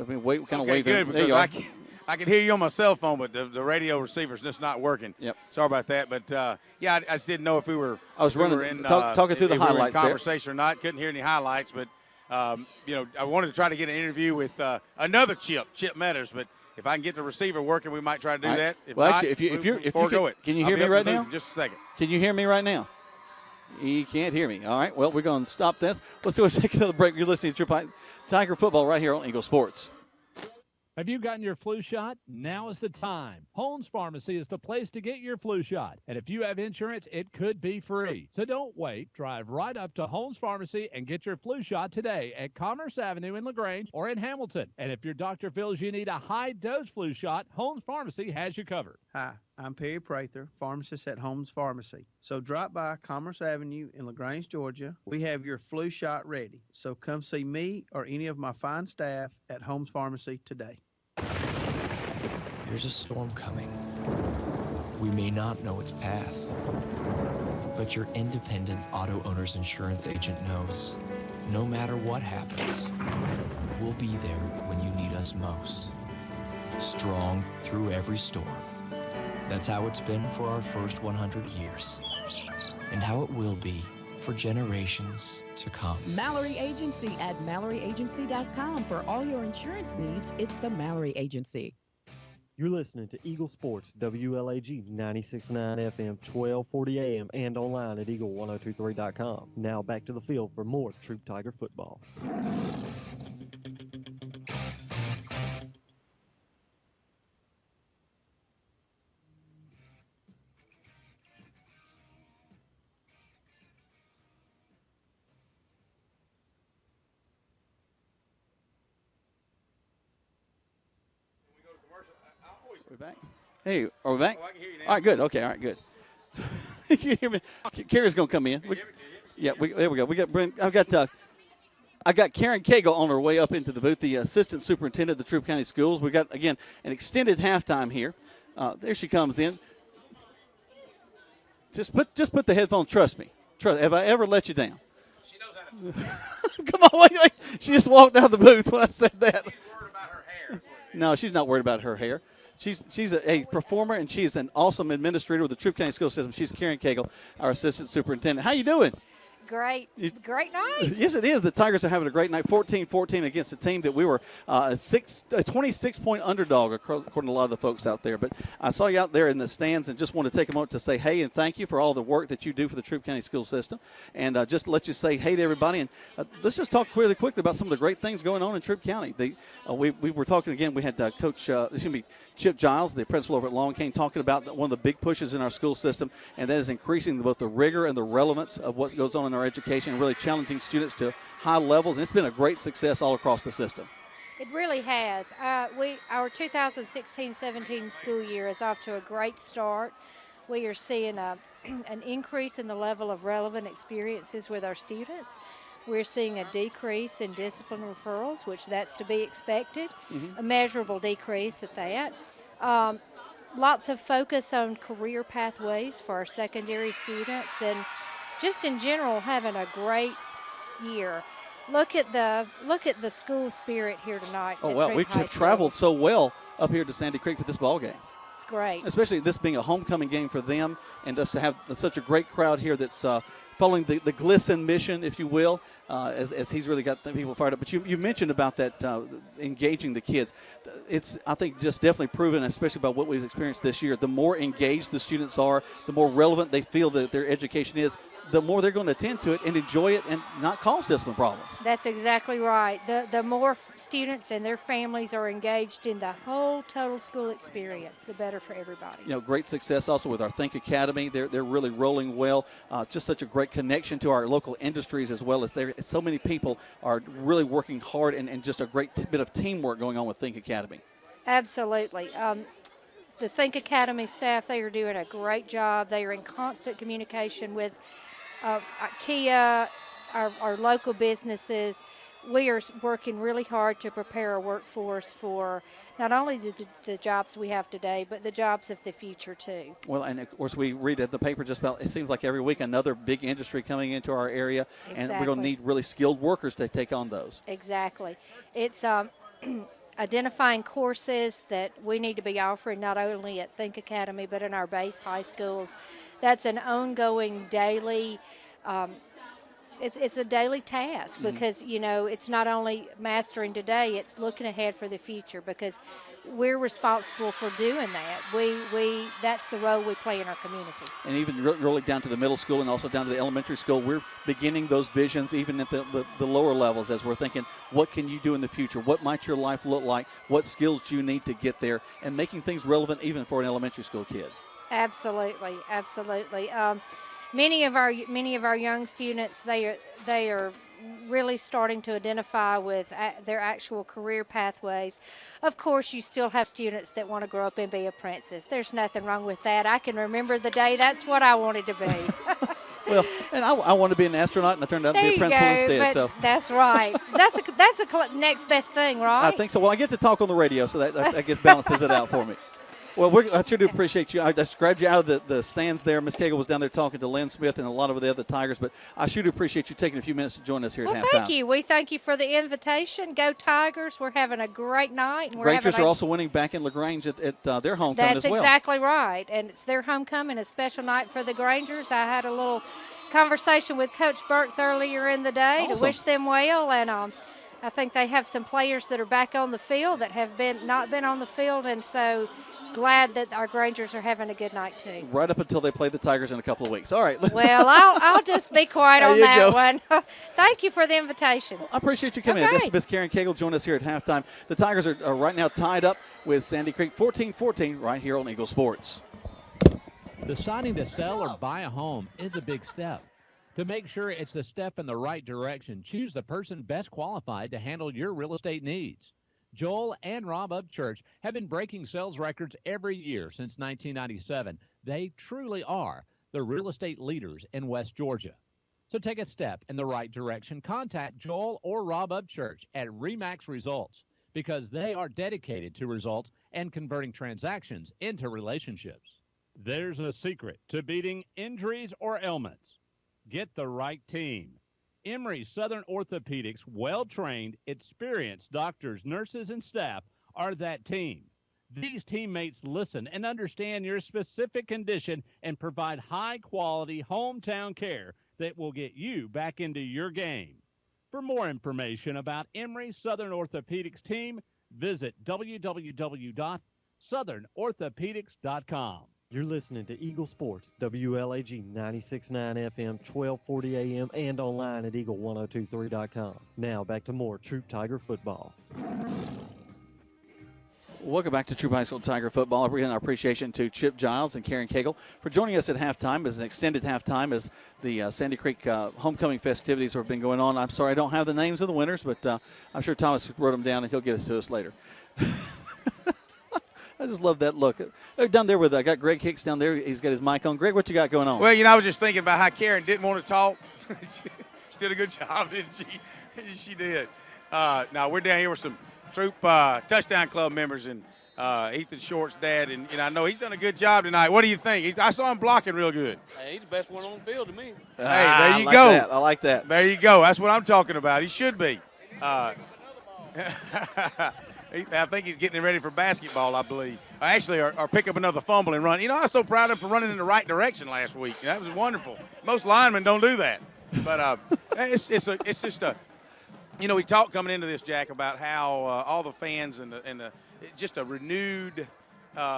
I mean, kind of waving. Good, because I can hear you on my cell phone, but the radio receiver's just not working. Yep. Sorry about that. But, I just didn't know if we were – I was talking through the highlights conversation or not. Couldn't hear any highlights. But, I wanted to try to get an interview with another Chip Metters. But if I can get the receiver working, we might try to do that. If well, not, actually, if you can you I'll hear me right now? In just a second. Can you hear me right now? He can't hear me. All right, well, we're going to stop this. Let's go take another break. You're listening to Tiger Football right here on Eagle Sports. Have you gotten your flu shot? Now is the time. Holmes Pharmacy is the place to get your flu shot. And if you have insurance, it could be free. So don't wait. Drive right up to Holmes Pharmacy and get your flu shot today at Commerce Avenue in LaGrange or in Hamilton. And if your doctor feels you need a high-dose flu shot, Holmes Pharmacy has you covered. Hi, I'm Perry Prather, pharmacist at Holmes Pharmacy. So drop by Commerce Avenue in LaGrange, Georgia. We have your flu shot ready. So come see me or any of my fine staff at Holmes Pharmacy today. There's a storm coming. We may not know its path, but your independent auto owner's insurance agent knows no matter what happens, we'll be there when you need us most. Strong through every storm. That's how it's been for our first 100 years, and how it will be for generations to come. Mallory Agency at MalloryAgency.com. For all your insurance needs, it's the Mallory Agency. You're listening to Eagle Sports, WLAG 96.9 FM, 1240 AM, and online at Eagle1023.com. Now back to the field for more Troup Tiger football. We're back. Hey, are we back? Oh, I can hear you now. All right, good. Okay, all right, good. You hear me? Carrie's going to come in. There we go. I got Karen Cagle on her way up into the booth, the assistant superintendent of the Troup County Schools. We got, again, an extended halftime here. There she comes in. Just put the headphone. Trust me. Have I ever let you down? She knows how to. Come on, wait. She just walked out of the booth when I said that. She's worried about her hair. No, she's not worried about her hair. She's a performer, and she's an awesome administrator with the Troup County School System. She's Karen Cagle, our assistant superintendent. How you doing? Great. Great night. Yes, it is. The Tigers are having a great night, 14-14 against a team that we were a 26-point underdog, according to a lot of the folks out there. But I saw you out there in the stands and just want to take a moment to say hey and thank you for all the work that you do for the Troup County School System. And just to let you say hey to everybody. And let's just talk really quickly about some of the great things going on in Troup County. We were talking again. We had Chip Giles, the principal over at Long Cane, talking about one of the big pushes in our school system, and that is increasing both the rigor and the relevance of what goes on in our education and really challenging students to high levels. And it's been a great success all across the system. It really has. Our 2016-17 school year is off to a great start. We are seeing an increase in the level of relevant experiences with our students. We're seeing a decrease in discipline referrals, which that's to be expected, a measurable decrease at that. Lots of focus on career pathways for our secondary students, and just in general having a great year. Look at the school spirit here tonight. Oh, well, we have traveled so well up here to Sandy Creek for this ball game. It's great. Especially this being a homecoming game for them, and us to have such a great crowd here that's following the Glisson mission, if you will, as he's really got the people fired up. But you mentioned about that engaging the kids. It's, I think, just definitely proven, especially about what we've experienced this year. The more engaged the students are, the more relevant they feel that their education is, the more they're going to attend to it and enjoy it and not cause discipline problems. That's exactly right. The more students and their families are engaged in the whole total school experience, the better for everybody. Great success also with our Think Academy. They're really rolling well. Just such a great connection to our local industries, as well as so many people are really working hard, and just a great bit of teamwork going on with Think Academy. Absolutely. The Think Academy staff, they are doing a great job. They are in constant communication with Kia, our local businesses. We are working really hard to prepare our workforce for not only the jobs we have today, but the jobs of the future too. Well, and of course we read at the paper just about, it seems like every week, another big industry coming into our area. Exactly. And we're going to need really skilled workers to take on those. Exactly. It's identifying courses that we need to be offering not only at Think Academy but in our base high schools. That's an ongoing daily it's a daily task, because it's not only mastering today, it's looking ahead for the future, because we're responsible for doing that. We that's the role we play in our community. And even really down to the middle school and also down to the elementary school, we're beginning those visions even at the lower levels, as we're thinking, what can you do in the future? What might your life look like? What skills do you need to get there? And making things relevant even for an elementary school kid. Absolutely. Many of our young students, they are really starting to identify with their actual career pathways. Of course, you still have students that want to grow up and be a princess. There's nothing wrong with that. I can remember the day that's what I wanted to be. Well, and I wanted to be an astronaut, and I turned out to be a principal instead. So that's right. That's a next best thing, right? I think so. Well, I get to talk on the radio, so that I guess balances it out for me. Well, I sure do appreciate you. I just grabbed you out of the stands there. Ms. Cagle was down there talking to Lynn Smith and a lot of the other Tigers, but I sure do appreciate you taking a few minutes to join us here at halftime. Thank you. We thank you for the invitation. Go Tigers. We're having a great night. And Rangers are also winning back in LaGrange at their homecoming as well. That's exactly right, and it's their homecoming, a special night for the Grangers. I had a little conversation with Coach Burks earlier in the day to wish them well, and I think they have some players that are back on the field that have not been on the field, and so glad that our Grangers are having a good night too. Right up until they play the Tigers in a couple of weeks. All right. Well, I'll just be quiet on that one. Thank you for the invitation. I appreciate you coming in. This is Miss Karen Cagle joining us here at halftime. The Tigers are right now tied up with Sandy Creek 14-14 right here on Eagle Sports. Deciding to sell or buy a home is a big step. To make sure it's the step in the right direction, choose the person best qualified to handle your real estate needs. Joel and Rob Upchurch have been breaking sales records every year since 1997. They truly are the real estate leaders in West Georgia. So take a step in the right direction. Contact Joel or Rob Upchurch at RE/MAX Results because they are dedicated to results and converting transactions into relationships. There's a secret to beating injuries or ailments. Get the right team. Emory Southern Orthopedics' well-trained, experienced doctors, nurses, and staff are that team. These teammates listen and understand your specific condition and provide high-quality hometown care that will get you back into your game. For more information about Emory Southern Orthopedics team, visit www.southernorthopedics.com. You're listening to Eagle Sports, WLAG 96.9 FM, 1240 AM, and online at eagle1023.com. Now back to more Troup Tiger football. Welcome back to Troup High School Tiger football. Again, our appreciation to Chip Giles and Karen Cagle for joining us at halftime, as an extended halftime, as the Sandy Creek homecoming festivities have been going on. I'm sorry I don't have the names of the winners, but I'm sure Thomas wrote them down and he'll get us to us later. I just love that look. Down there I got Greg Hicks down there. He's got his mic on. Greg, what you got going on? Well, I was just thinking about how Karen didn't want to talk. She did a good job, didn't she? She did. Now, we're down here with some Troup Touchdown Club members and Ethan Short's dad, and I know he's done a good job tonight. What do you think? I saw him blocking real good. Hey, he's the best one on the field to me. Hey, there you go. I like that. There you go. That's what I'm talking about. He should be. I think he's getting ready for basketball, I believe. Actually, or pick up another fumble and run. I was so proud of him for running in the right direction last week. That was wonderful. Most linemen don't do that. But it's just a we talked coming into this, Jack, about how all the fans and just a renewed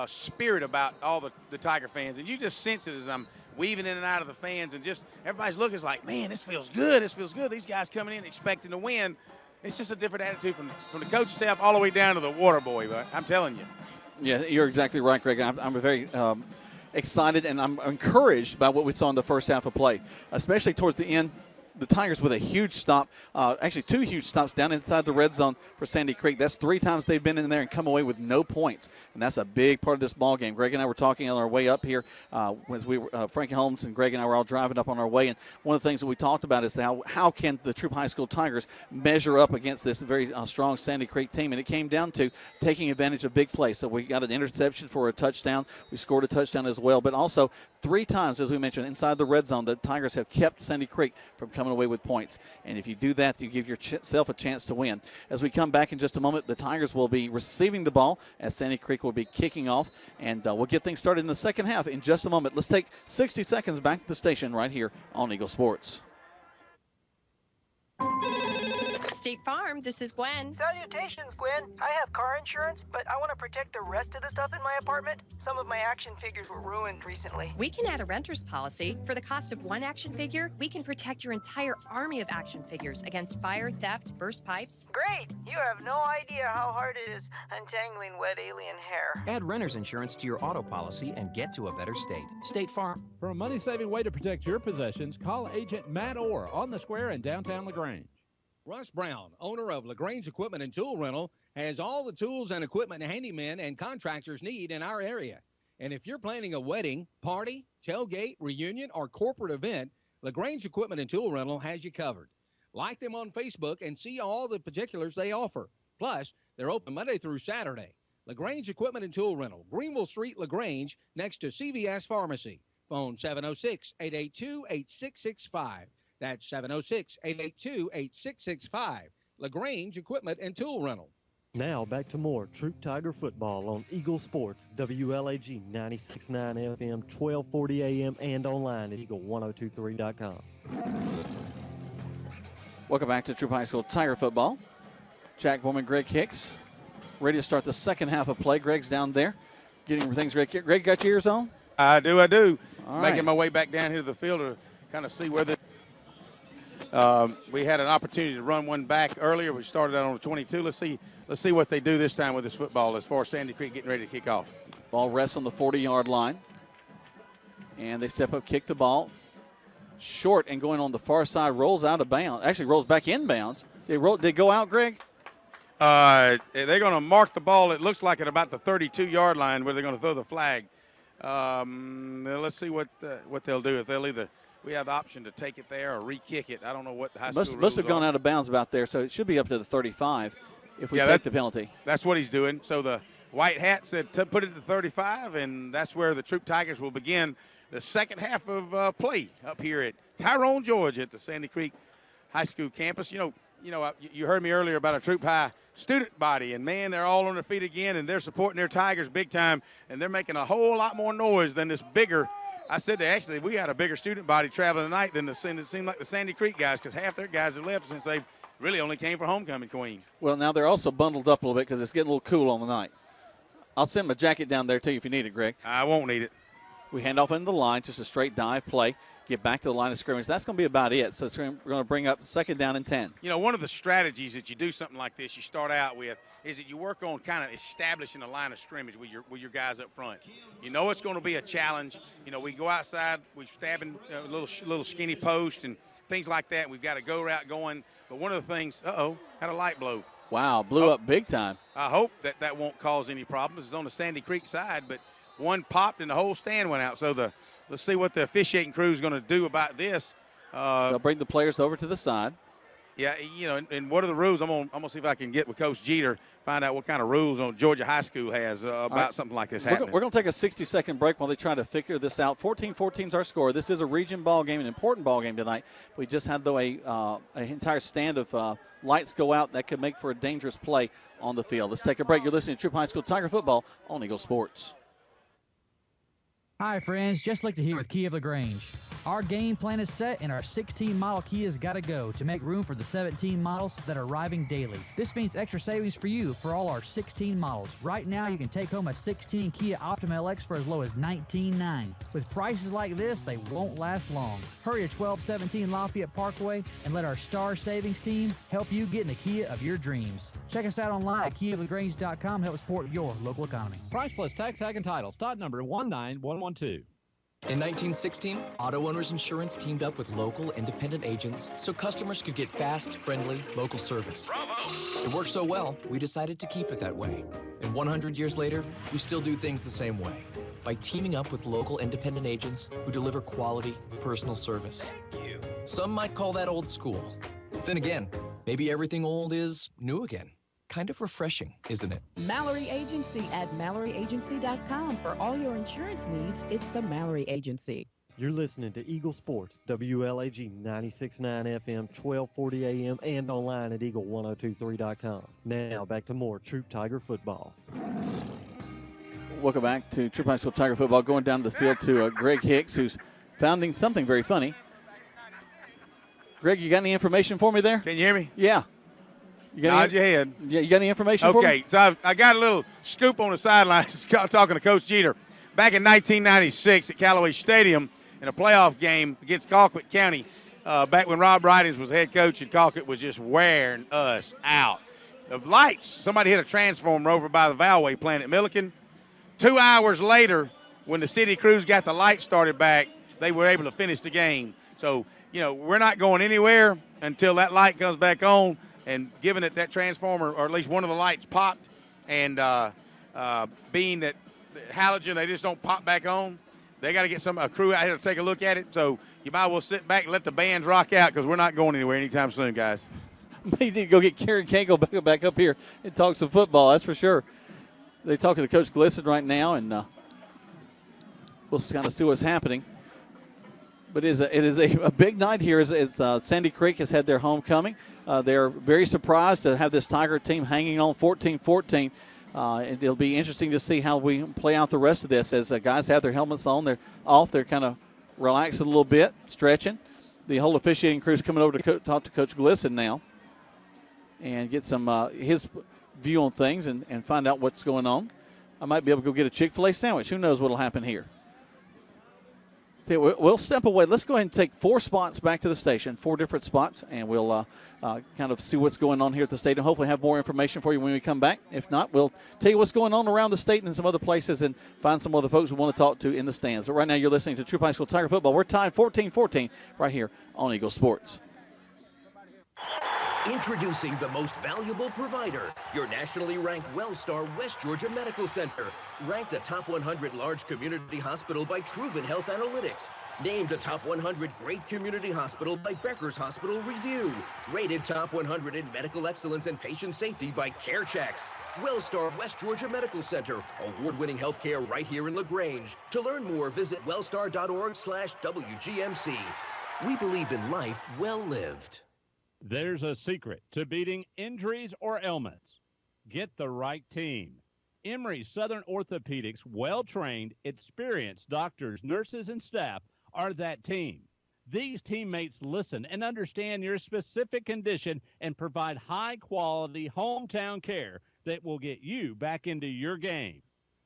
spirit about all the Tiger fans. And you just sense it as I'm weaving in and out of the fans, and just everybody's looking like, man, this feels good. This feels good. These guys coming in expecting to win. It's just a different attitude from the coach staff all the way down to the water boy. But I'm telling you. Yeah, you're exactly right, Greg. I'm very excited, and I'm encouraged by what we saw in the first half of play, especially towards the end. The Tigers with a huge stop, actually two huge stops down inside the red zone for Sandy Creek. That's 3 times they've been in there and come away with no points, and that's a big part of this ball game. Greg and I were talking on our way up here as we were, Frankie Holmes and Greg and I were all driving up on our way, and one of the things that we talked about is how can the Troup High School Tigers measure up against this very strong Sandy Creek team, and it came down to taking advantage of big plays. So we got an interception for a touchdown. We scored a touchdown as well, but also 3 times, as we mentioned, inside the red zone, the Tigers have kept Sandy Creek from coming away with points. And if you do that, you give yourself a chance to win. As we come back in just a moment, the Tigers will be receiving the ball as Sandy Creek will be kicking off. And we'll get things started in the second half in just a moment. Let's take 60 seconds back to the station right here on Eagle Sports. State Farm, this is Gwen. Salutations, Gwen. I have car insurance, but I want to protect the rest of the stuff in my apartment. Some of my action figures were ruined recently. We can add a renter's policy. For the cost of 1 action figure, we can protect your entire army of action figures against fire, theft, burst pipes. Great! You have no idea how hard it is untangling wet alien hair. Add renter's insurance to your auto policy and get to a better state. State Farm. For a money-saving way to protect your possessions, call Agent Matt Orr on the square in downtown LaGrange. Russ Brown, owner of LaGrange Equipment and Tool Rental, has all the tools and equipment handymen and contractors need in our area. And if you're planning a wedding, party, tailgate, reunion, or corporate event, LaGrange Equipment and Tool Rental has you covered. Like them on Facebook and see all the particulars they offer. Plus, they're open Monday through Saturday. LaGrange Equipment and Tool Rental, Greenville Street, LaGrange, next to CVS Pharmacy. Phone 706-882-8665. That's 706-882-8665. LaGrange Equipment and Tool Rental. Now back to more Troup Tiger football on Eagle Sports, WLAG 96.9 FM, 1240 AM, and online at eagle1023.com. Welcome back to Troup High School Tiger football. Jack Bowman, Greg Hicks, ready to start the second half of play. Greg's down there getting things ready. Greg, got your ears on? I do. All Making right. my way back down here to the field to kind of see where we had an opportunity to run one back earlier. We started out on the 22. Let's see what they do this time with this football as far as Sandy Creek getting ready to kick off. Ball rests on the 40-yard line. And they step up, kick the ball. Short and going on the far side, rolls out of bounds. Actually rolls back in bounds. Did they go out, Greg? They're going to mark the ball, it looks like, at about the 32-yard line where they're going to throw the flag. Let's see what they'll do. If we have the option to take it there or re-kick it. I don't know what the high school rules must have gone are. out of bounds about there, so it should be up to the 35 if we take the penalty. That's what he's doing. So the white hat said to put it to 35, and that's where the Troup Tigers will begin the second half of play up here at Tyrone, Georgia, at the Sandy Creek High School campus. You heard me earlier about a Troup High student body, and man, they're all on their feet again, and they're supporting their Tigers big time, and they're making a whole lot more noise than this bigger. I said actually we had a bigger student body traveling tonight than it seemed like the Sandy Creek guys, because half their guys have left since they really only came for homecoming queen. Well, now they're also bundled up a little bit because it's getting a little cool on the night. I'll send my jacket down there to you if you need it, Greg. I won't need it. We hand off into the line, just a straight dive play. Get back to the line of scrimmage. That's going to be about it. So we're going to bring up 2nd down and 10. One of the strategies that you do something like this, you start out with, is that you work on kind of establishing a line of scrimmage with your guys up front. You know it's going to be a challenge. We go outside, we're stabbing a little skinny post and things like that. We've got a go route going. But one of the things, had a light blow. Wow, blew up big time. I hope that won't cause any problems. It's on the Sandy Creek side, but one popped and the whole stand went out. So let's see what the officiating crew is going to do about this. They'll bring the players over to the side. Yeah, and what are the rules? I'm gonna see if I can get with Coach Jeter, find out what kind of rules on Georgia High School has about something like this happening. We're going to take a 60-second break while they try to figure this out. 14-14 is our score. This is a region ball game, an important ball game tonight. We just had, though, an entire stand of lights go out. That could make for a dangerous play on the field. Let's take a break. You're listening to Troup High School Tiger Football on Eagle Sports. Hi, friends. Just like to hear with Kia of LaGrange. Our game plan is set, and our 16 model Kia's got to go to make room for the 17 models that are arriving daily. This means extra savings for you for all our 16 models. Right now, you can take home a 16 Kia Optima LX for as low as $19,900. With prices like this, they won't last long. Hurry to 1217 Lafayette Parkway and let our Star Savings team help you get in the Kia of your dreams. Check us out online at KiaLaGrange.com. Help support your local economy. Price plus tax, tag, and title. Stock number 19112. In 1916, Auto Owners Insurance teamed up with local independent agents so customers could get fast, friendly, local service. It worked so well, we decided to keep it that way. And 100 years later, we still do things the same way, by teaming up with local independent agents who deliver quality, personal service. Some might call that old school. But then again, maybe everything old is new again. Kind of refreshing, isn't it? Mallory Agency at MalloryAgency.com. For all your insurance needs, it's the Mallory Agency. You're listening to Eagle Sports, WLAG 96.9 FM, 1240 AM, and online at Eagle1023.com. Now, back to more Troup Tiger football. Welcome back to Troup High School Tiger football. Going down to the field to Greg Hicks, who's founding something very funny. Greg, you got any information for me there? Can you hear me? Yeah. Nod your head. Yeah, you got any information for me? Okay, so I got a little scoop on the sidelines talking to Coach Jeter. Back in 1996 at Callaway Stadium in a playoff game against Colquitt County, back when Rob Ridings was head coach and Colquitt was just wearing us out. The lights, somebody hit a transformer over by the Valway plant at Milliken. 2 hours later, when the city crews got the lights started back, they were able to finish the game. So, we're not going anywhere until that light comes back on. And given that transformer, or at least one of the lights popped, and being that halogen, they just don't pop back on, they got to get a crew out here to take a look at it. So you might as well sit back and let the bands rock out, because we're not going anywhere anytime soon, guys. You need to go get Karen Cankle back up here and talk some football, that's for sure. They're talking to Coach Glisson right now, and we'll kind of see what's happening. But it is a big night here as Sandy Creek has had their homecoming. They're very surprised to have this Tiger team hanging on 14-14. It'll be interesting to see how we play out the rest of this as guys have their helmets on. They're off. They're kind of relaxing a little bit, stretching. The whole officiating crew's coming over to talk to Coach Glisson now and get some his view on things and find out what's going on. I might be able to go get a Chick-fil-A sandwich. Who knows what will happen here. We'll step away. Let's go ahead and take 4 spots back to the station, 4 different spots, and we'll kind of see what's going on here at the stadium. Hopefully have more information for you when we come back. If not, we'll tell you what's going on around the state and some other places and find some other folks we want to talk to in the stands. But right now you're listening to Troup High School Tiger Football. We're tied 14-14 right here on Eagle Sports. Introducing the most valuable provider, your nationally ranked WellStar West Georgia Medical Center. Ranked a top 100 large community hospital by Troup Health Analytics. Named a top 100 great community hospital by Becker's Hospital Review. Rated top 100 in medical excellence and patient safety by CareChecks. WellStar West Georgia Medical Center. Award-winning healthcare right here in LaGrange. To learn more, visit wellstar.org/WGMC. We believe in life well lived. There's a secret to beating injuries or ailments. Get the right team. Emory Southern Orthopedics' well-trained, experienced doctors, nurses, and staff are that team. These teammates listen and understand your specific condition and provide high-quality hometown care that will get you back into your game.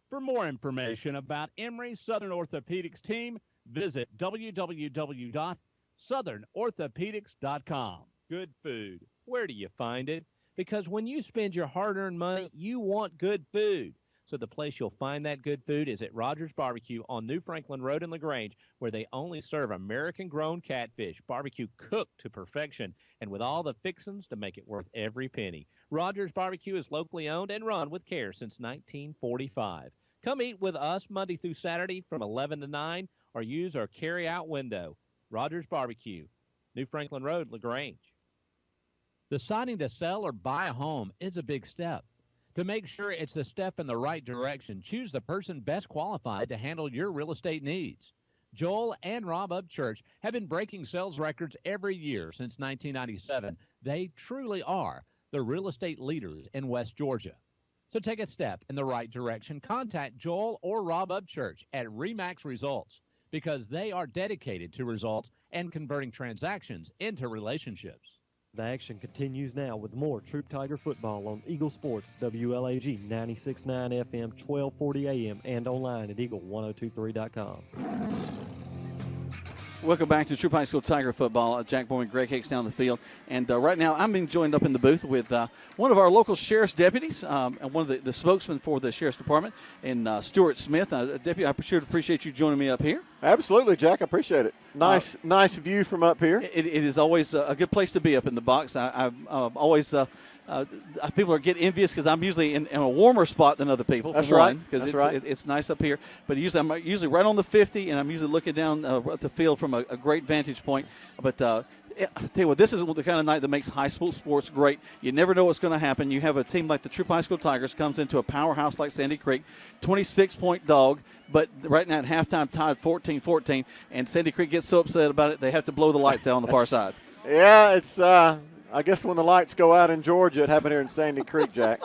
For more information about Emory Southern Orthopedics team, visit www.southernorthopedics.com. Good food. Where do you find it? Because when you spend your hard-earned money, you want good food. So the place you'll find that good food is at Rogers Barbecue on New Franklin Road in LaGrange, where they only serve American-grown catfish, barbecue cooked to perfection, and with all the fixings to make it worth every penny. Rogers Barbecue is locally owned and run with care since 1945. Come eat with us Monday through Saturday from 11 to 9 or use our carry-out window. Rogers Barbecue, New Franklin Road, LaGrange. Deciding to sell or buy a home is a big step. To make sure it's the step in the right direction, choose the person best qualified to handle your real estate needs. Joel and Rob Upchurch have been breaking sales records every year since 1997. They truly are the real estate leaders in West Georgia. So take a step in the right direction. Contact Joel or Rob Upchurch at RE/MAX Results because they are dedicated to results and converting transactions into relationships. The action continues now with more Troup Tiger football on Eagle Sports, WLAG 96.9 FM, 1240 AM, and online at eagle1023.com. Welcome back to Troup High School Tiger football. Jack Bowen and Greg Hicks down the field. And right now I'm being joined up in the booth with one of our local sheriff's deputies and one of the spokesmen for the sheriff's department, and Stuart Smith. Deputy, I sure appreciate you joining me up here. Absolutely, Jack. I appreciate it. Nice view from up here. It is always a good place to be up in the box. I've always people are getting envious because I'm usually in a warmer spot than other people. That's right. Because it's nice up here. But I'm usually right on the 50, and I'm usually looking down at the field from a great vantage point. But I'll tell you what, this is the kind of night that makes high school sports great. You never know what's going to happen. You have a team like the Troup High School Tigers comes into a powerhouse like Sandy Creek, 26-point dog, but right now at halftime tied 14-14, and Sandy Creek gets so upset about it they have to blow the lights out on the far side. Yeah, it's I guess when the lights go out in Georgia, it happened here in Sandy Creek, Jack.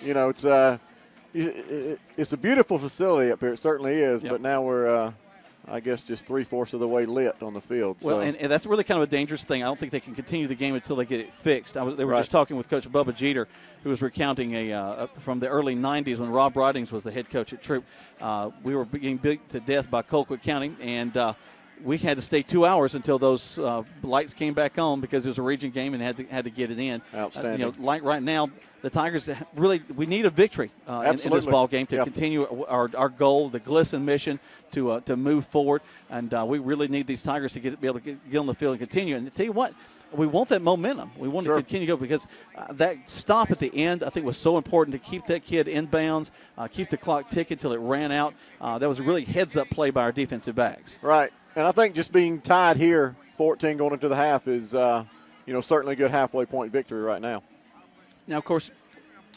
It's a beautiful facility up here. It certainly is, But now we're I guess just 3/4 of the way lit on the field. Well, so. and that's really kind of a dangerous thing. I don't think they can continue the game until they get it fixed. They were just talking with Coach Bubba Jeter, who was recounting from the early 90s when Rob Ridings was the head coach at Troup. We were getting beat to death by Colquitt County, and we had to stay 2 hours until those lights came back on because it was a region game and had to get it in. Outstanding. Like right now, the Tigers we need a victory in this ball game to continue our goal, the Glisson mission, to move forward. And we really need these Tigers to be able to get on the field and continue. And to tell you what, we want that momentum. We want to continue to go because that stop at the end, I think, was so important to keep that kid inbounds, keep the clock ticking until it ran out. That was a really heads-up play by our defensive backs. Right. And I think just being tied here, 14 going into the half, is certainly a good halfway point victory right now. Now, of course,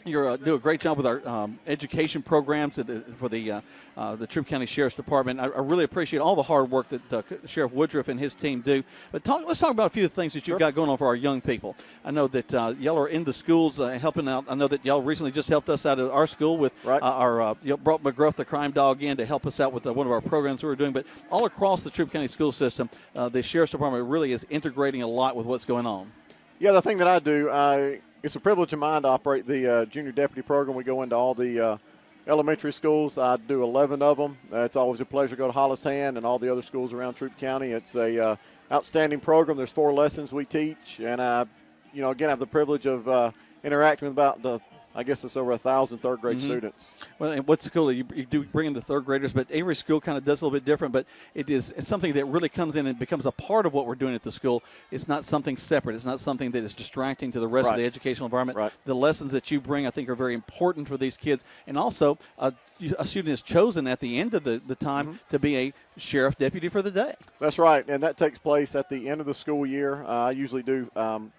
you do a great job with our education programs for the Troup County Sheriff's Department. I really appreciate all the hard work that Sheriff Woodruff and his team do. But let's talk about a few of the things that you've got going on for our young people. I know that y'all are in the schools helping out. I know that y'all recently just helped us out at our school with brought McGruff, the crime dog, in to help us out with one of our programs we were doing. But all across the Troup County school system, the Sheriff's Department really is integrating a lot with what's going on. Yeah, the thing that I do, it's a privilege of mine to operate the junior deputy program. We go into all the elementary schools. I do 11 of them. It's always a pleasure to go to Hollis Hand and all the other schools around Troup County. It's a outstanding program. There's 4 lessons we teach, and again, I have the privilege of interacting with about I guess it's over 1,000 third-grade students. Well, and what's cool, you do bring in the third graders, but every school kind of does a little bit different, but it's something that really comes in and becomes a part of what we're doing at the school. It's not something separate. It's not something that is distracting to the rest of the educational environment. Right. The lessons that you bring, I think, are very important for these kids. And also, a student is chosen at the end of the time to be a sheriff deputy for the day. That's right, and that takes place at the end of the school year. I usually do 5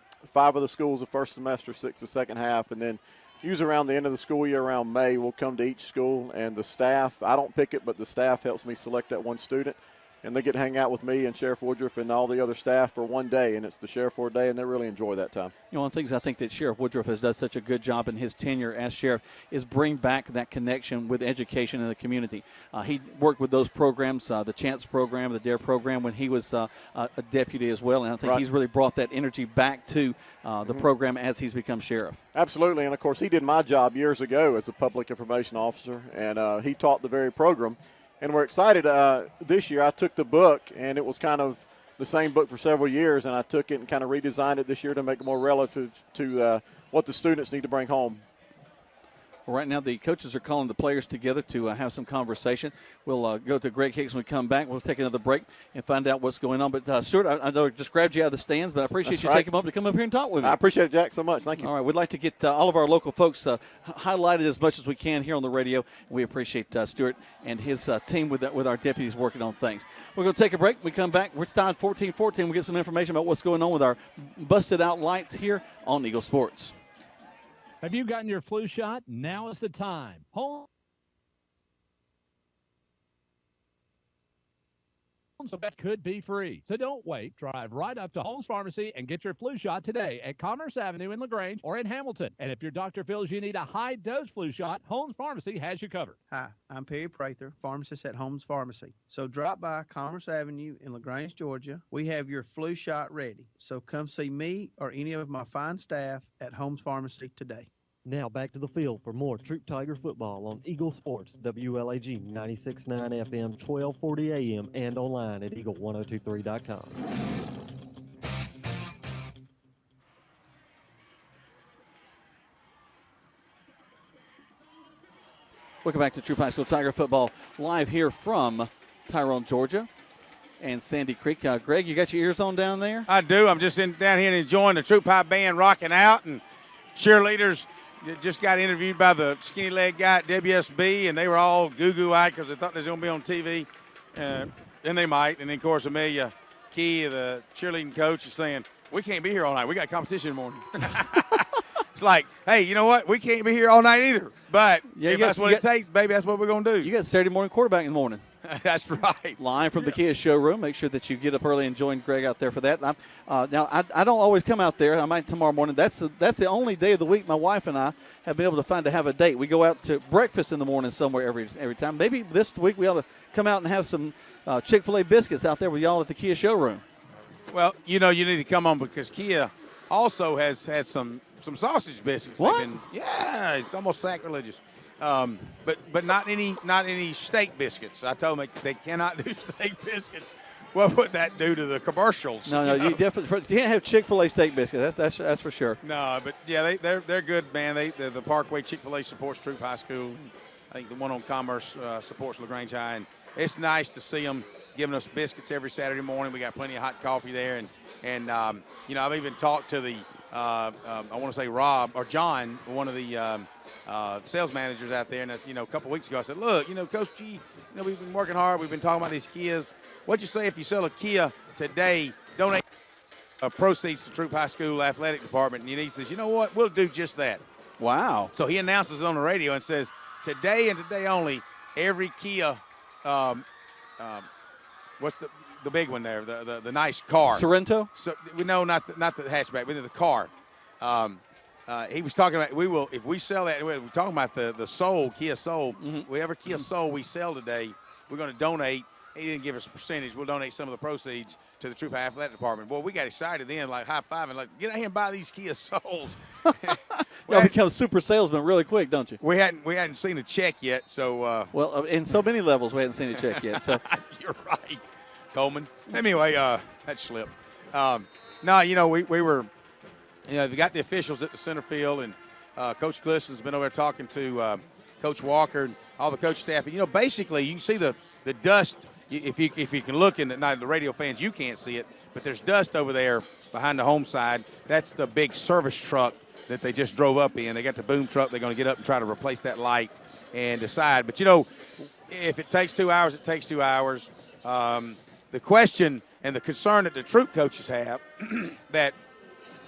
of the schools the first semester, 6 the second half, and then usually around the end of the school year, around May, we'll come to each school, and the staff, I don't pick it, but the staff helps me select that one student, and they get to hang out with me and Sheriff Woodruff and all the other staff for one day, and it's the Sheriff for a day, and they really enjoy that time. You know, one of the things I think that Sheriff Woodruff has done such a good job in his tenure as sheriff is bring back that connection with education in the community. He worked with those programs, the Chance program, the DARE program, when he was a deputy as well, and I think he's really brought that energy back to the program as he's become sheriff. Absolutely, and of course he did my job years ago as a public information officer, and he taught the very program. And we're excited. This year I took the book, and it was kind of the same book for several years, and I took it and kind of redesigned it this year to make it more relative to what the students need to bring home. Well, right now the coaches are calling the players together to have some conversation. We'll go to Greg Hicks when we come back. We'll take another break and find out what's going on. But, Stuart, I know I just grabbed you out of the stands, but I appreciate you taking a moment to come up here and talk with me. I appreciate it, Jack, so much. Thank you. All right, we'd like to get all of our local folks highlighted as much as we can here on the radio. We appreciate Stuart and his team with our deputies working on things. We're going to take a break. We come back. We're tied 14-14. We'll get some information about what's going on with our busted-out lights here on Eagle Sports. Have you gotten your flu shot? Now is the time. So that could be free. So don't wait. Drive right up to Holmes Pharmacy and get your flu shot today at Commerce Avenue in LaGrange or in Hamilton. And if your doctor feels you need a high-dose flu shot, Holmes Pharmacy has you covered. Hi, I'm Perry Prather, pharmacist at Holmes Pharmacy. So drop by Commerce Avenue in LaGrange, Georgia. We have your flu shot ready. So come see me or any of my fine staff at Holmes Pharmacy today. Now back to the field for more Troup Tiger football on Eagle Sports, WLAG 96.9 FM, 1240 AM, and online at eagle1023.com. Welcome back to Troup High School Tiger football live here from Tyrone, Georgia, and Sandy Creek. Greg, you got your ears on down there? I do. I'm just down here enjoying the Troup High band rocking out, and cheerleaders just got interviewed by the skinny leg guy at WSB, and they were all goo-goo-eyed because they thought they was going to be on TV, and they might. And then, of course, Amelia Key, the cheerleading coach, is saying, we can't be here all night. We got competition in the morning. It's like, hey, you know what? We can't be here all night either. But if that's what it takes, baby, that's what we're going to do. You got Saturday morning quarterback in the morning. That's right. Live from the Kia showroom. Make sure that you get up early and join Greg out there for that. Now, I don't always come out there. I might tomorrow morning. That's the only day of the week my wife and I have been able to have a date. We go out to breakfast in the morning somewhere every time. Maybe this week we ought to come out and have some Chick-fil-A biscuits out there with y'all at the Kia showroom. Well, you need to come on because Kia also has had some sausage biscuits. What? Yeah, it's almost sacrilegious. But not any steak biscuits. I told them they cannot do steak biscuits. What would that do to the commercials? No, you definitely can't have Chick-fil-A steak biscuits. That's for sure. No, but yeah, they're good, man. The Parkway Chick-fil-A supports Troup High School. I think the one on Commerce supports LaGrange High, and it's nice to see them giving us biscuits every Saturday morning. We got plenty of hot coffee there, and I've even talked to the I want to say Rob or John, one of the sales managers out there, and a couple weeks ago I said, look, Coach G, we've been working hard. We've been talking about these Kias. What'd you say if you sell a Kia today, donate proceeds to Troup High School Athletic Department? And he says, you know what, we'll do just that. Wow. So he announces it on the radio and says, today and today only, every Kia, what's the big one there, the nice car. Sorrento? So no, not the hatchback, but the car. He was talking about if we sell that. We're talking about the Soul, Kia Soul. Mm-hmm. Whatever Kia Soul we sell today, we're going to donate. He didn't give us a percentage. We'll donate some of the proceeds to the Troup High Athletic Department. Boy, we got excited then, like high-fiving, like, get out here and buy these Kia Souls. Y'all become super salesmen really quick, don't you? We hadn't seen a check yet, so. Well, in so many levels, we hadn't seen a check yet. So you're right, Coleman. Anyway, that slipped. No, we were, we got the officials at the center field, and Coach Glisson's been over there talking to Coach Walker and all the coach staff. You know, basically, you can see the dust. If you can look in the radio fans, you can't see it, but there's dust over there behind the home side. That's the big service truck that they just drove up in. They got the boom truck. They're going to get up and try to replace that light and decide. But, you know, if it takes 2 hours, it takes 2 hours. The question and the concern that the Troup coaches have that,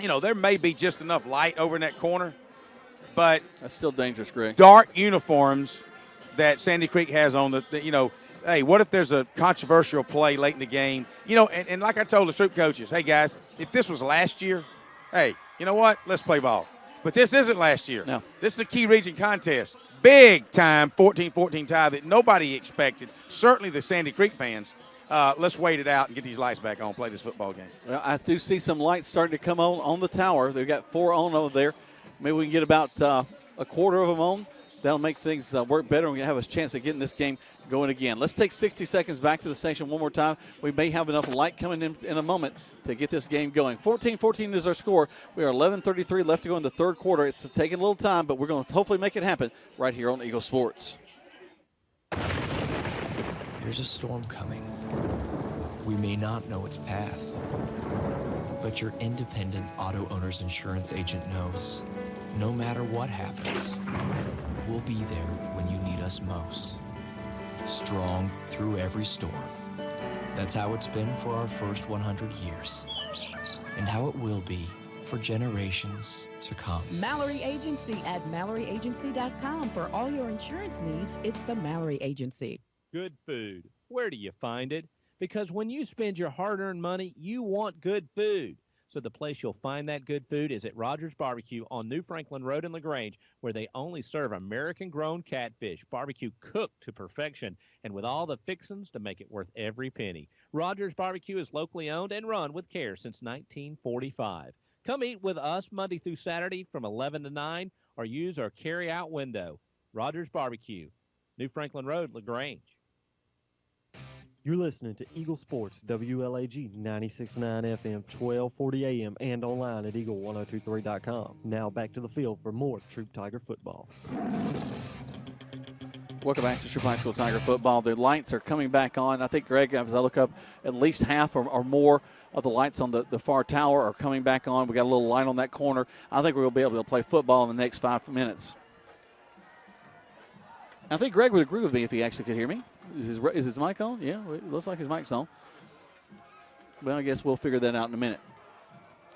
you know, there may be just enough light over in that corner, but that's still dangerous, Greg. Dark uniforms that Sandy Creek has on you know, hey, what if there's a controversial play late in the game? You know, and like I told the Troup coaches, hey, guys, if this was last year, hey, you know what? Let's play ball. But this isn't last year. No. This is a key region contest. Big time 14-14 tie that nobody expected, certainly the Sandy Creek fans. Let's wait it out and get these lights back on, play this football game. Well, I do see some lights starting to come on the tower. They've got 4 on over there. Maybe we can get about a quarter of them on. That'll make things work better, and we have a chance of getting this game going again. Let's take 60 seconds back to the station one more time. We may have enough light coming in a moment to get this game going. 14-14 is our score. We are 11:33 left to go in the third quarter. It's taking a little time, but we're going to hopefully make it happen right here on Eagle Sports. There's a storm coming. We may not know its path, but your independent auto owner's insurance agent knows no matter what happens, we'll be there when you need us most. Strong through every storm. That's how it's been for our first 100 years, and how it will be for generations to come. Mallory Agency at MalloryAgency.com. For all your insurance needs, it's the Mallory Agency. Good food. Where do you find it? Because when you spend your hard-earned money, you want good food. So the place you'll find that good food is at Rogers Barbecue on New Franklin Road in LaGrange, where they only serve American-grown catfish, barbecue cooked to perfection, and with all the fixings to make it worth every penny. Rogers Barbecue is locally owned and run with care since 1945. Come eat with us Monday through Saturday from 11 to 9, or use our carry-out window. Rogers Barbecue, New Franklin Road, LaGrange. You're listening to Eagle Sports, WLAG 96.9 FM, 1240 AM, and online at eagle1023.com. Now back to the field for more Troup Tiger football. Welcome back to Troup High School Tiger football. The lights are coming back on. I think, Greg, as I look up, at least half or more of the lights on the far tower are coming back on. We got a little light on that corner. I think we'll be able to play football in the next 5 minutes. I think Greg would agree with me if he actually could hear me. Is his mic on? Yeah, it looks like his mic's on. Well, I guess we'll figure that out in a minute.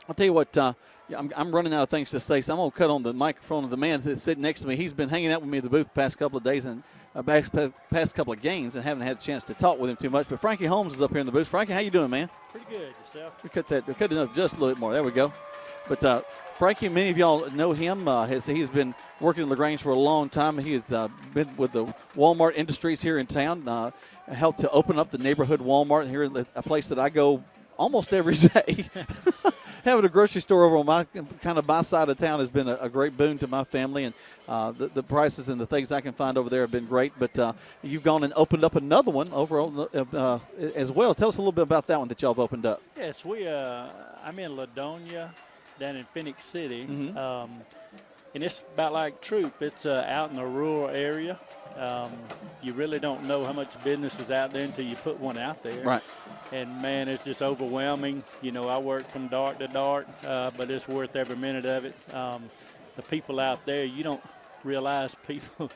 I'll tell you what, I'm running out of things to say, so I'm going to cut on the microphone of the man that's sitting next to me. He's been hanging out with me in the booth the past couple of days and past couple of games, and haven't had a chance to talk with him too much. But Frankie Holmes is up here in the booth. Frankie, how you doing, man? Pretty good. Yourself? We cut it up just a little bit more. There we go. But Frankie, many of y'all know him. He's been working in LaGrange for a long time. He has been with the Walmart Industries here in town, helped to open up the neighborhood Walmart here, a place that I go almost every day. Having a grocery store over on my side of town has been a great boon to my family, and the prices and the things I can find over there have been great. But you've gone and opened up another one over on, as well. Tell us a little bit about that one that y'all have opened up. Yes, I'm in Ladonia, down in Phoenix City, and it's about like Troup. It's out in a rural area. You really don't know how much business is out there until you put one out there. Right. And, man, it's just overwhelming. You know, I work from dark to dark, but it's worth every minute of it. The people out there, you don't realize people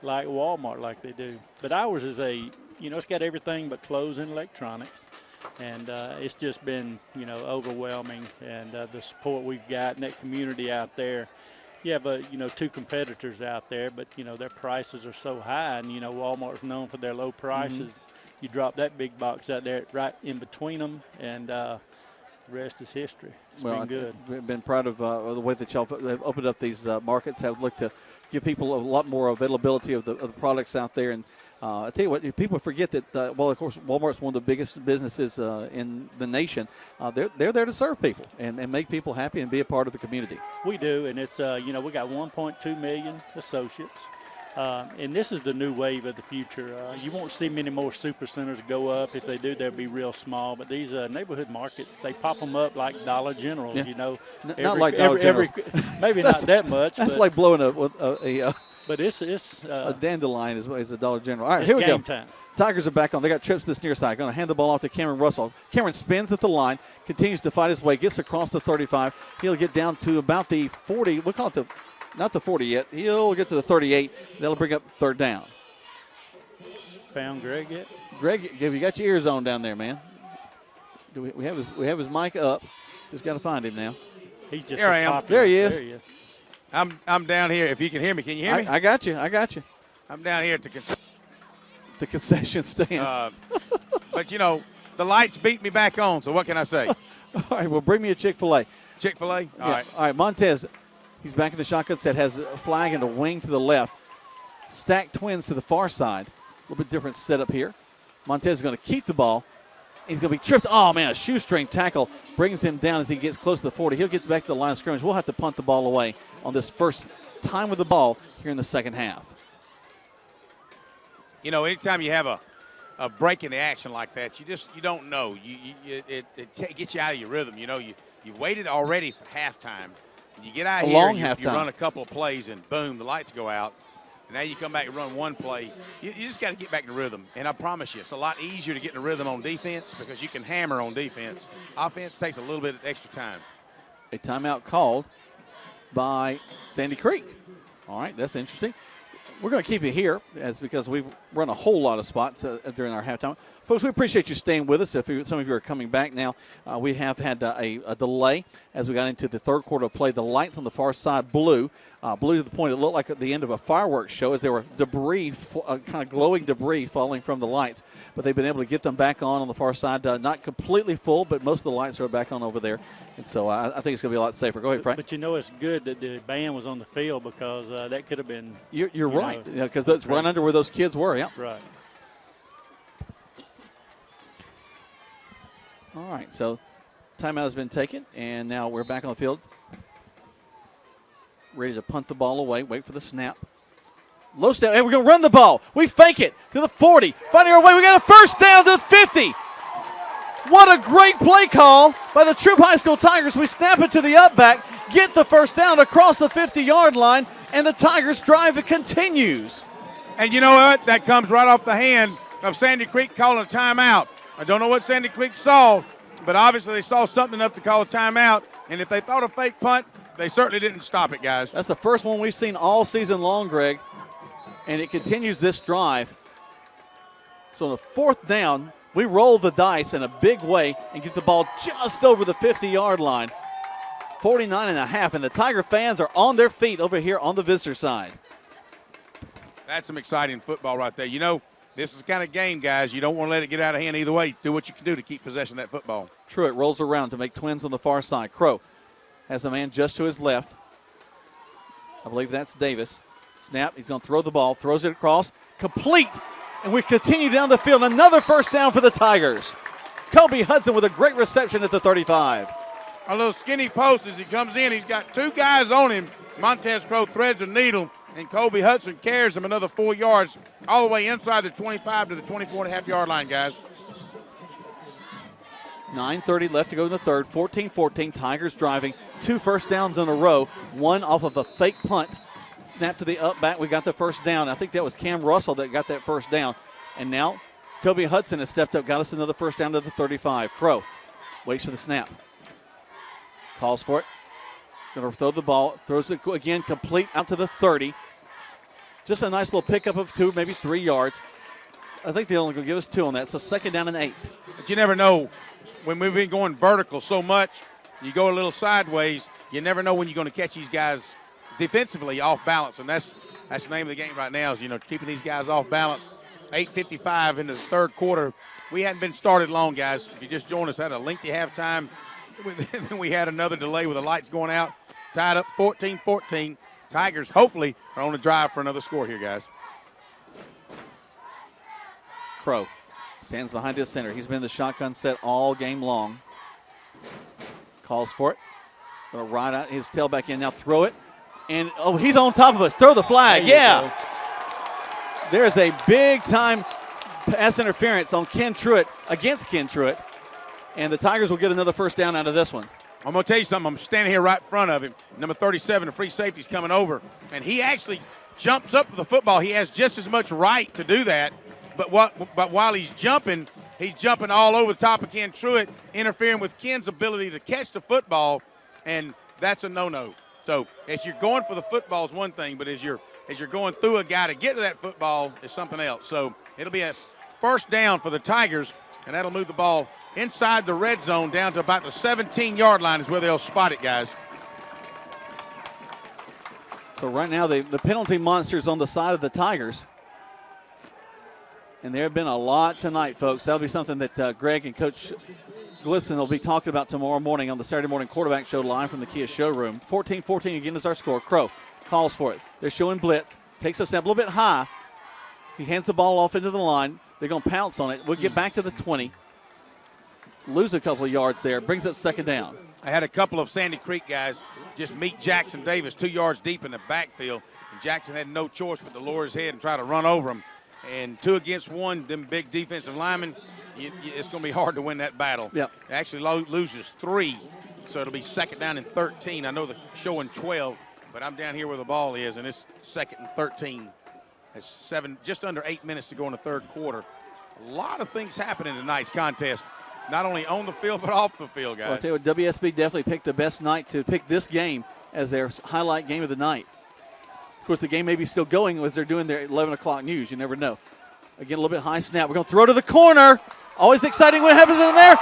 like Walmart like they do. But ours is it's got everything but clothes and electronics. And it's just been, overwhelming. And the support we've got in that community out there. Yeah, but, two competitors out there, but, their prices are so high. And, Walmart's known for their low prices. You drop that big box out there right in between them, and the rest is history. It's been good. We've been proud of the way that y'all have opened up these markets, have looked to give people a lot more availability of the products out there. And I tell you what, people forget that, of course, Walmart's one of the biggest businesses in the nation. They're there to serve people and make people happy and be a part of the community. We do, and it's, we got 1.2 million associates. And this is the new wave of the future. You won't see many more super centers go up. If they do, they'll be real small. But these neighborhood markets, they pop them up like Dollar Generals, Yeah. you know. Not like Dollar Generals. Maybe not that much. That's but, like blowing a but it's a dandelion is a Dollar General. All right, it's here we go. game time. Tigers are back on. They got trips to this near side. Going to hand the ball off to Cameron Russell. Cameron spins at the line, continues to fight his way, gets across the 35. He'll get down to about the 40. We'll call it not the 40 yet. He'll get to the 38. That'll bring up third down. Found Greg yet? Greg, you got your ears on down there, man. We have his mic up. Just got to find him now. He's just Here I am. There he is. I'm down here. If you can hear me, can you hear me? I got you. I'm down here at the concession stand. But, you know, the lights beat me back on, so what can I say? All right, well, bring me a Chick-fil-A. Chick-fil-A? All right. All right, Montez, he's back in the shotgun set, has a flag and a wing to the left. Stacked twins to the far side. A little bit different setup here. Montez is going to keep the ball. He's going to be tripped. Oh, man, a shoestring tackle brings him down as he gets close to the 40. He'll get back to the line of scrimmage. We'll have to punt the ball away on this first time with the ball here in the second half. You know, anytime you have a break in the action like that, you don't know. It gets you out of your rhythm. You know, you've waited already for halftime. You get out here, you run a couple of plays, and boom, the lights go out. And now you come back and run one play. You just got to get back in the rhythm. And I promise you, it's a lot easier to get in the rhythm on defense because you can hammer on defense. Offense takes a little bit of extra time. A timeout called by Sandy Creek. All right, that's interesting. We're going to keep it here because we've run a whole lot of spots during our halftime. Folks, we appreciate you staying with us. If some of you are coming back now, we have had a delay as we got into the third quarter of play. The lights on the far side blew to the point it looked like at the end of a fireworks show as there were debris, kind of glowing debris falling from the lights. But they've been able to get them back on the far side. Not completely full, but most of the lights are back on over there. And so I think it's going to be a lot safer. Go ahead, Frank. But you know, it's good that the band was on the field because that could have been. You're right, because that's right under where those kids were. Yeah. Right. All right, so timeout has been taken, and now we're back on the field. Ready to punt the ball away, wait for the snap. Low snap, and we're going to run the ball. We fake it to the 40, finding our way. We got a first down to the 50. What a great play call by the Troup High School Tigers. We snap it to the up back, get the first down across the 50-yard line, and the Tigers' drive continues. And you know what? That comes right off the hand of Sandy Creek calling a timeout. I don't know what Sandy Creek saw, but obviously they saw something enough to call a timeout. And if they thought a fake punt, they certainly didn't stop it, guys. That's the first one we've seen all season long, Greg. And it continues this drive. So on the fourth down, we roll the dice in a big way and get the ball just over the 50-yard line. 49.5, and the Tiger fans are on their feet over here on the visitor side. That's some exciting football right there. You know, this is the kind of game, guys, you don't want to let it get out of hand either way. Do what you can do to keep possession of that football. Truitt rolls around to make twins on the far side. Crow has a man just to his left. I believe that's Davis. Snap, he's going to throw the ball, throws it across, complete, and we continue down the field. Another first down for the Tigers. Kobe Hudson with a great reception at the 35. A little skinny post as he comes in. He's got two guys on him. Montez Crow threads a needle, and Kobe Hudson carries him another 4 yards all the way inside the 25 to the 24.5-yard line, guys. 9:30 left to go in the third. 14-14, Tigers driving. 2 first downs in a row. One off of a fake punt. Snap to the up back. We got the first down. I think that was Cam Russell that got that first down. And now Kobe Hudson has stepped up, got us another first down to the 35. Crow waits for the snap. Calls for it. Going to throw the ball. Throws it again, complete out to the 30. Just a nice little pickup of 2, maybe 3 yards. I think they're only going to give us 2 on that. So second down and 8. But you never know. When we've been going vertical so much, you go a little sideways, you never know when you're going to catch these guys defensively off balance. And that's the name of the game right now is, keeping these guys off balance. 8:55 into the third quarter. We hadn't been started long, guys. If you just joined us, had a lengthy halftime. Then we had another delay with the lights going out. Tied up 14-14. Tigers hopefully are on the drive for another score here, guys. Crow stands behind his center. He's been in the shotgun set all game long. Calls for it. Going to ride out his tailback in. Now throw it. And, he's on top of us. Throw the flag. Yeah. There's a big-time pass interference on Ken Truitt, against Ken Truitt, and the Tigers will get another first down out of this one. I'm going to tell you something. I'm standing here right in front of him. Number 37, the free safety's coming over, and he actually jumps up for the football. He has just as much right to do that, but while he's jumping all over the top of Ken Truitt, interfering with Ken's ability to catch the football, and that's a no-no. So as you're going for the football is one thing, but as you're going through a guy to get to that football is something else. So it'll be a first down for the Tigers, and that'll move the ball inside the red zone down to about the 17-yard line is where they'll spot it, guys. So right now the penalty monster's on the side of the Tigers. And there have been a lot tonight, folks. That'll be something that Greg and Coach Glisson will be talking about tomorrow morning on the Saturday Morning Quarterback Show live from the Kia showroom. 14-14 again is our score. Crow calls for it. They're showing blitz. Takes a step a little bit high. He hands the ball off into the line. They're going to pounce on it. We'll get back to the 20. Lose a couple of yards there. Brings up second down. I had a couple of Sandy Creek guys just meet Jackson Davis 2 yards deep in the backfield. And Jackson had no choice but to lower his head and try to run over him. And 2 against 1, them big defensive linemen, it's going to be hard to win that battle. Yep. Actually loses 3, so it'll be second down and 13. I know they're showing 12, but I'm down here where the ball is, and it's second and 13. It's just under 8 minutes to go in the third quarter. A lot of things happen in tonight's contest, not only on the field but off the field, guys. Well, I'll tell you what, WSB definitely picked the best night to pick this game as their highlight game of the night. Of course, the game may be still going as they're doing their 11 o'clock news. You never know. Again, a little bit high snap. We're going to throw to the corner. Always exciting what happens in there.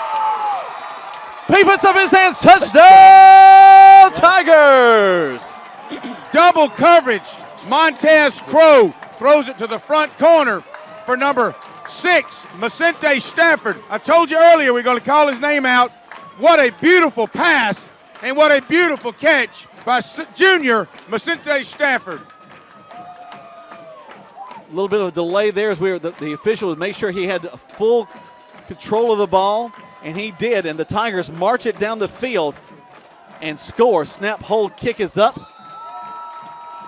He puts up his hands. Touchdown, Tigers. Double coverage. Montez Crow throws it to the front corner for number 6, Macente Stafford. I told you earlier we're going to call his name out. What a beautiful pass and what a beautiful catch by junior Macente Stafford. A little bit of a delay there as the official would make sure he had full control of the ball, and he did, and the Tigers march it down the field and score. Snap, hold, kick is up,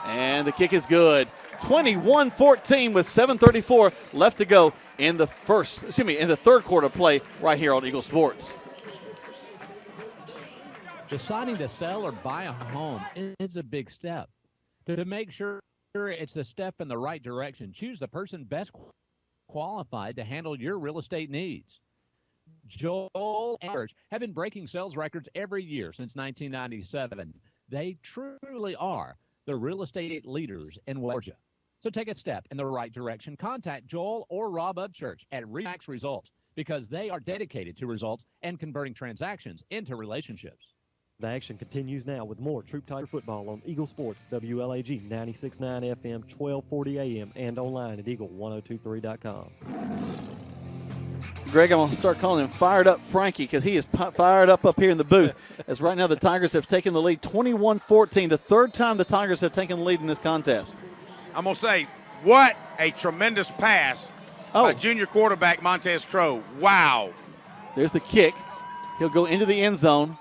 and the kick is good. 21-14 with 7:34 left to go in the third quarter play right here on Eagle Sports. Deciding to sell or buy a home is a big step. To make sure it's the step in the right direction, choose the person best qualified to handle your real estate needs. Joel and Church have been breaking sales records every year since 1997. They truly are the real estate leaders in Georgia. So take a step in the right direction. Contact Joel or Rob Upchurch at Remax Results because they are dedicated to results and converting transactions into relationships. The action continues now with more Troup Tiger football on Eagle Sports, WLAG 96.9 FM, 1240 AM, and online at eagle1023.com. Greg, I'm going to start calling him Fired Up Frankie because he is fired up here in the booth. As right now the Tigers have taken the lead 21-14, the third time the Tigers have taken the lead in this contest. I'm going to say, what a tremendous pass by junior quarterback Montez Crow. Wow. There's the kick. He'll go into the end zone.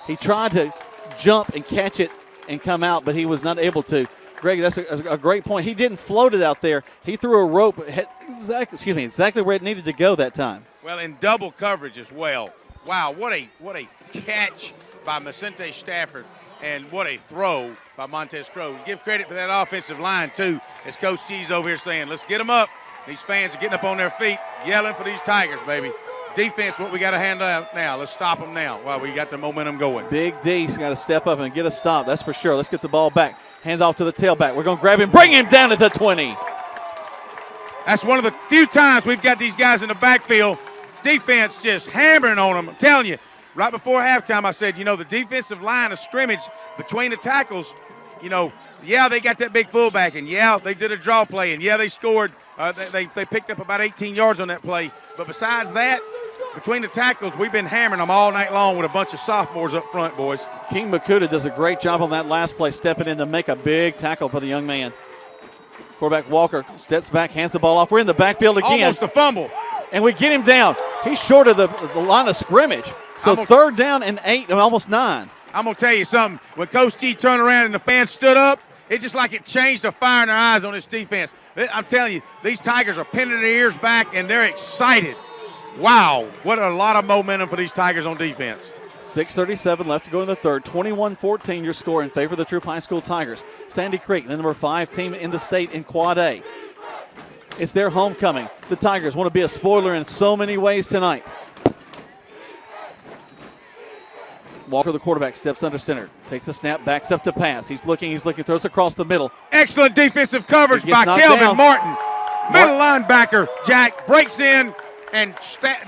He tried to jump and catch it and come out, but he was not able to. Greg, that's a great point. He didn't float it out there. He threw a rope exactly where it needed to go that time. Well, in double coverage as well. Wow, what a catch by Macente Stafford, and what a throw by Montez Crow. Give credit to that offensive line, too, as Coach G's over here saying, let's get them up. These fans are getting up on their feet, yelling for these Tigers, baby. Defense, what we got to handle out now. Let's stop them now while we got the momentum going. Big D's got to step up and get a stop, that's for sure. Let's get the ball back. Hand off to the tailback. We're going to grab him, bring him down at the 20. That's one of the few times we've got these guys in the backfield. Defense just hammering on them. I'm telling you, right before halftime I said, the defensive line of scrimmage between the tackles, yeah, they got that big fullback, and yeah, they did a draw play, and yeah, they scored. They picked up about 18 yards on that play. But besides that, between the tackles, we've been hammering them all night long with a bunch of sophomores up front, boys. King Makuta does a great job on that last play, stepping in to make a big tackle for the young man. Quarterback Walker steps back, hands the ball off. We're in the backfield again. Almost a fumble. And we get him down. He's short of the line of scrimmage. So third down and 8, almost 9. I'm going to tell you something. When Coach G turned around and the fans stood up, it's just like it changed the fire in their eyes on this defense. I'm telling you, these Tigers are pinning their ears back, and they're excited. Wow, what a lot of momentum for these Tigers on defense. 6:37 left to go in the third. 21-14 your score in favor of the Troup High School Tigers. Sandy Creek, the number 5 team in the state in Quad A. It's their homecoming. The Tigers want to be a spoiler in so many ways tonight. Walker, the quarterback, steps under center. Takes a snap, backs up to pass. He's looking, throws across the middle. Excellent defensive coverage by Kelvin Martin. Middle linebacker, Jack, breaks in and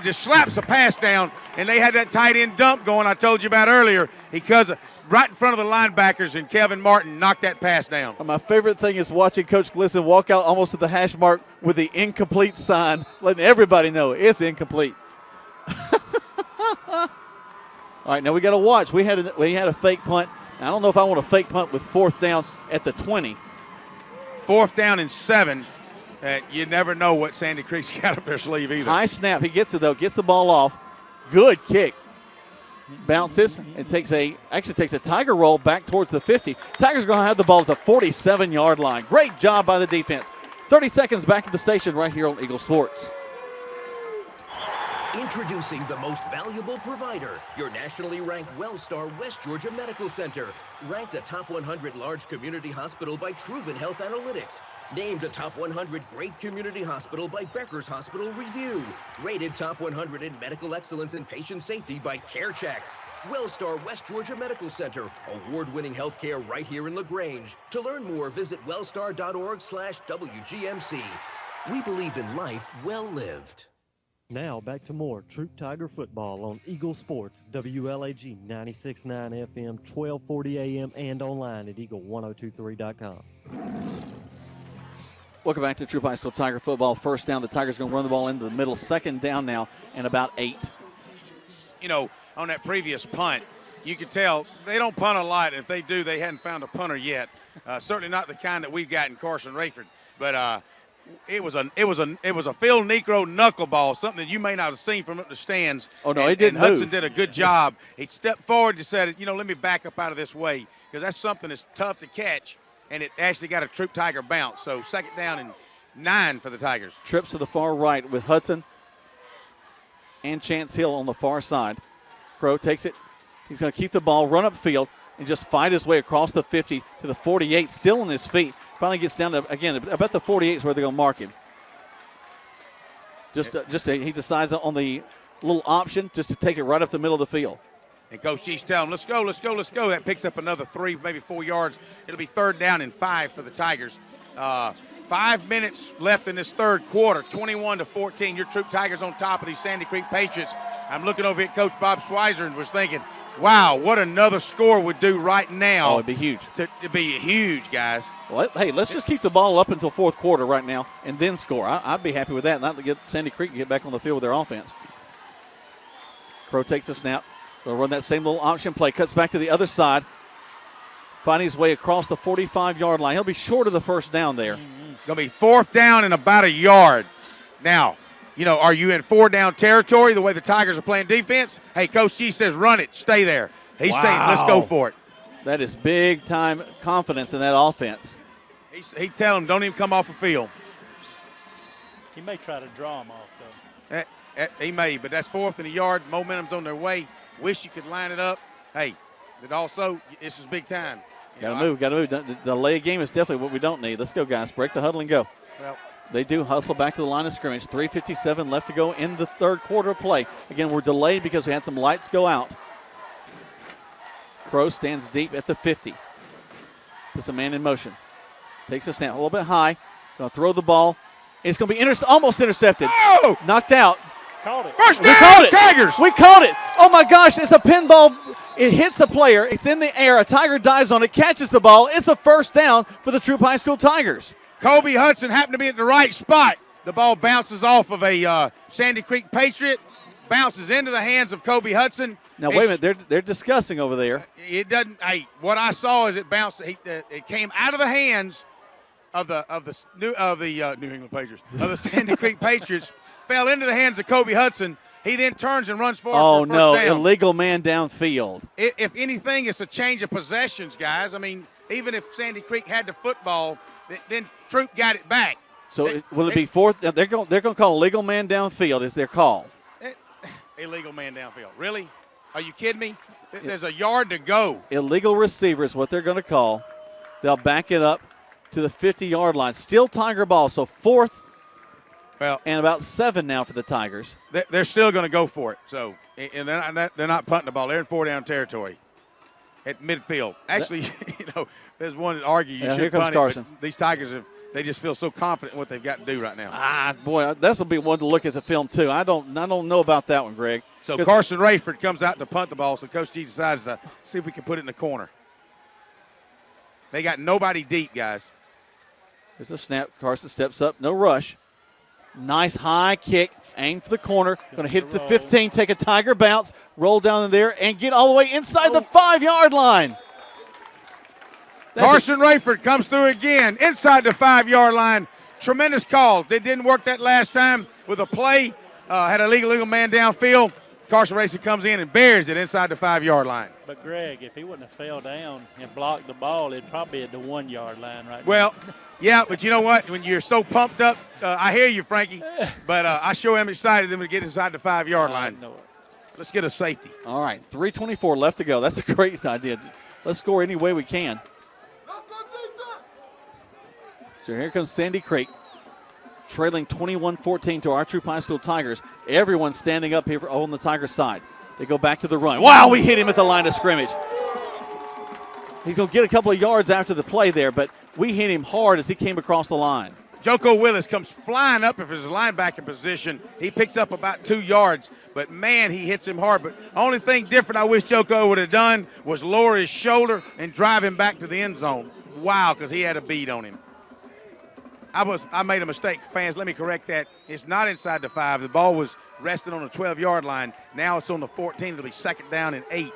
just slaps a pass down. And they had that tight end dump going I told you about earlier because right in front of the linebackers, and Kelvin Martin knocked that pass down. My favorite thing is watching Coach Glisson walk out almost to the hash mark with the incomplete sign, letting everybody know it's incomplete. All right, now we got to watch. We had a fake punt. I don't know if I want a fake punt with 4th down at the 20. 4th down and 7. You never know what Sandy Creek's got up their sleeve either. High snap. He gets it, though. Gets the ball off. Good kick. Bounces and takes a Tiger roll back towards the 50. Tigers are going to have the ball at the 47-yard line. Great job by the defense. 30 seconds back at the station right here on Eagle Sports. Introducing the most valuable provider, your nationally ranked WellStar West Georgia Medical Center. Ranked a top 100 large community hospital by Troup Health Analytics. Named a top 100 great community hospital by Becker's Hospital Review. Rated top 100 in medical excellence and patient safety by CareChecks. WellStar West Georgia Medical Center. Award-winning healthcare right here in LaGrange. To learn more, visit wellstar.org/WGMC. We believe in life well lived. Now back to more Troup Tiger football on Eagle Sports, WLAG 96.9 FM, 1240 AM, and online at eagle1023.com. Welcome back to Troup High School Tiger football. First down, the Tigers going to run the ball into the middle. 2nd down now and about 8. You know, on that previous punt, you could tell they don't punt a lot. If they do, they hadn't found a punter yet. Certainly not the kind that we've got in Carson Rayford. But it was a Phil Necro knuckleball, something that you may not have seen from up the stands. Oh no, it didn't move. Hudson move. did a good job. He stepped forward and said, let me back up out of this way because that's something that's tough to catch, and it actually got a Troup Tiger bounce. So 2nd down and 9 for the Tigers. Trips to the far right with Hudson and Chance Hill on the far side. Crow takes it. He's going to keep the ball, run up field, and just fight his way across the 50 to the 48, still on his feet. Finally gets down to, again, about the 48 is where they're going to mark him. He decides on the little option just to take it right up the middle of the field. And Coach G's telling him, let's go, let's go, let's go. That picks up another 3, maybe 4 yards. It'll be 3rd down and 5 for the Tigers. 5 minutes left in this third quarter, 21-14. Your Troup Tigers on top of these Sandy Creek Patriots. I'm looking over at Coach Bob Schweizer and was thinking, wow, what another score would do right now. Oh, it'd be huge. It'd be huge, guys. Well, hey, let's just keep the ball up until 4th quarter right now and then score. I'd be happy with that, not to get Sandy Creek to get back on the field with their offense. Crow takes a snap. They'll run that same little option play. Cuts back to the other side. Finding his way across the 45-yard line. He'll be short of the 1st down there. Going to be 4th down and about a yard. Now, are you in 4-down territory the way the Tigers are playing defense? Hey, Coach G says run it, stay there. He's saying let's go for it. That is big-time confidence in that offense. He tell him don't even come off the field. He may try to draw him off, though. He may, but that's 4th and a yard. Momentum's on their way. Wish you could line it up. Hey, but also, this is big time. Got to move. The delay game is definitely what we don't need. Let's go, guys. Break the huddle and go. Well, they do hustle back to the line of scrimmage. 3:57 left to go in the third quarter of play. Again, we're delayed because we had some lights go out. Crow stands deep at the 50. Puts a man in motion. Takes a snap a little bit high. Going to throw the ball. It's going to be almost intercepted. Oh! Knocked out. Called it. First down, we called it. Tigers. We called it. Oh, my gosh. It's a pinball. It hits a player. It's in the air. A Tiger dives on it, catches the ball. It's a 1st down for the Troup High School Tigers. Kobe Hudson happened to be at the right spot. The ball bounces off of a Sandy Creek Patriot, bounces into the hands of Kobe Hudson. Now, wait a minute. They're discussing over there. It doesn't. Hey, what I saw is it bounced. It came out of the hands of the New England Patriots, of the Sandy Creek Patriots, fell into the hands of Kobe Hudson. He then turns and runs forward for a first down. Illegal man downfield. If anything, it's a change of possessions, guys. I mean, even if Sandy Creek had the football, then Troup got it back. So will it be fourth? They're going to call a legal man downfield is their call. Illegal man downfield. Really? Are you kidding me? There's a yard to go. Illegal receiver is what they're going to call. They'll back it up to the 50-yard line. Still Tiger ball, so fourth and about 7 now for the Tigers. They're still going to go for it. So, and they're not punting the ball. They're in 4-down territory at midfield. Actually, there's one that argue you should punt it, but these Tigers they just feel so confident in what they've got to do right now. Boy, this will be one to look at the film too. I don't know about that one, Greg. So Carson Rayford comes out to punt the ball. So Coach G decides to see if we can put it in the corner. They got nobody deep, guys. There's a snap. Carson steps up. No rush. Nice high kick. Aim for the corner. Going to hit the 15. Take a Tiger bounce. Roll down in there and get all the way inside the 5-yard line. Carson Rayford comes through again inside the 5-yard line. Tremendous calls. They didn't work that last time with a play. Had a legal man downfield. Carson Rayford comes in and buries it inside the 5-yard line. But, Greg, if he wouldn't have fell down and blocked the ball, it'd probably be at the 1-yard line right now. Well, yeah, but you know what? When you're so pumped up, I hear you, Frankie, but I sure am excited them to get inside the 5-yard line. Let's get a safety. All right, 3:24 left to go. That's a great idea. Let's score any way we can. So here comes Sandy Creek, trailing 21-14 to our Troup High School Tigers. Everyone's standing up here on the Tigers side. They go back to the run. Wow, we hit him at the line of scrimmage. He's going to get a couple of yards after the play there, but we hit him hard as he came across the line. Joko Willis comes flying up if his linebacker position. He picks up about 2 yards, but, man, he hits him hard. But only thing different I wish Joko would have done was lower his shoulder and drive him back to the end zone. Wow, because he had a bead on him. I made a mistake, fans. Let me correct that. It's not inside the 5. The ball was resting on the 12-yard line. Now it's on the 14. It'll be 2nd down and 8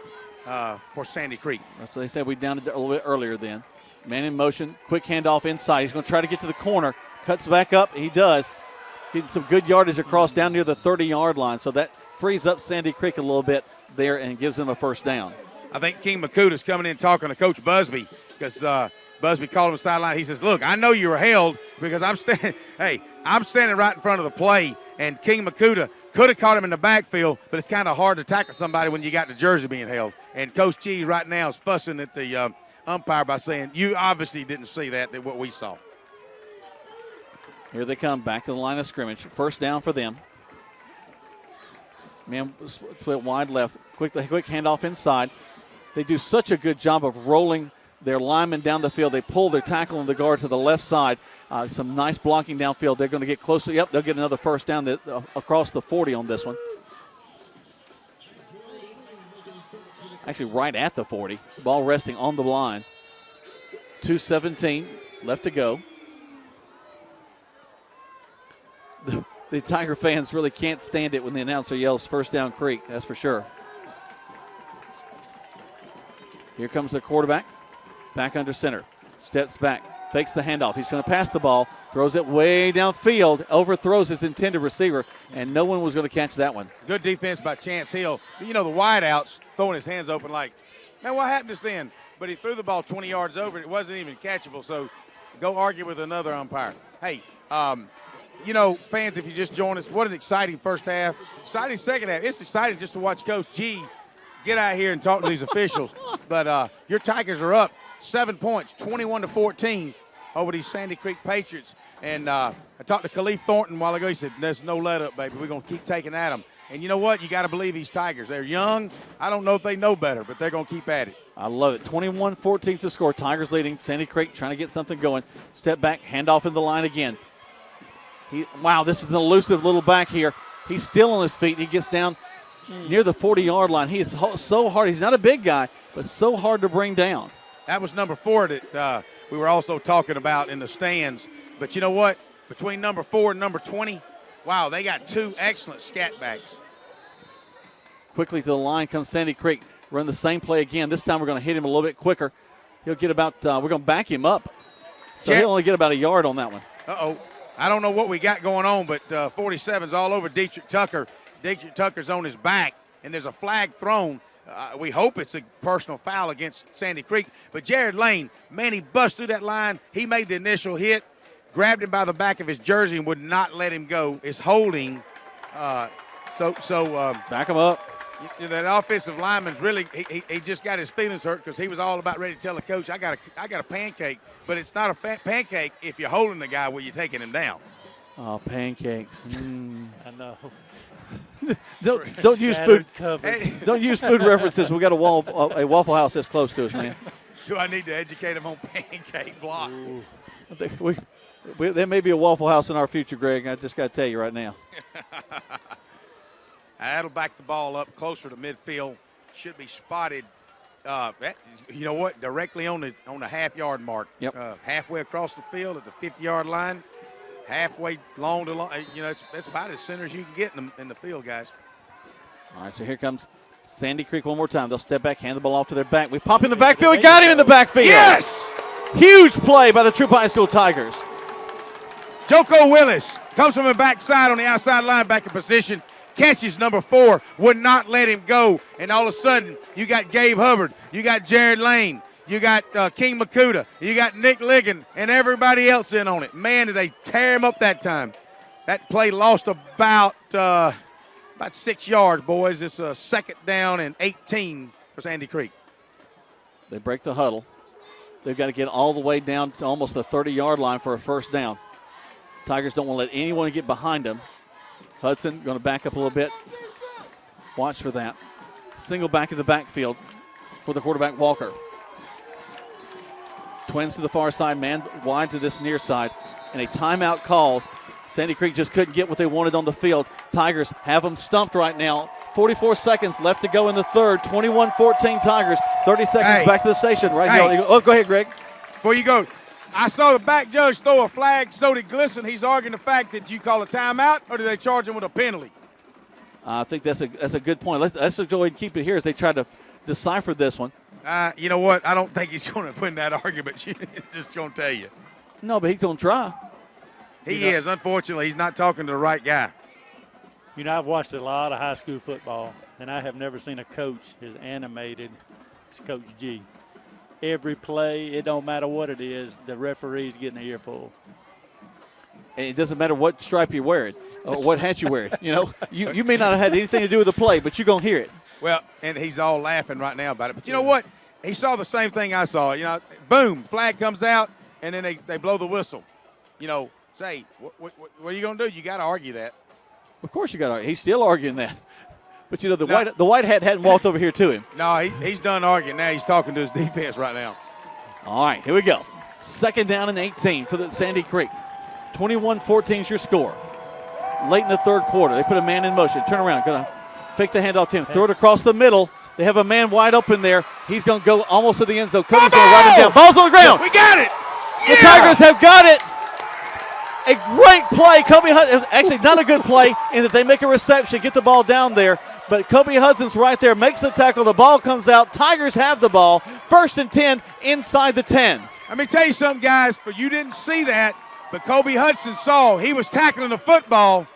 for Sandy Creek. So they said we downed it a little bit earlier then. Man in motion, quick handoff inside. He's going to try to get to the corner. Cuts back up. He does. Getting some good yardage across down near the 30-yard line. So that frees up Sandy Creek a little bit there and gives them a 1st down. I think King Makuta's coming in talking to Coach Busby because Busby called him the sideline. He says, look, I know you were held because I'm standing right in front of the play, and King Makuta could have caught him in the backfield, but it's kind of hard to tackle somebody when you got the jersey being held. And Coach G right now is fussing at the umpire by saying, you obviously didn't see that what we saw. Here they come back to the line of scrimmage. 1st down for them. Man split wide left. Quick handoff inside. They do such a good job of rolling their linemen down the field. They pull their tackle and the guard to the left side. Some nice blocking downfield. They're going to get closer. Yep, they'll get another 1st down across the 40 on this one. Actually, right at the 40. Ball resting on the line. 2:17 left to go. The Tiger fans really can't stand it when the announcer yells 1st down Creek, that's for sure. Here comes the quarterback. Back under center. Steps back. Fakes the handoff. He's going to pass the ball. Throws it way downfield. Overthrows his intended receiver, and no one was going to catch that one. Good defense by Chance Hill. You know, the wideouts throwing his hands open like, man, what happened just then? But he threw the ball 20 yards over. It wasn't even catchable, so go argue with another umpire. Hey, you know, fans, if you just join us, what an exciting first half. Exciting second half. It's exciting just to watch Coach G get out here and talk to these officials. But your Tigers are up 7 points, 21-14 over these Sandy Creek Patriots. And I talked to Khalif Thornton a while ago. He said, there's no let-up, baby. We're going to keep taking at them. And you know what? You got to believe these Tigers. They're young. I don't know if they know better, but they're going to keep at it. I love it. 21-14 to score. Tigers leading. Sandy Creek trying to get something going. Step back, handoff in the line again. Wow, this is an elusive little back here. He's still on his feet. He gets down near the 40-yard line. He is so hard. He's not a big guy, but so hard to bring down. That was number 4 that we were also talking about in the stands. But you know what? Between number 4 and number 20, wow, they got 2 excellent scat backs. Quickly to the line comes Sandy Creek. Run the same play again. This time we're going to hit him a little bit quicker. He'll get about, we're going to back him up. So he'll only get about a yard on that one. Uh-oh. I don't know what we got going on, but 47's all over Dietrich Tucker. Dietrich Tucker's on his back, and there's a flag thrown. We hope it's a personal foul against Sandy Creek. But Jared Lane, man, he bust through that line. He made the initial hit. grabbed him by the back of his jersey and would not let him go. Is holding. Back him up. That offensive lineman's really he just got his feelings hurt because he was all about ready to tell the coach, I got a pancake, but it's not a pancake if you're holding the guy where you're taking him down. Oh, pancakes. I know. Don't use food. Don't use food references. We got a Waffle House that's close to us, man. Do I need to educate him on pancake block? I think there may be a Waffle House in our future, Greg. I just got to tell you right now. That'll back the ball up closer to midfield. Should be spotted. You know what? Directly on the half-yard mark. Yep. Halfway across the field at the 50-yard line. Halfway long to long. You know, that's about as center as you can get in the field, guys. All right, so here comes Sandy Creek one more time. They'll step back, hand the ball off to their back. We pop in the backfield. We got him in the backfield. Yes! Huge play by the Troup High School Tigers. Joko Willis comes from the backside on the outside linebacker position. Catches number 4, would not let him go. And all of a sudden, you got Gabe Hubbard. You got Jared Lane. You got King Makuta. You got Nick Ligon and everybody else in on it. Man, did they tear him up that time. That play lost about 6 yards, boys. It's a 2nd down and 18 for Sandy Creek. They break the huddle. They've got to get all the way down to almost the 30-yard line for a first down. Tigers don't want to let anyone get behind them. Hudson going to back up a little bit. Watch for that. Single back in the backfield for the quarterback, Walker. Twins to the far side, man wide to this near side. And a timeout called. Sandy Creek just couldn't get what they wanted on the field. Tigers have them stumped right now. 44 seconds left to go in the third. 21-14 Tigers. 30 seconds back to the station right here. Oh, go ahead, Greg. Before you go, I saw the back judge throw a flag, so did Glisson. He's arguing the fact that you call a timeout, or do they charge him with a penalty? I think that's a good point. Let's go ahead and keep it here as they try to decipher this one. You know what? I don't think he's going to win that argument. Just going to tell you. No, but he's going to try. He is. Unfortunately, he's not talking to the right guy. You know, I've watched a lot of high school football, and I have never seen a coach as animated as Coach G. Every play, it don't matter what it is, the referee's getting an earful. And it doesn't matter what stripe you're wearing or what hat you're wearing. You know, you may not have had anything to do with the play, but you're going to hear it. Well, and he's all laughing right now about it. But you know what? He saw the same thing I saw. You know, boom, flag comes out, and then they blow the whistle. You know, say, what are you going to do? You got to argue that. Of course you got to argue. He's still arguing that. But, you know, the white hat hadn't walked over here to him. No, he's done arguing. Now he's talking to his defense right now. All right, here we go. 2nd down and 18 for the Sandy Creek. 21-14 is your score. Late in the third quarter, they put a man in motion. Turn around, going to fake the handoff to him. Throw it across the middle. They have a man wide open there. He's going to go almost to the end zone. Cody's going to ride him down. Ball's on the ground. We got it. The Tigers have got it. A great play. Kobe Hudson, actually not a good play in that they make a reception, get the ball down there. But Kobe Hudson's right there, makes the tackle. The ball comes out. Tigers have the ball. 1st and 10 inside the 10. Let me tell you something, guys. But you didn't see that, but Kobe Hudson saw. He was tackling the football,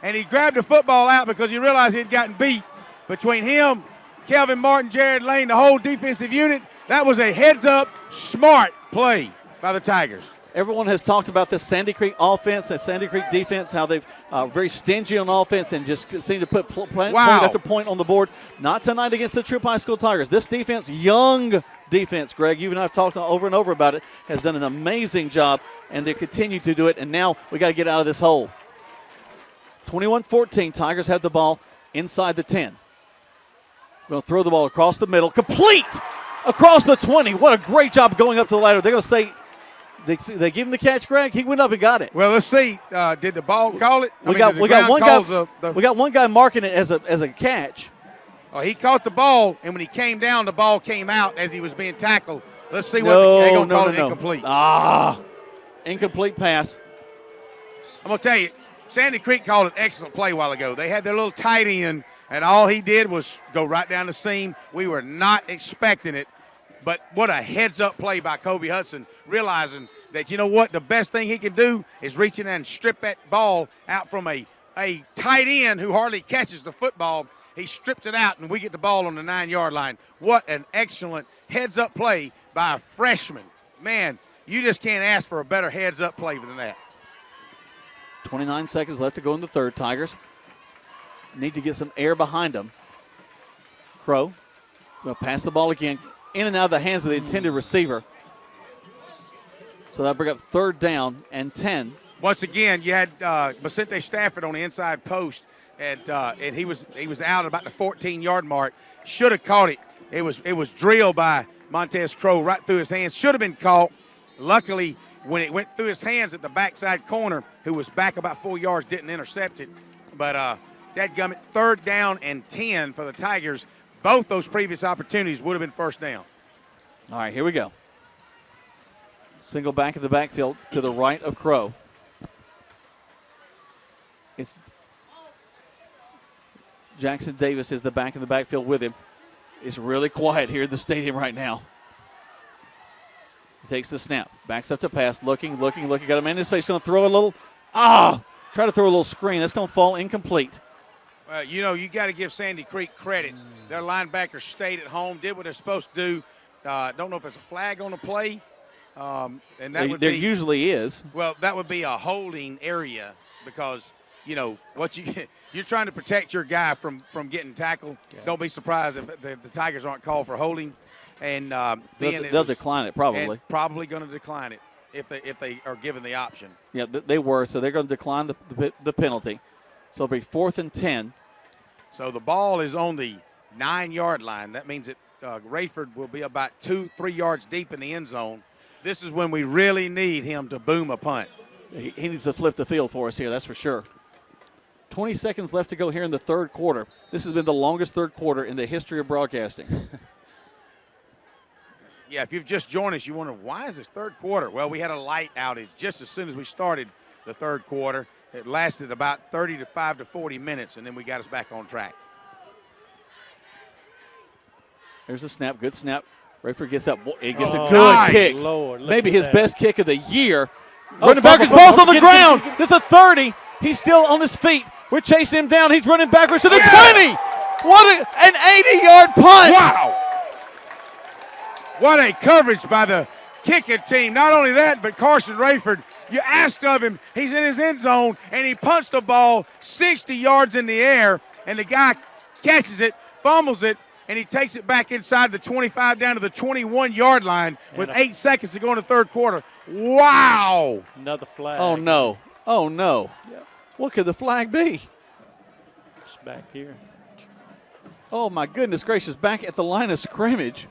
and he grabbed the football out because he realized he had gotten beat. Between him, Kelvin Martin, Jared Lane, the whole defensive unit, that was a heads-up, smart play by the Tigers. Everyone has talked about this Sandy Creek offense and Sandy Creek defense, how they've very stingy on offense and just seem to put point after point on the board. Not tonight against the Troup High School Tigers. This defense, young defense, Greg, you and I have talked over and over about it, has done an amazing job, and they continue to do it, and now we got to get out of this hole. 21-14, Tigers have the ball inside the 10. We're going to throw the ball across the middle, complete across the 20. What a great job going up to the ladder. They're going to say, They give him the catch, Greg. He went up and got it. Well, let's see. Did the ball call it? We got one guy marking it as a catch. Oh, he caught the ball, and when he came down, the ball came out as he was being tackled. Let's see what they're going to call it incomplete. Incomplete pass. I'm going to tell you, Sandy Creek called an excellent play a while ago. They had their little tight end, and all he did was go right down the seam. We were not expecting it. But what a heads-up play by Kobe Hudson, realizing that, you know what, the best thing he can do is reach in and strip that ball out from a tight end who hardly catches the football. He strips it out, and we get the ball on the 9-yard line. What an excellent heads-up play by a freshman. Man, you just can't ask for a better heads-up play than that. 29 seconds left to go in the third. Tigers need to get some air behind them. Crow will pass the ball again, in and out of the hands of the intended receiver. So that'll bring up 3rd down and 10. Once again, you had Vicente Stafford on the inside post, and he was out about the 14-yard mark. Should have caught it. It was drilled by Montez Crow right through his hands. Should have been caught. Luckily, when it went through his hands at the backside corner, who was back about 4 yards, didn't intercept it. But dadgummit, 3rd down and 10 for the Tigers. Both those previous opportunities would have been 1st down. All right, here we go. Single back in the backfield to the right of Crow. It's Jackson Davis is the back in the backfield with him. It's really quiet here in the stadium right now. He takes the snap, backs up to pass, looking. Got a man in his face, going to throw a little. Try to throw a little screen. That's going to fall incomplete. Well, you got to give Sandy Creek credit. Their linebackers stayed at home, did what they're supposed to do. Don't know if it's a flag on the play. And that there usually is. Well, that would be a holding area because, you're trying to protect your guy from getting tackled. Yeah. Don't be surprised if the Tigers aren't called for holding. And they'll decline it probably. Probably going to decline it if they are given the option. Yeah, they were. So they're going to decline the penalty. So it'll be 4th and 10. So the ball is on the 9-yard line. That means that Rayford will be about 2-3 yards deep in the end zone. This is when we really need him to boom a punt. He needs to flip the field for us here, that's for sure. 20 seconds left to go here in the third quarter. This has been the longest third quarter in the history of broadcasting. Yeah, if you've just joined us, you wonder, why is this third quarter? Well, we had a light outage just as soon as we started the third quarter. It lasted about 35 to 40 minutes, and then we got us back on track. There's a snap, good snap. Rayford gets up. He gets a good kick. Lord, maybe his best kick of the year. Oh, running backwards, ball's on the ground. It's a 30. He's still on his feet. We're chasing him down. He's running backwards to the 20. What an 80-yard punt. Wow. What a coverage by the kicking team. Not only that, but Carson Rayford, you asked of him. He's in his end zone, and he punched the ball 60 yards in the air, and the guy catches it, fumbles it, and he takes it back inside the 25 down to the 21-yard line with 8 seconds to go in the third quarter. Wow. Another flag. Oh, no. Oh, no. Yep. What could the flag be? It's back here. Oh, my goodness gracious. Back at the line of scrimmage.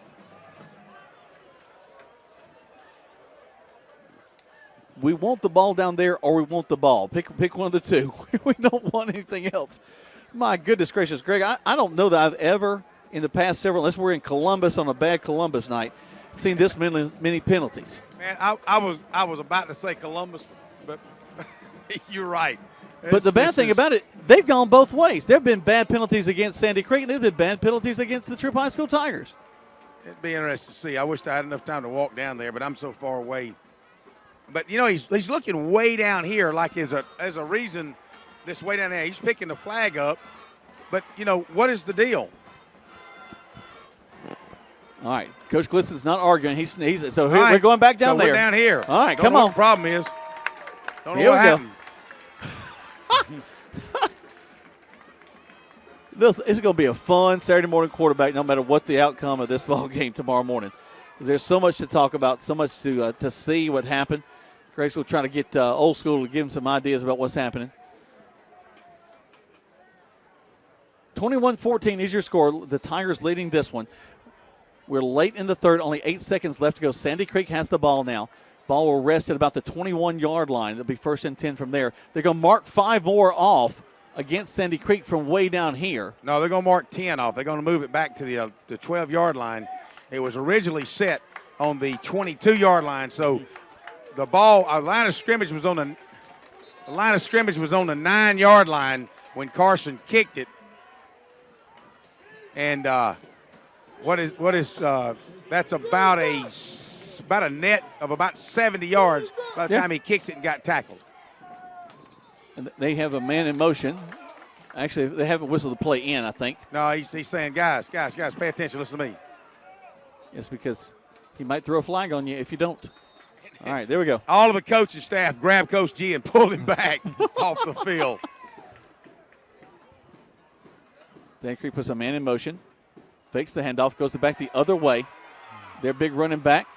We want the ball down there or we want the ball. Pick one of the two. We don't want anything else. My goodness gracious. Greg, I don't know that I've ever in the past several, unless we're in Columbus on a bad Columbus night, seen this many penalties. Man, I was about to say Columbus, but you're right. But the bad thing about it, they've gone both ways. There have been bad penalties against Sandy Creek, and there have been bad penalties against the Troup High School Tigers. It'd be interesting to see. I wish I had enough time to walk down there, but I'm so far away. But, he's looking way down here like as a reason this way down there. He's picking the flag up. But, what is the deal? All right, Coach Gliston's not arguing. He's so here, we're going back down there. We're down here. All right, come on. What the problem is. Don't know here what we happened. This is going to be a fun Saturday morning quarterback, no matter what the outcome of this ball game tomorrow morning. There's so much to talk about, so much to see what happened. Grace will try to get old school to give him some ideas about what's happening. 21-14 is your score. The Tigers leading this one. We're late in the third, only 8 seconds left to go. Sandy Creek has the ball now. Ball will rest at about the 21-yard line. It'll be 1st and 10 from there. They're going to mark 5 more off against Sandy Creek from way down here. No, they're going to mark 10 off. They're going to move it back to the 12-yard line. It was originally set on the 22-yard line. So the ball, our line of scrimmage was on the 9-yard line when Carson kicked it. And that's about a net of about 70 yards by the time he kicks it and got tackled. And they have a man in motion. Actually, they haven't whistled the play in, I think. No, he's saying, guys, pay attention. Listen to me. It's because he might throw a flag on you if you don't. All right, there we go. All of the coaching staff grabbed Coach G and pulled him back off the field. Sandy Creek puts a man in motion, fakes the handoff, goes back the other way. Their big running back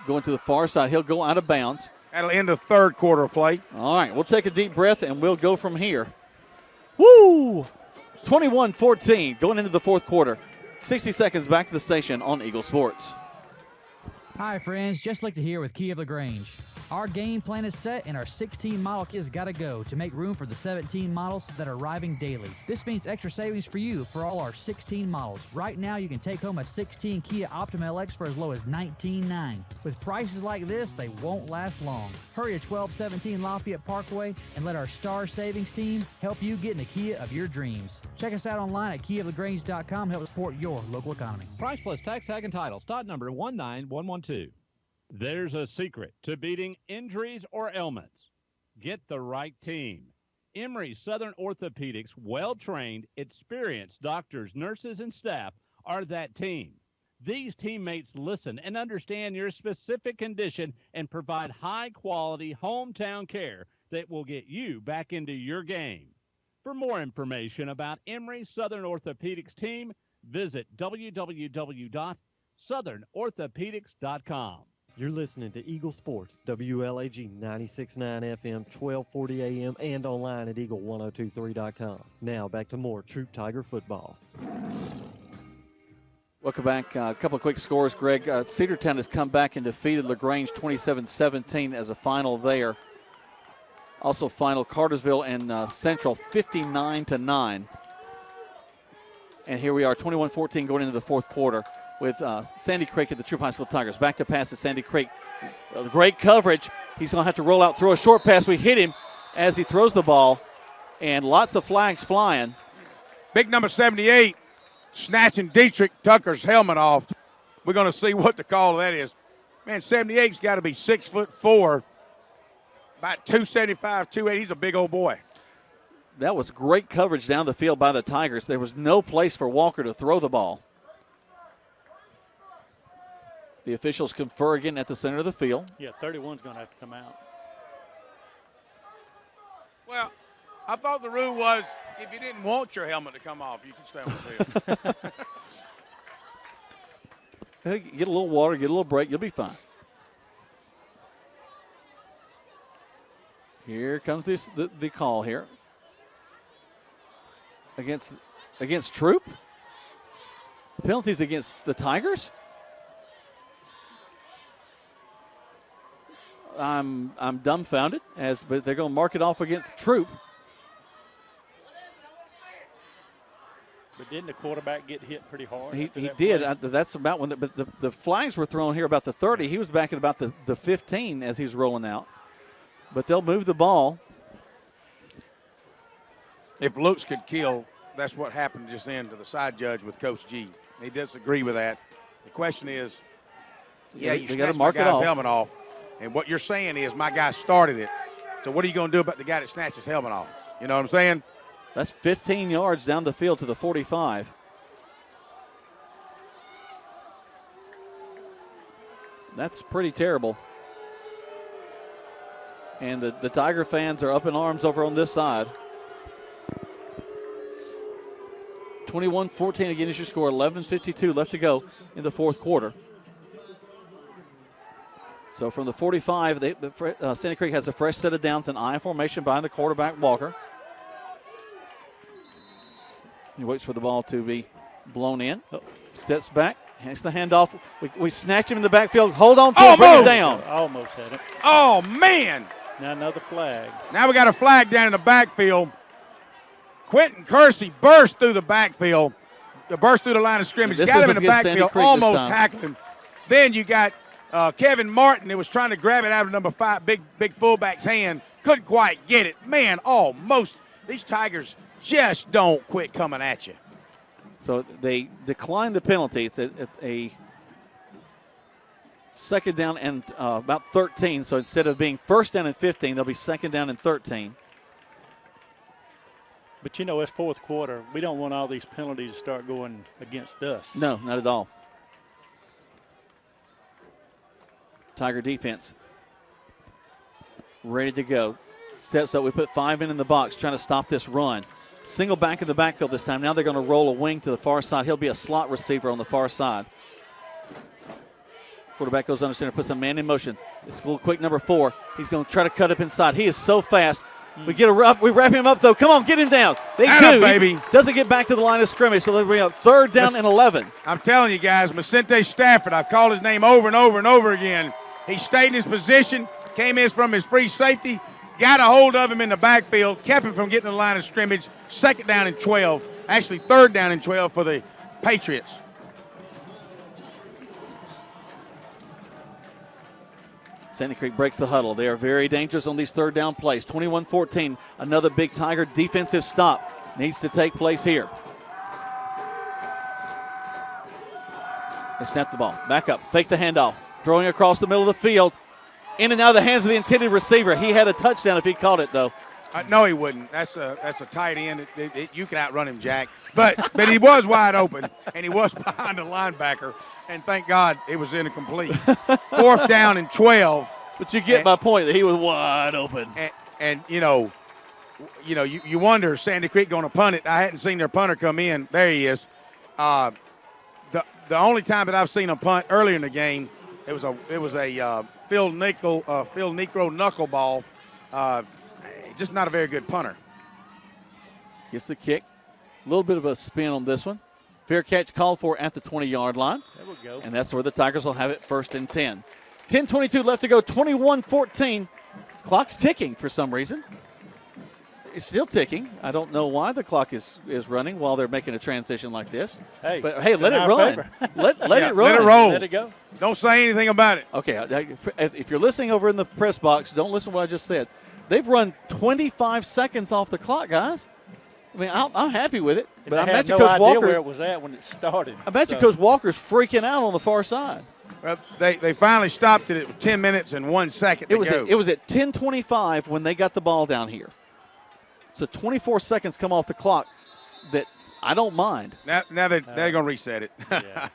going to the far side. He'll go out of bounds. That'll end the third quarter of play. All right, we'll take a deep breath and we'll go from here. Woo! 21-14 going into the fourth quarter. 60 seconds back to the station on Eagle Sports. Hi, friends. Just like to hear with Key of LaGrange. Our game plan is set and our 16 model kit has got to go to make room for the 17 models that are arriving daily. This means extra savings for you for all our 16 models. Right now, you can take home a 16 Kia Optima LX for as low as $19,900. With prices like this, they won't last long. Hurry to 1217 Lafayette Parkway and let our Star Savings team help you get in the Kia of your dreams. Check us out online at KeyofLaGrange.com to help support your local economy. Price plus tax, tag, and title. Stock number 19112. There's a secret to beating injuries or ailments. Get the right team. Emory Southern Orthopedics, well-trained, experienced doctors, nurses, and staff are that team. These teammates listen and understand your specific condition and provide high-quality hometown care that will get you back into your game. For more information about Emory Southern Orthopedics team, visit www.southernorthopedics.com. You're listening to Eagle Sports, WLAG 96.9 FM, 1240 AM, and online at eagle1023.com. Now back to more Troup Tiger football. Welcome back. A couple of quick scores, Greg. Cedartown has come back and defeated LaGrange 27-17 as a final there. Also final Cartersville and Central 59-9. And here we are, 21-14 going into the fourth quarter with Sandy Creek at the Troup High School Tigers. Back to pass to Sandy Creek. Great coverage. He's going to have to roll out, throw a short pass. We hit him as he throws the ball, and lots of flags flying. Big number 78 snatching Dietrich Tucker's helmet off. We're going to see what the call of that is. Man, 78's got to be 6'4", about 275, 280. He's a big old boy. That was great coverage down the field by the Tigers. There was no place for Walker to throw the ball. The officials confer again at the center of the field. Yeah, 31's going to have to come out. Well, I thought the rule was if you didn't want your helmet to come off, you can stay on the field. Hey, get a little water, get a little break, you'll be fine. Here comes the call here. Against Troup? The penalties against the Tigers? I'm dumbfounded, but they're going to mark it off against Troup. But didn't the quarterback get hit pretty hard? He did. That's about when the flags were thrown here about the 30. He was back at about the 15 as he was rolling out. But they'll move the ball. If looks could kill, that's what happened just then to the side judge with Coach G. He disagreed with that. The question is, you snatched my guy's helmet off. And what you're saying is my guy started it. So what are you going to do about the guy that snatched his helmet off? You know what I'm saying? That's 15 yards down the field to the 45. That's pretty terrible. And the Tiger fans are up in arms over on this side. 21-14 again is your score. 11:52 left to go in the fourth quarter. So from the 45, Sandy Creek has a fresh set of downs in I formation behind the quarterback, Walker. He waits for the ball to be blown in. Steps back, hands the handoff. We snatch him in the backfield. Hold on to him, bring him down. Almost had it. Oh, man. Now another flag. Now we got a flag down in the backfield. Quentin Kersey burst through the backfield. Burst through the line of scrimmage. Got him in the backfield, almost tackled him. Then you got Kevin Martin that was trying to grab it out of number 5, big fullback's hand. Couldn't quite get it. Man, almost. These Tigers just don't quit coming at you. So they declined the penalty. It's a second down and about 13. So instead of being first down and 15, they'll be second down and 13. But, you know, it's fourth quarter. We don't want all these penalties to start going against us. No, not at all. Tiger defense ready to go. Steps up. We put 5 men in the box trying to stop this run. Single back in the backfield this time. Now they're going to roll a wing to the far side. He'll be a slot receiver on the far side. Quarterback goes under center, puts a man in motion. It's a little quick number 4. He's going to try to cut up inside. He is so fast. We wrap him up, though. Come on, get him down. They do. Baby. He doesn't get back to the line of scrimmage, so they'll bring up 3rd down and 11. I'm telling you guys, Vicente Stafford, I've called his name over and over and over again. He stayed in his position, came in from his free safety, got a hold of him in the backfield, kept him from getting to the line of scrimmage. 2nd down and 12. Actually, 3rd down and 12 for the Patriots. Sandy Creek breaks the huddle. They are very dangerous on these 3rd down plays. 21-14, another big Tiger defensive stop needs to take place here. They snap the ball. Back up, fake the handoff. Throwing across the middle of the field. In and out of the hands of the intended receiver. He had a touchdown if he caught it, though. No, he wouldn't. That's a tight end. You can outrun him, Jack. But he was wide open, and he was behind a linebacker, and thank God it was incomplete. 4th down and 12. But you get my point that he was wide open. And you wonder, Sandy Creek going to punt it. I hadn't seen their punter come in. There he is. The only time that I've seen him punt earlier in the game, it was a Phil Necro knuckleball. Just not a very good punter. Gets the kick. A little bit of a spin on this one. Fair catch called for at the 20-yard line. There we go. And that's where the Tigers will have it 1st and 10. 10:22 left to go, 21-14. Clock's ticking for some reason. It's still ticking. I don't know why the clock is running while they're making a transition like this. Hey, but hey, let it run. let it run. Let it roll. Let it go. Don't say anything about it. Okay, if you're listening over in the press box, don't listen to what I just said. They've run 25 seconds off the clock, guys. I mean, I'm happy with it. But I imagine Coach Walker where it was at when it started. I imagine Coach Walker's freaking out on the far side. Well, they finally stopped it at 10 minutes and 1 second to go. It was at 10:25 when they got the ball down here. So 24 seconds come off the clock that I don't mind. Now they're going to reset it. Yeah.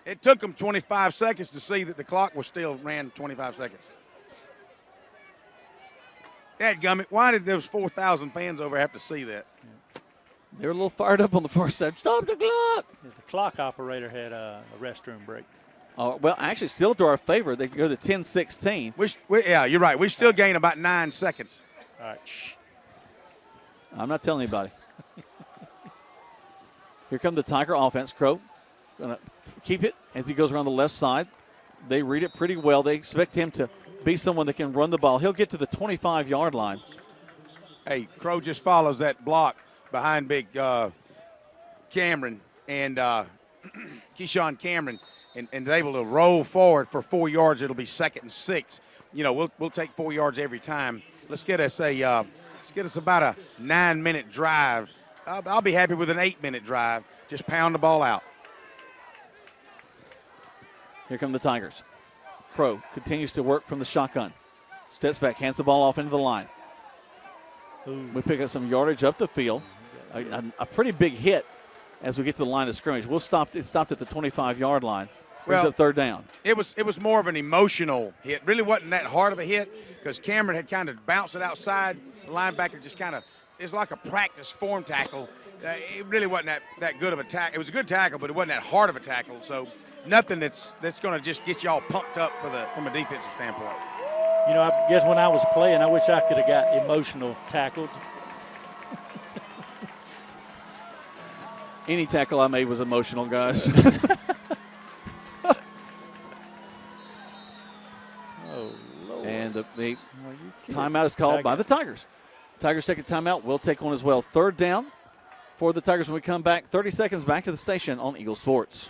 It took them 25 seconds to see that the clock was still ran 25 seconds. Dadgummit, why did those 4,000 fans over have to see that? They were a little fired up on the far side. Stop the clock! The clock operator had a restroom break. Well, actually, still to our favor. They go to 10:16. Yeah, you're right. We still gain about 9 seconds. All right. Shh. I'm not telling anybody. Here come the Tiger offense. Crow going to keep it as he goes around the left side. They read it pretty well. They expect him to be someone that can run the ball. He'll get to the 25-yard line. Hey, Crow just follows that block behind big Cameron and Keyshawn Cameron and is able to roll forward for 4 yards. It'll be 2nd and 6. We'll take 4 yards every time. Let's get us about a 9-minute drive. I'll be happy with an 8-minute drive. Just pound the ball out. Here come the Tigers. Crow continues to work from the shotgun. Steps back, hands the ball off into the line. Ooh. We pick up some yardage up the field. A pretty big hit as we get to the line of scrimmage. It stopped at the 25-yard line. Brings up 3rd down. It was more of an emotional hit. Really wasn't that hard of a hit because Cameron had kind of bounced it outside. The linebacker just kind of – it's like a practice form tackle. It really wasn't that good of a tackle. It was a good tackle, but it wasn't that hard of a tackle. So nothing that's going to just get you all pumped up from a defensive standpoint. I guess when I was playing, I wish I could have got emotional tackled. Any tackle I made was emotional, guys. Oh, Lord. And the timeout is called by the Tigers. Tigers take a timeout. We'll take one as well. 3rd down for the Tigers when we come back. 30 seconds back to the station on Eagle Sports.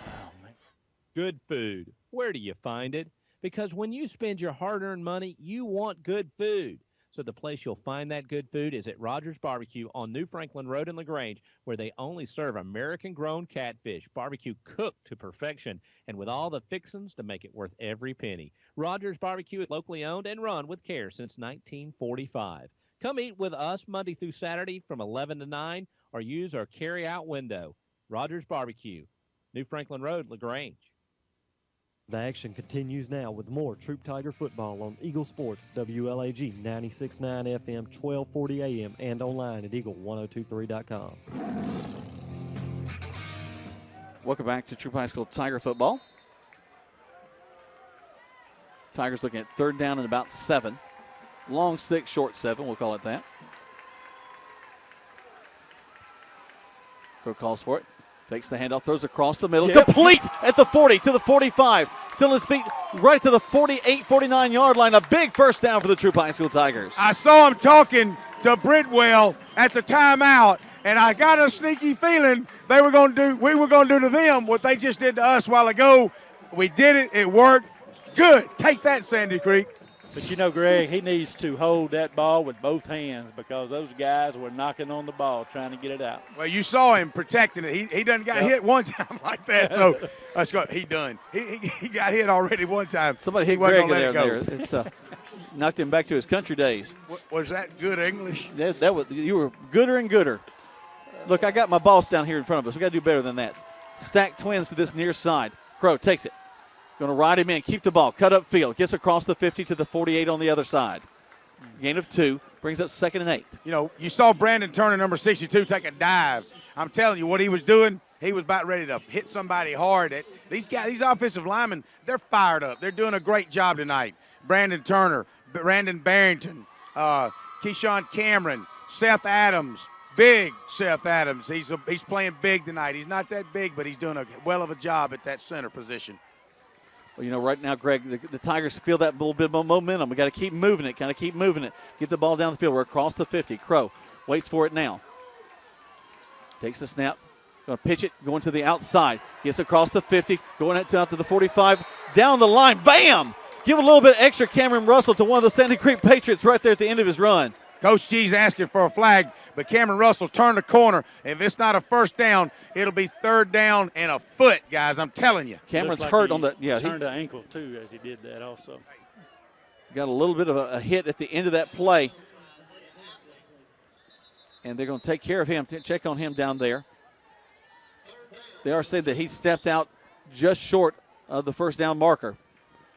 Good food. Where do you find it? Because when you spend your hard-earned money, you want good food. So the place you'll find that good food is at Rogers Barbecue on New Franklin Road in LaGrange, where they only serve American-grown catfish, barbecue cooked to perfection, and with all the fixings to make it worth every penny. Rogers Barbecue is locally owned and run with care since 1945. Come eat with us Monday through Saturday from 11 to 9 or use our carry-out window. Rogers Barbecue, New Franklin Road, LaGrange. The action continues now with more Troup Tiger football on Eagle Sports, WLAG 96.9 FM, 1240 AM, and online at eagle1023.com. Welcome back to Troup High School Tiger football. Tigers looking at 3rd down and about 7. Long 6, short 7, we'll call it that. Crow calls for it. Fakes the handoff, throws across the middle. Yep. Complete at the 40 to the 45. Still on his feet right to the 48, 49-yard line. A big first down for the Troup High School Tigers. I saw him talking to Bridwell at the timeout, and I got a sneaky feeling we were going to do to them what they just did to us a while ago. We did it. It worked. Good. Take that, Sandy Creek. But, you know, Greg, he needs to hold that ball with both hands because those guys were knocking on the ball trying to get it out. Well, you saw him protecting it. He done got hit one time like that, so let's go. He done. He got hit already one time. Somebody hit Greg there. It's knocked him back to his country days. Was that good English? That was, you were gooder and gooder. Look, I got my boss down here in front of us. We got to do better than that. Stack twins to this near side. Crow takes it. Going to ride him in, keep the ball, cut up field, gets across the 50 to the 48 on the other side. Gain of 2, brings up 2nd and 8. You know, you saw Brandon Turner, number 62, take a dive. I'm telling you, what he was doing, he was about ready to hit somebody hard. These guys, these offensive linemen, they're fired up. They're doing a great job tonight. Brandon Turner, Brandon Barrington, Keyshawn Cameron, Seth Adams, big Seth Adams. He's playing big tonight. He's not that big, but he's doing a well of a job at that center position. Well, you know, right now, Greg, the Tigers feel that little bit of momentum. We got to keep moving it, Get the ball down the field. We're across the 50. Crow waits for it now. Takes the snap. Going to pitch it, going to the outside. Gets across the 50, going out to the 45. Down the line, bam! Give a little bit extra Cameron Russell to one of the Sandy Creek Patriots right there at the end of his run. Coach G's asking for a flag, but Cameron Russell turned the corner. If it's not a first down, it'll be 3rd down and a foot, guys. I'm telling you. Cameron's hurt on the – yeah, turned an ankle, too, as he did that also. Got a little bit of a hit at the end of that play. And they're going to take care of him, check on him down there. They are saying that he stepped out just short of the first down marker.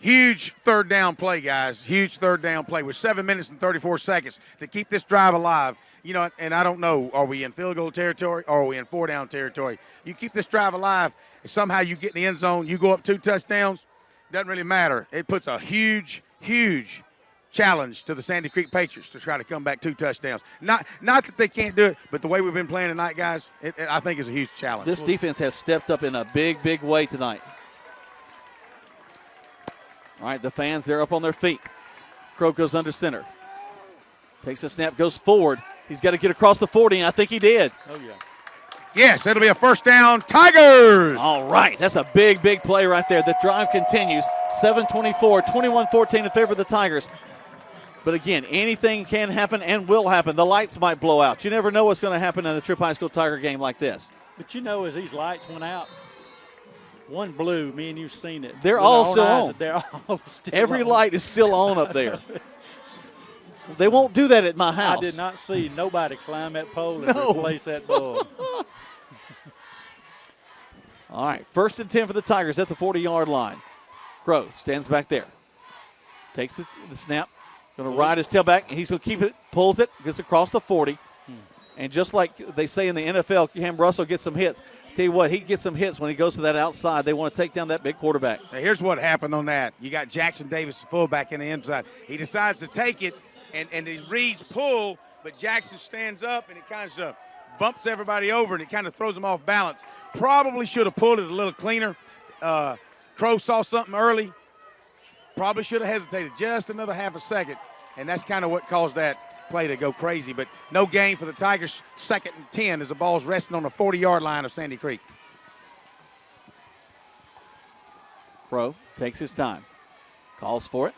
Huge 3rd down play, guys. Huge 3rd down play with 7 minutes and 34 seconds to keep this drive alive. You know, and I don't know, are we in field goal territory or are we in 4-down territory? You keep this drive alive, and somehow you get in the end zone, you go up 2 touchdowns, doesn't really matter. It puts a huge, huge challenge to the Sandy Creek Patriots to try to come back 2 touchdowns. Not that they can't do it, but the way we've been playing tonight, guys, I think is a huge challenge. This defense has stepped up in a big, big way tonight. All right, the fans, they're up on their feet. Crow goes under center. Takes a snap, goes forward. He's got to get across the 40, and I think he did. Oh, yeah. Yes, it'll be a first down, Tigers. All right, that's a big, big play right there. The drive continues. 7:24, 21-14 in favor of the Tigers. But again, anything can happen and will happen. The lights might blow out. You never know what's going to happen in a Troup High School Tiger game like this. But you know, as these lights went out, one blue, me and you've seen it. They're all still on. They're all still Every on. light is still on up there. They won't do that at my house. I did not see nobody climb that pole and replace that bulb. All right, 1st and 10 for the Tigers at the 40-yard line. Crow stands back there. Takes the snap. Going to ride his tailback. He's going to keep it, pulls it, gets across the 40. And just like they say in the NFL, Cam Russell gets some hits. Tell you what, he gets some hits when he goes to that outside. They want to take down that big quarterback. Now here's what happened on that. You got Jackson Davis, fullback, in the inside. He decides to take it, and he reads pull, but Jackson stands up, and it kind of bumps everybody over, and it kind of throws them off balance. Probably should have pulled it a little cleaner. Crow saw something early. Probably should have hesitated just another half a second, and that's kind of what caused that play to go crazy. But no gain for the Tigers. 2nd and 10 as the ball's resting on the 40-yard line of Sandy Creek. Crow takes his time. Calls for it.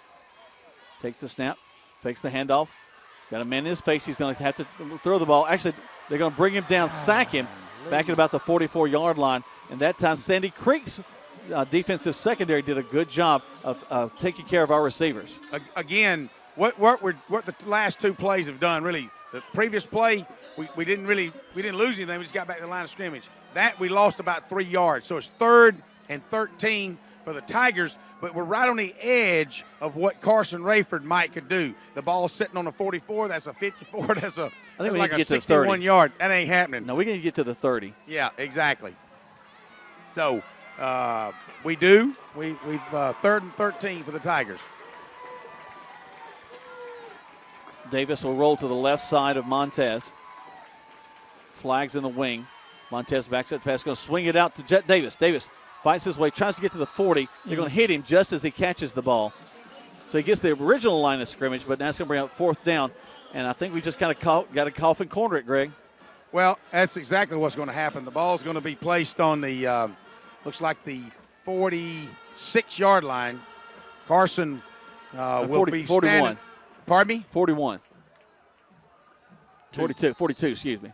Takes the snap. Fakes the handoff. Got a man in his face. He's going to have to throw the ball. Actually, they're going to bring him down, sack him back at about the 44-yard line. And that time, Sandy Creek's defensive secondary did a good job of taking care of our receivers. Again, what the last 2 plays have done, really, the previous play, we didn't lose anything. We just got back to the line of scrimmage. That we lost about 3 yards. So it's 3rd and 13 for for the Tigers, but we're right on the edge of what Carson Rayford might could do. The ball's sitting on a 44. That's a 54. That's like a 61-yard. That ain't happening. No, we can get to the 30. Yeah, exactly. So we do. We've 3rd and 13 for the Tigers. Davis will roll to the left side of Montez. Flags in the wing. Montez backs up pass, going to swing it out to Jet Davis. Davis fights his way, tries to get to the 40. They're going to hit him just as he catches the ball. So he gets the original line of scrimmage, but now it's going to bring up 4th down. And I think we just kind of got to cough and corner it, Greg. Well, that's exactly what's going to happen. The ball's going to be placed on the, looks like the 46-yard line. Carson will be 41. Pardon me? 41. 42, excuse me.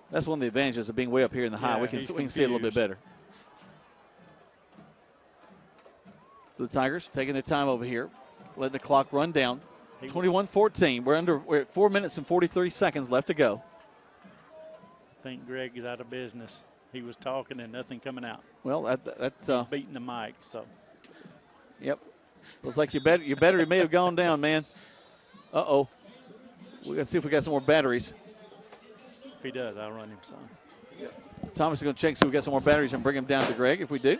That's one of the advantages of being way up here in the high. Yeah, we can see it a little bit better. So the Tigers taking their time over here, letting the clock run down. 21-14. We're at 4 minutes and 43 seconds left to go. I think Greg is out of business. He was talking and nothing coming out. Well, that's he's beating the mic. So. Yep. Looks like your battery may have gone down, man. Uh-oh. We got to see if we got some more batteries. If he does, I'll run him some. Thomas is going to check, see if we got some more batteries and bring them down to Greg if we do.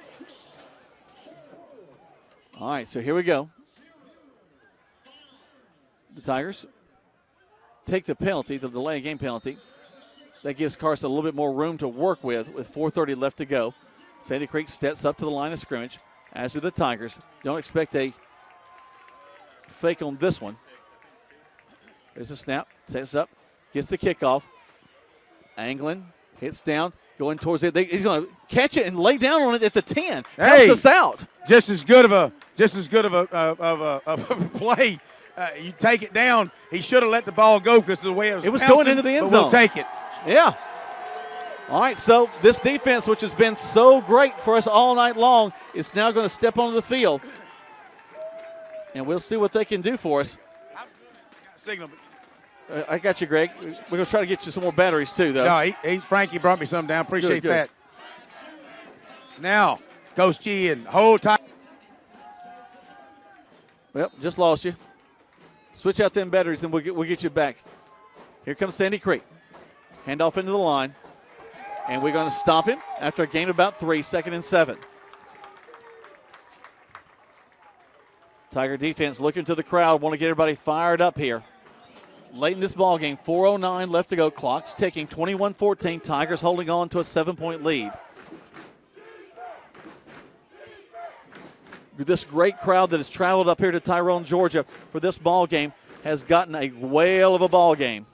All right, so here we go. The Tigers take the penalty, the delay game penalty. That gives Carson a little bit more room to work with 4:30 left to go. Sandy Creek steps up to the line of scrimmage, as do the Tigers. Don't expect a fake on this one. There's a snap, sets up, gets the kickoff. Angling, hits down, going towards it. He's going to catch it and lay down on it at the 10. Hey, helps us out. Just as good of a play. You take it down. He should have let the ball go because of the way it was going into the end zone. We'll take it. Yeah. All right, so this defense, which has been so great for us all night long, is now going to step onto the field. And we'll see what they can do for us. Signal. I got you, Greg. We're going to try to get you some more batteries, too, though. No, Frankie brought me some down. Appreciate good. that. Now, Coach G and hold tight. Well, just lost you. Switch out them batteries, and we'll get you back. Here comes Sandy Creek. Handoff into the line. And we're going to stop him after a gain of about 3, 2nd and 7. Tiger defense looking to the crowd, want to get everybody fired up here. Late in this ball game, 4:09 left to go. Clock's ticking, 21-14. Tigers holding on to a 7-point lead. This great crowd that has traveled up here to Tyrone, Georgia for this ball game has gotten a whale of a ball game.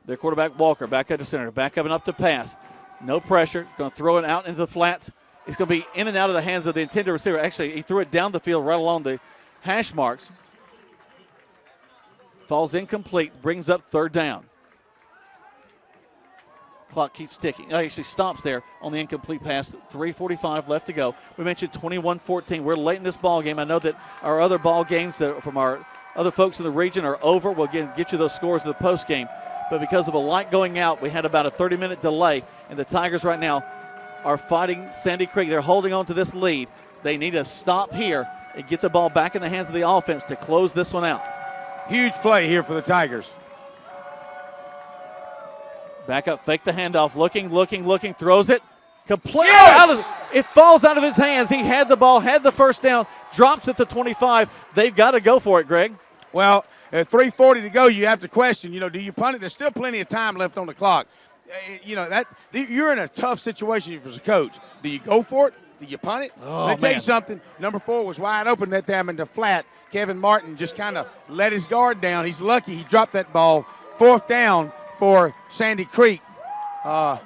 Their quarterback, Walker, back up to center, back up and up to pass. No pressure, going to throw it out into the flats. It's going to be in and out of the hands of the intended receiver. Actually, he threw it down the field right along the hash marks. Falls incomplete, brings up 3rd down. Clock keeps ticking. Actually stops there on the incomplete pass. 3:45 left to go. We mentioned 21-14. We're late in this ball game. I know that our other ball games from our other folks in the region are over. We'll get you those scores in the post game. But because of a light going out, we had about a 30-minute delay. And the Tigers right now are fighting Sandy Creek. They're holding on to this lead. They need to stop here and get the ball back in the hands of the offense to close this one out. Huge play here for the Tigers. Back up, fake the handoff, looking, throws it. Complete. Yes! It falls out of his hands. He had the ball, had the first down, drops at the 25. They've got to go for it, Greg. Well, at 3:40 to go, you have to question, do you punt it? There's still plenty of time left on the clock. You're in a tough situation as a coach. Do you go for it? Do you punt it? Let me tell you something. Number 4 was wide open that time in the flat. Kevin Martin just kind of let his guard down. He's lucky he dropped that ball. 4th down for Sandy Creek. Let's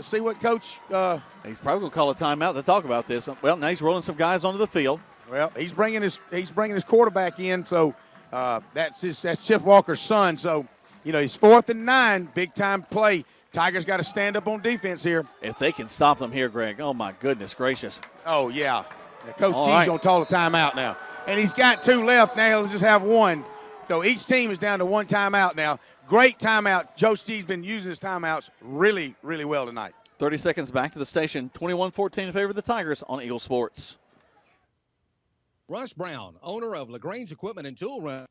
see what Coach. He's probably going to call a timeout to talk about this. Well, now he's rolling some guys onto the field. Well, he's bringing his quarterback in, so that's Chip Walker's son. So, he's 4th and 9, big time play. Tigers got to stand up on defense here. If they can stop them here, Greg, oh my goodness gracious. Oh yeah, Coach G's going to call a timeout now, and he's got 2 left now. Let's just have 1. So each team is down to one timeout now. Great timeout. Coach G's been using his timeouts really, really well tonight. 30 seconds back to the station. 21-14 in favor of the Tigers on Eagle Sports. Russ Brown, owner of LaGrange Equipment and Tool Rental.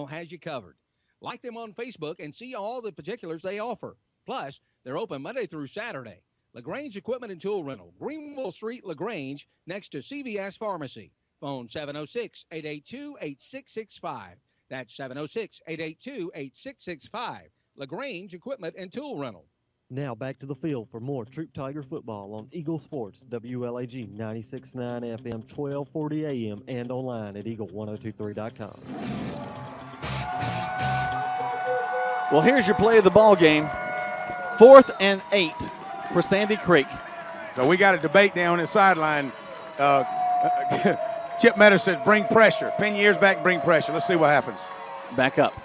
Has you covered. Like them on Facebook and see all the particulars they offer. Plus, they're open Monday through Saturday. LaGrange Equipment and Tool Rental, Greenville Street, LaGrange, next to CVS Pharmacy. Phone 706-882-8665. That's 706-882-8665. LaGrange Equipment and Tool Rental. Now back to the field for more Troup Tiger football on Eagle Sports, WLAG 96.9 FM, 1240 AM, and online at eagle1023.com. Well, here's your play of the ball game. 4th and 8 for Sandy Creek. So we got a debate down the sideline. Chip Meadows says bring pressure. Pin your ears back and bring pressure. Let's see what happens. Back up.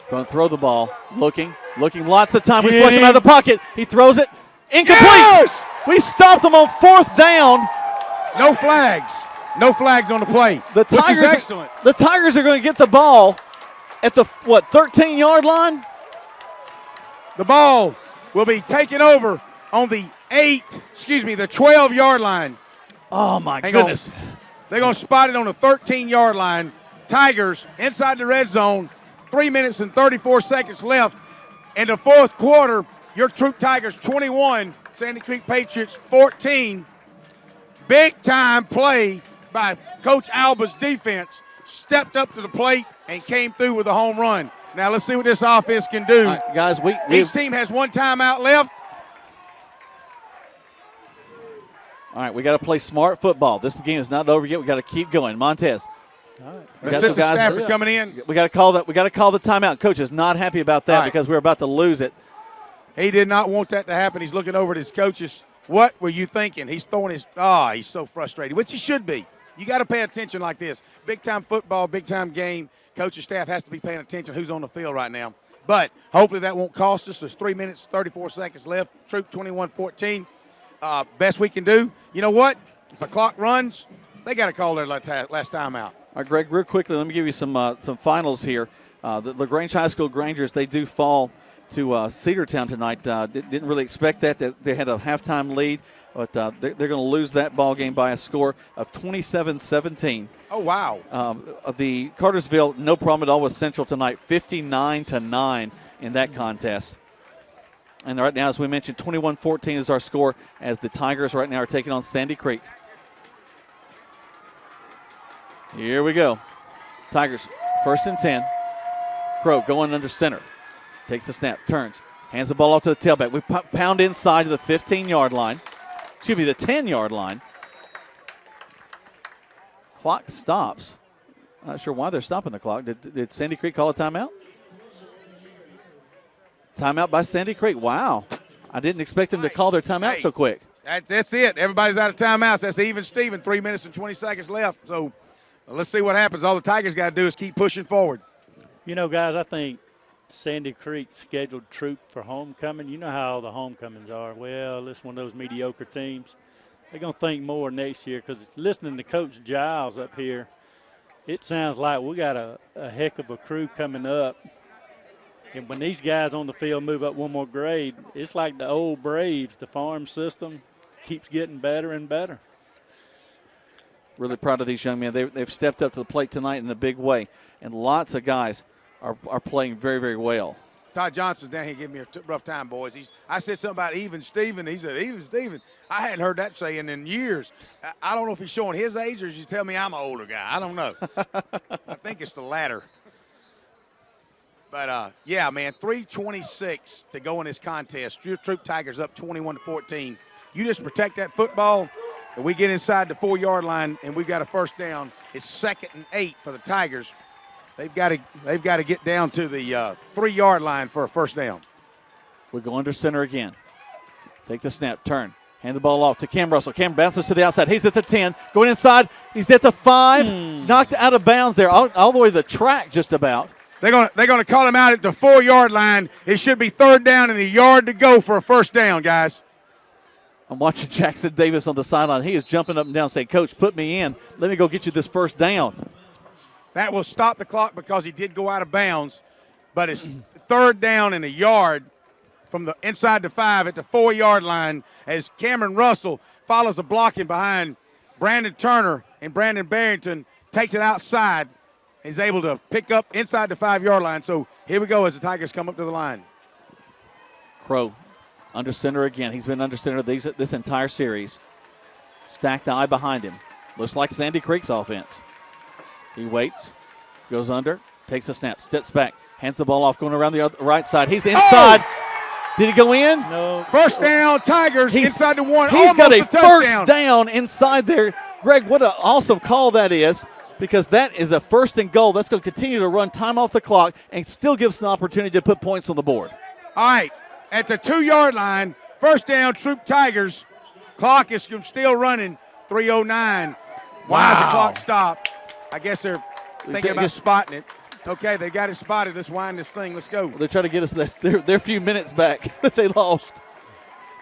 Going to throw the ball. Looking lots of time. We flush him out of the pocket. He throws it. Incomplete. Yes! We stopped them on 4th down. No flags. No flags on the play. The Tigers, which is excellent. The Tigers are going to get the ball at the, 13-yard line? The ball will be taken over on the 12-yard line. Oh, my goodness. They're going to spot it on the 13-yard line. Tigers inside the red zone. 3 minutes and 34 seconds left. In the fourth quarter, your Troup Tigers 21, Sandy Creek Patriots 14. Big-time play by Coach Alba's defense. Stepped up to the plate and came through with a home run. Now let's see what this offense can do. All right, guys, each team has one timeout left. All right, we got to play smart football. This game is not over yet. We got to keep going. Montez. All right. Got some guys Stafford coming in. We got to call that. We got to call the timeout. Coach is not happy about that because we're about to lose it. He did not want that to happen. He's looking over at his coaches. What were you thinking? He's throwing his he's so frustrated, which he should be. You got to pay attention like this. Big-time football, big-time game. Coach's staff has to be paying attention who's on the field right now. But hopefully that won't cost us. There's 3 minutes, 34 seconds left. Troup 21-14. Best we can do. You know what? If the clock runs, they got to call their last timeout. All right, Greg, real quickly, let me give you some finals here. The LaGrange High School Grangers, they do fall to Cedartown tonight. Didn't really expect that. They had a halftime lead, but they're going to lose that ball game by a score of 27-17. Oh, wow. The Cartersville, no problem at all with Central tonight, 59-9 in that contest. And right now, as we mentioned, 21-14 is our score as the Tigers right now are taking on Sandy Creek. Here we go. Tigers, 1st and 10. Crow going under center. Takes the snap, turns, hands the ball off to the tailback. We pound inside to the 15-yard line. Excuse me, the 10-yard line. Clock stops. Not sure why they're stopping the clock. Did Sandy Creek call a timeout? Timeout by Sandy Creek. Wow. I didn't expect them to call their timeout so quick. That's it. Everybody's out of timeouts. That's even Steven. 3 minutes and 20 seconds left. So let's see what happens. All the Tigers got to do is keep pushing forward. You know, guys, I think Sandy Creek scheduled Troup for homecoming. You know how the homecomings are. Well, it's one of those mediocre teams. They're going to think more next year because listening to Coach Giles up here, it sounds like we got a heck of a crew coming up. And when these guys on the field move up one more grade, it's like the old Braves. The farm system keeps getting better and better. Really proud of these young men. They've stepped up to the plate tonight in a big way. And lots of guys are playing very, very well. Todd Johnson's down here giving me a rough time, boys. I said something about even Steven. He said, even Steven. I hadn't heard that saying in years. I don't know if he's showing his age or he's telling me I'm an older guy. I don't know. I think it's the latter. But, yeah, man, 3:26 to go in this contest. Your Troup Tigers up 21-14. You just protect that football, and we get inside the 4-yard line, and we've got a first down. It's 2nd and 8 for the Tigers. They've got to get down to the 3-yard line for a first down. We go under center again. Take the snap, turn, hand the ball off to Cam Russell. Cam bounces to the outside. He's at the 10, going inside. He's at the 5, knocked out of bounds there, all the way to the track just about. They're gonna call him out at the 4-yard line. It should be 3rd down and a yard to go for a first down, guys. I'm watching Jackson Davis on the sideline. He is jumping up and down saying, Coach, put me in. Let me go get you this first down. That will stop the clock because he did go out of bounds, but it's 3rd down and a yard from the inside the 5 at the 4-yard line as Cameron Russell follows a blocking behind Brandon Turner, and Brandon Barrington takes it outside and is able to pick up inside the 5-yard line. So here we go as the Tigers come up to the line. Crow under center again. He's been under center this entire series. Stacked eye behind him. Looks like Sandy Creek's offense. He waits, goes under, takes a snap, steps back, hands the ball off, going around the right side. He's inside. Oh! Did he go in? No. First down, Tigers inside the 1. He's got a first down inside there. Greg, what an awesome call that is, because that is a 1st and goal. That's going to continue to run time off the clock and still give us an opportunity to put points on the board. All right, at the 2-yard line, first down, Troup Tigers. Clock is still running, 3:09. Why is the clock stopped? I guess they're thinking about spotting it. Okay, they got it spotted. Let's wind this thing. Let's go. Well, they're trying to get us their few minutes back that they lost.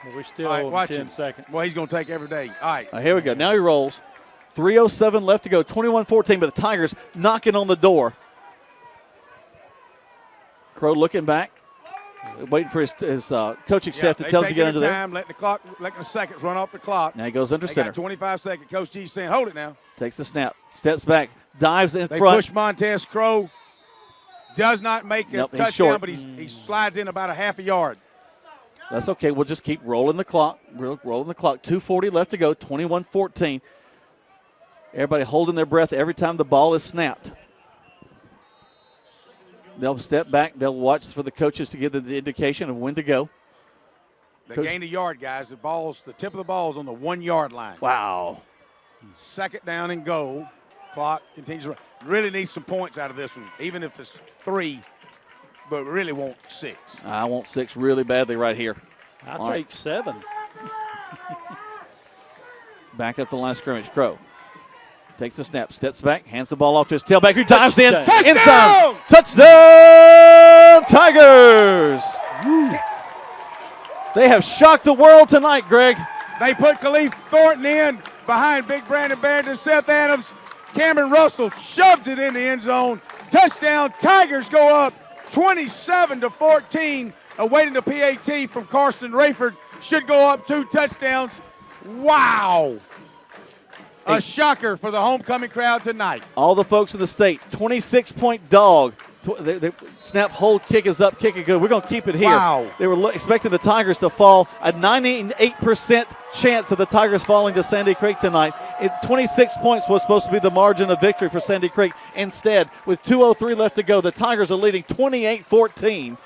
Well, we're still 10 seconds. Well, he's going to take every day. All right. Here we go. Now he rolls. 3:07 left to go. 21-14, but the Tigers knocking on the door. Crow looking back, waiting for his coaching staff to tell him to get under there. Letting the seconds run off the clock. Now he goes under center. 25 seconds. Coach G saying, hold it now. Takes the snap, steps back, dives in they front. Push Montez Crow. Does not make a touchdown, short. But he slides in about a half a yard. That's okay. We'll just keep rolling the clock. Rolling the clock. 2:40 left to go. 21-14. Everybody holding their breath every time the ball is snapped. They'll step back. They'll watch for the coaches to give the indication of when to go. They gained a yard, guys. The tip of the ball is on the 1-yard line. Wow. 2nd down and goal. Clock continues to run. Really need some points out of this one, even if it's 3, but really want 6. I want 6 really badly right here. I'll take 7. Back up the line of scrimmage. Crow takes the snap, steps back, hands the ball off to his tailback, who dives in. Touchdown! Inside. Touchdown, Tigers! They have shocked the world tonight, Greg. They put Khalif Thornton in behind big Brandon Barrington, Seth Adams. Cameron Russell shoved it in the end zone. Touchdown. Tigers go up 27-14. Awaiting the PAT from Carson Rayford. Should go up 2 touchdowns. Wow. A shocker for the homecoming crowd tonight. All the folks in the state, 26-point dog. The snap, hold, kick is up, kick it good. We're going to keep it here. Wow. They were expecting the Tigers to fall. A 98% chance of the Tigers falling to Sandy Creek tonight. 26 points was supposed to be the margin of victory for Sandy Creek. Instead, with 2:03 left to go, the Tigers are leading 28-14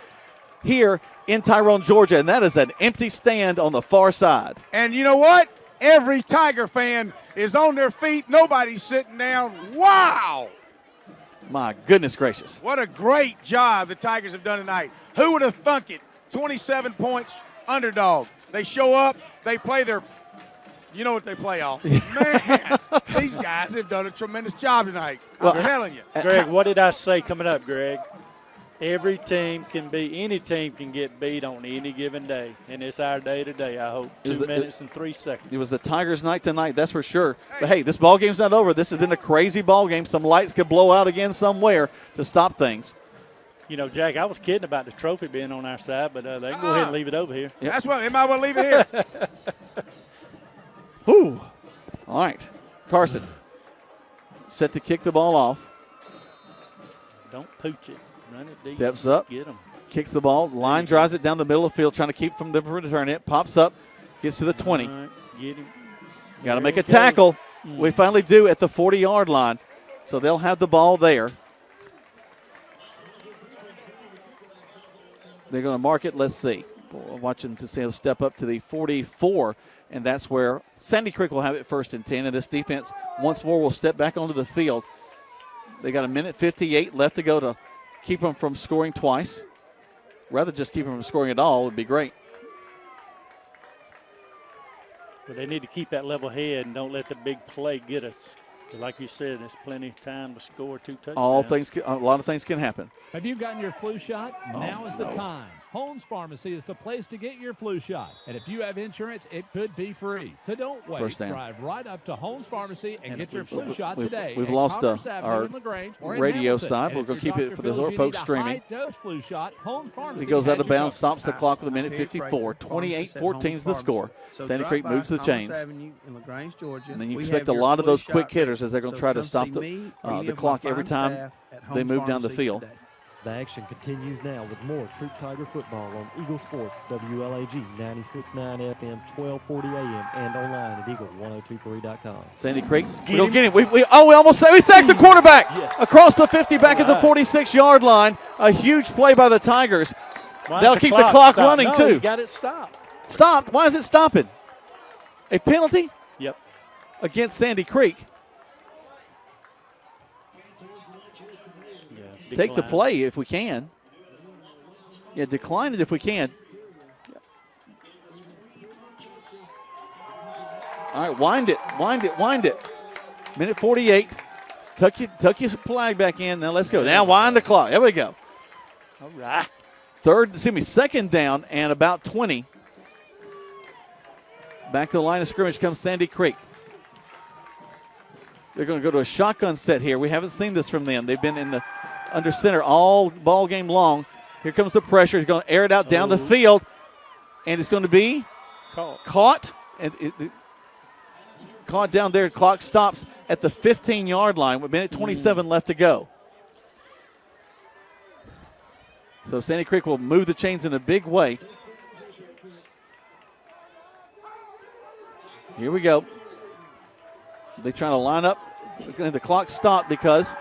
here in Tyrone, Georgia, and that is an empty stand on the far side. And you know what? Every Tiger fan is on their feet. Nobody's sitting down. Wow. My goodness gracious. What a great job the Tigers have done tonight. Who would have thunk it? 27 points underdog. They show up. They play their – you know what they play off. Man, these guys have done a tremendous job tonight. I'm telling you. Greg, what did I say coming up, Greg? Every team any team can get beat on any given day, and it's our day today, I hope. 2 minutes and 3 seconds. It was the Tigers' night tonight, that's for sure. But, hey, this ball game's not over. This has been a crazy ball game. Some lights could blow out again somewhere to stop things. You know, Jack, I was kidding about the trophy being on our side, but they can go ahead and leave it over here. Yeah. That's what – they might well leave it here. Ooh. All right. Carson set to kick the ball off. Don't pooch it. Run it deep. Steps up, get him. Kicks the ball. Line drives it down the middle of the field, trying to keep from the return it. Pops up, gets to the 20. Right, get him. Got to make a tackle. We finally do at the 40-yard line. So they'll have the ball there. They're going to mark it. Let's see. Watching to see him step up to the 44, and that's where Sandy Creek will have it 1st and 10. And this defense once more will step back onto the field. They got 1:58 left to go to keep them from scoring twice. Rather just keep them from scoring at all would be great. But they need to keep that level head and don't let the big play get us. Like you said, there's plenty of time to score 2 touchdowns. A lot of things can happen. Have you gotten your flu shot? Now is the time. Holmes Pharmacy is the place to get your flu shot. And if you have insurance, it could be free. So don't wait. First down. Drive right up to Holmes Pharmacy and get your flu shot today. We've at lost Commerce Avenue our in LaGrange or in radio Hamilton. side. And We're if going to your keep it doctor for the feels you folks need a streaming. high-dose flu shot, Holmes Pharmacy He goes out has of your bounds, covered. stops the clock with a minute 54. 28-14 is the score. Sandy Creek moves the chains. Avenue in LaGrange, Georgia. And then you We expect a have your lot of flu those quick shot hitters ready. as they're going to So try to come stop see the me or any the of my clock every fine time staff at they Home move down the Pharmacy field. today. The action continues now with more Troop Tiger football on Eagle Sports, WLAG 96.9 FM, 1240 AM, and online at eagle1023.com. Sandy Creek, we don't get it. We sacked the quarterback across the 50 back at the 46-yard line. A huge play by the Tigers. That'll keep the clock running, too. You got it stopped. Stopped? Why is it stopping? A penalty? Yep. Against Sandy Creek. Take the play if we can. Yeah, decline it if we can. All right, wind it. Minute 48. Tuck your flag back in. Now let's go. Now wind the clock. There we go. All right. Second down and about 20. Back to the line of scrimmage comes Sandy Creek. They're going to go to a shotgun set here. We haven't seen this from them. They've been in the under center all ball game long. Here comes the pressure. He's going to air it out down the field, and it's going to be caught. And caught down there. Clock stops at the 15-yard line with minute 27 left to go. So Sandy Creek will move the chains in a big way. Here we go. They trying to line up. The clock stopped because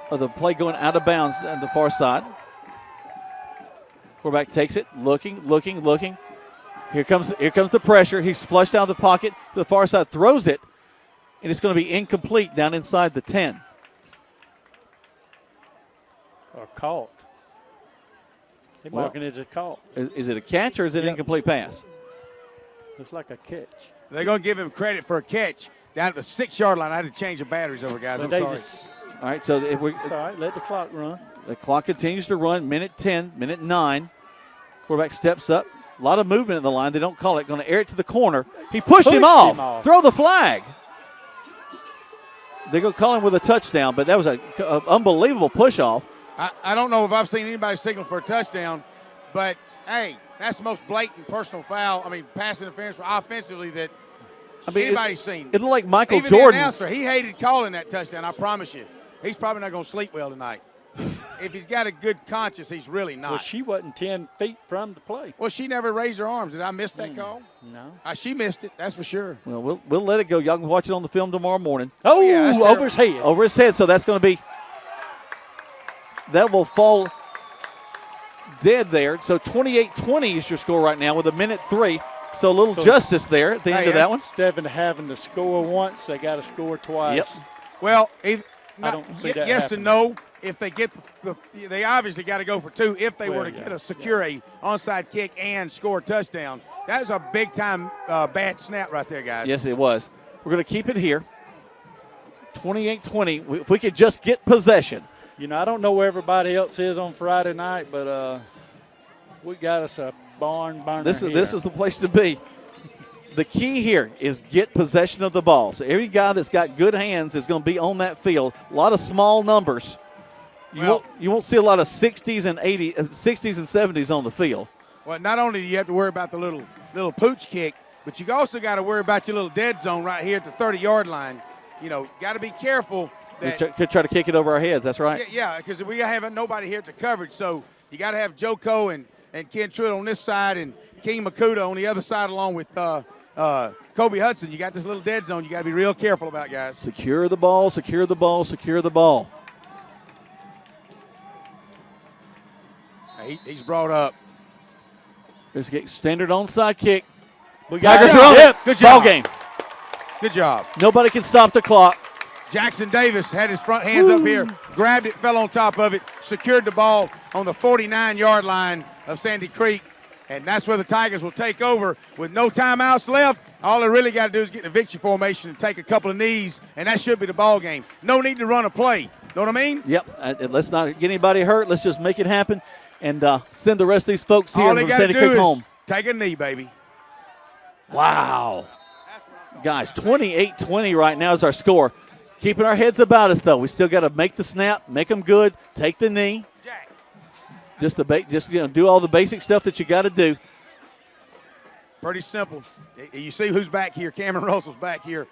of the play going out of bounds on the far side. Quarterback takes it, looking. Here comes the pressure. He's flushed out of the pocket to the far side, throws it, and it's going to be incomplete down inside the 10. Or caught. They're marking it as a caught. Is it a catch or is it an incomplete pass? Looks like a catch. They're going to give him credit for a catch down at the 6-yard line. I had to change the batteries over, guys. I'm sorry. All right, so it's all right. Let the clock run. The clock continues to run. Minute 10, minute 9. Quarterback steps up. A lot of movement in the line. They don't call it. Going to air it to the corner. He pushed him off. Throw the flag. They're going to call him with a touchdown, but that was an unbelievable push off. I don't know if I've seen anybody signal for a touchdown, but, hey, that's the most blatant personal foul. I mean, pass interference offensively that anybody's seen. It looked like Michael Even Jordan. The announcer, he hated calling that touchdown, I promise you. He's probably not going to sleep well tonight. If he's got a good conscience, he's really not. Well, she wasn't 10 feet from the play. Well, she never raised her arms. Did I miss that call? No. She missed it, that's for sure. Well, we'll let it go. Y'all can watch it on the film tomorrow morning. Oh, yeah, over his head. Over his head, so that's going to be – that will fall dead there. So 28-20 is your score right now with a minute 3. So a little justice there at the end of that one. Instead of having to score once, they got to score twice. Yep. Well, I don't see that yes happening. and no. If they get they obviously got to go for 2 if they were to get a secure a onside kick and score a touchdown. That was a big-time bad snap right there, guys. Yes, it was. We're going to keep it here. 28-20. If we could just get possession. You know, I don't know where everybody else is on Friday night, but we got us a barn burner This is the place to be. The key here is get possession of the ball. So every guy that's got good hands is going to be on that field. A lot of small numbers. You won't see a lot of 60s and 70s on the field. Well, not only do you have to worry about the little pooch kick, but you also got to worry about your little dead zone right here at the 30-yard line. You know, got to be careful. Could try to kick it over our heads. That's right. Yeah, because we have nobody here at the coverage, so you got to have Joko and Ken Truitt on this side and King Makuta on the other side, along with Kobe Hudson. You got this little dead zone. You got to be real careful about, guys. Secure the ball. Secure the ball. Secure the ball. He's brought up. There's a standard onside kick. Tigers are on it. Good job. Ball game. Good job. Nobody can stop the clock. Jackson Davis had his front hands up here, grabbed it, fell on top of it, secured the ball on the 49-yard line of Sandy Creek, and that's where the Tigers will take over with no timeouts left. All they really got to do is get in a victory formation and take a couple of knees, and that should be the ball game. No need to run a play. Know what I mean? Yep. Let's not get anybody hurt. Let's just make it happen and send the rest of these folks here All they from got to Sandy do Creek is home. take a knee, baby. Wow. Guys, 28-20 right now is our score. Keeping our heads about us, though. We still got to make the snap, make them good, take the knee. Just do all the basic stuff that you got to do. Pretty simple. You see who's back here. Cameron Russell's back here.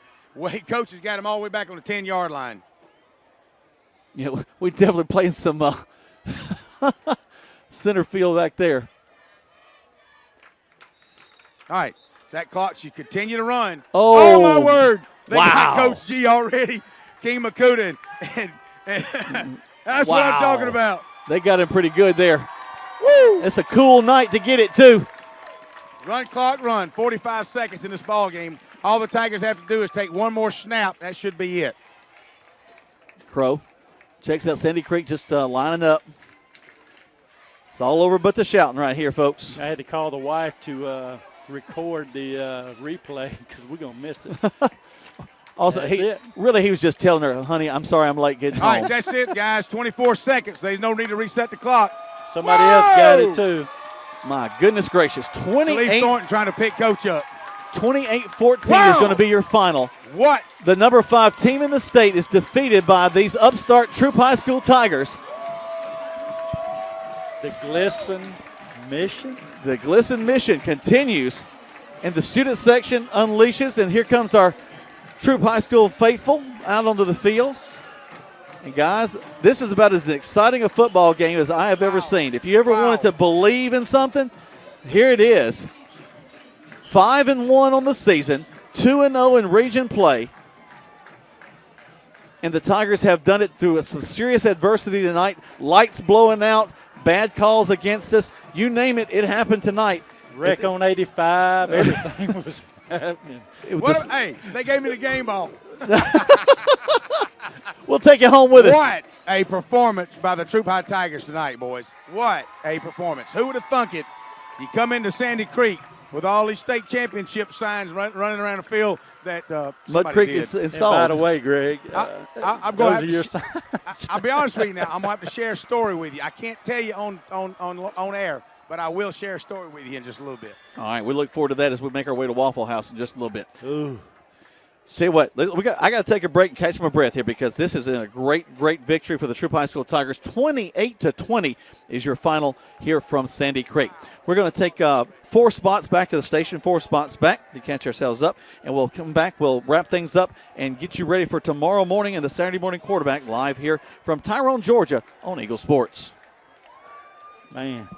Coach has got him all the way back on the 10-yard line. Yeah, we definitely playing some center field back there. All right. That clock should continue to run. Oh, my word. They got wow. Coach G already. King Makuta. And that's what I'm talking about. They got him pretty good there. Woo! It's a cool night to get it, too. Run, clock, run. 45 seconds in this ball game. All the Tigers have to do is take one more snap. That should be it. Crow checks out Sandy Creek just lining up. It's all over but the shouting right here, folks. I had to call the wife to record the replay because we're going to miss it. Also, he was just telling her, honey, I'm sorry I'm late getting home. All right, that's it, guys. 24 seconds. There's no need to reset the clock. Somebody else got it, too. My goodness gracious. 28 Thornton trying to pick Coach up. 28-14 is going to be your final. What? The number 5 team in the state is defeated by these upstart Troup High School Tigers. The Glisson Mission. The Glisson Mission continues, and the student section unleashes, and here comes our Troup High School faithful out onto the field. And, guys, this is about as exciting a football game as I have ever seen. If you ever wanted to believe in something, here it is. 5-1 on the season, 2-0 in region play. And the Tigers have done it through some serious adversity tonight. Lights blowing out, bad calls against us. You name it, it happened tonight. Wreck on 85, everything was happening. Hey, they gave me the game ball. We'll take it home with us. What a performance by the Troup High Tigers tonight, boys. What a performance. Who would have thunk it? You come into Sandy Creek with all these state championship signs running around the field that Mud Creek did. it's installed. And by the way, Greg, I'm going to those I'll be honest with you now. I'm going to have to share a story with you. I can't tell you on air, but I will share a story with you in just a little bit. All right, we look forward to that as we make our way to Waffle House in just a little bit. Ooh. Tell you what, I got to take a break and catch my breath here because this is a great victory for the Troup High School Tigers. 28-20 is your final here from Sandy Creek. We're going to take 4 spots back to the station, 4 spots back to catch ourselves up, and we'll come back. We'll wrap things up and get you ready for tomorrow morning and the Saturday morning quarterback live here from Tyrone, Georgia on Eagle Sports. Man.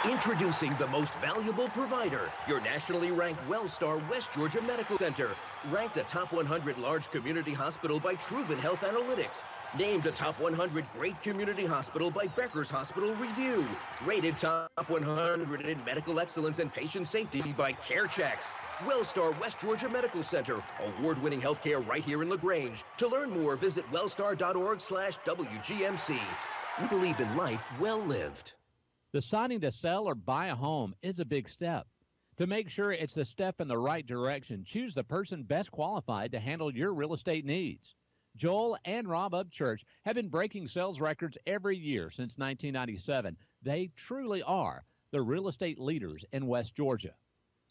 Introducing the most valuable provider, your nationally ranked WellStar West Georgia Medical Center. Ranked a top 100 large community hospital by Troup Health Analytics. Named a top 100 great community hospital by Becker's Hospital Review. Rated top 100 in medical excellence and patient safety by CareChecks. WellStar West Georgia Medical Center. Award-winning healthcare right here in LaGrange. To learn more, visit wellstar.org/WGMC. We believe in life well lived. Deciding to sell or buy a home is a big step. To make sure it's the step in the right direction, choose the person best qualified to handle your real estate needs. Joel and Rob Upchurch have been breaking sales records every year since 1997. They truly are the real estate leaders in West Georgia.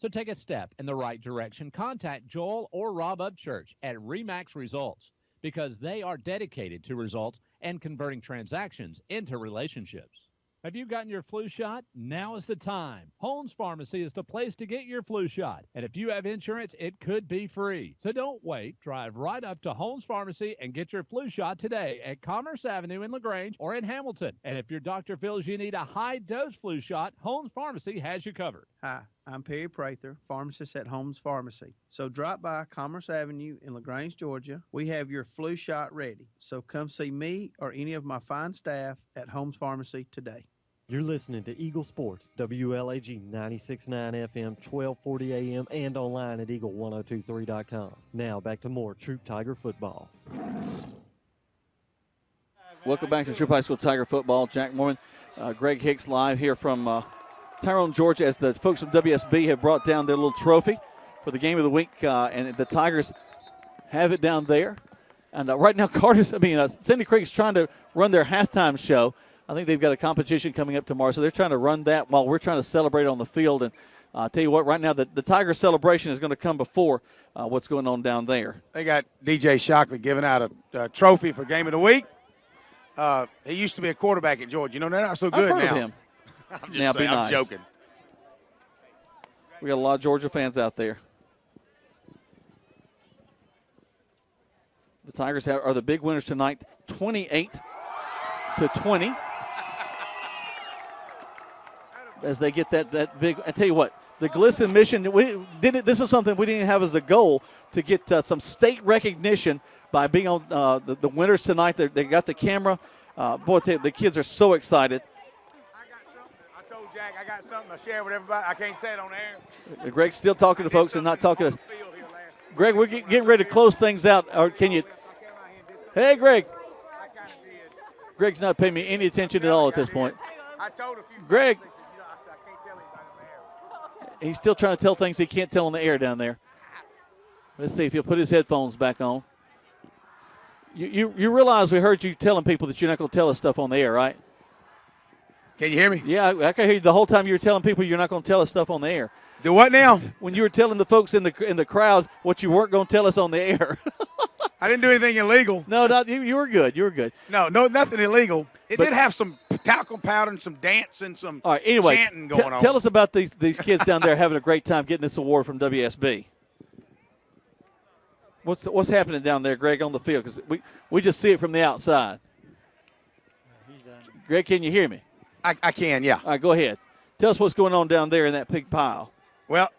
So take a step in the right direction. Contact Joel or Rob Upchurch at RE/MAX Results because they are dedicated to results and converting transactions into relationships. Have you gotten your flu shot? Now is the time. Holmes Pharmacy is the place to get your flu shot. And if you have insurance, it could be free. So don't wait. Drive right up to Holmes Pharmacy and get your flu shot today at Commerce Avenue in LaGrange or in Hamilton. And if your doctor feels you need a high-dose flu shot, Holmes Pharmacy has you covered. Hi, I'm Perry Prather, pharmacist at Holmes Pharmacy. So drop by Commerce Avenue in LaGrange, Georgia. We have your flu shot ready. So come see me or any of my fine staff at Holmes Pharmacy today. You're listening to Eagle Sports, WLAG 96.9 FM, 1240 AM, and online at eagle1023.com. Now back to more Troup Tiger football. Welcome back to Troup High School Tiger football. Jack Mormon, Greg Hicks live here from Tyrone, Georgia, as the folks from WSB have brought down their little trophy for the game of the week, and the Tigers have it down there. And right now, Sandy Creek's trying to run their halftime show. I think they've got a competition coming up tomorrow, so they're trying to run that while we're trying to celebrate on the field. And I'll tell you what, right now, the Tiger celebration is going to come before what's going on down there. They got DJ Shockley giving out a trophy for Game of the Week. He used to be a quarterback at Georgia. You know, they're not so good I've heard now. of him. I'm just Now, saying, be nice. I'm joking. We got a lot of Georgia fans out there. The Tigers are the big winners tonight, 28-20. As they get that big, I tell you what, the Glisson mission. This is something we didn't have as a goal to get some state recognition by being on the winners tonight. They got the camera. Boy, the kids are so excited. I told Jack I got something to share with everybody. I can't say it on air. Greg's still talking to folks and not talking to us. Greg, we're getting ready to close things out. Or can you? Hey, Greg. Greg's not paying me any attention at all at this point. I told a few Greg. I can't tell anybody on the air. He's still trying to tell things he can't tell on the air down there. Let's see if he'll put his headphones back on. You realize we heard you telling people that you're not going to tell us stuff on the air, right? Can you hear me? Yeah, I can hear you the whole time you were telling people you're not going to tell us stuff on the air. Do what now? When you were telling the folks in the crowd what you weren't going to tell us on the air. I didn't do anything illegal. No, not you were good. You were good. No, nothing illegal. It did have some talcum powder and some dance and some all right, anyway, chanting going on. Tell us about these kids down there having a great time getting this award from WSB. What's happening down there, Greg, on the field? Because we just see it from the outside. Greg, can you hear me? I can, yeah. All right, go ahead. Tell us what's going on down there in that pig pile. Well,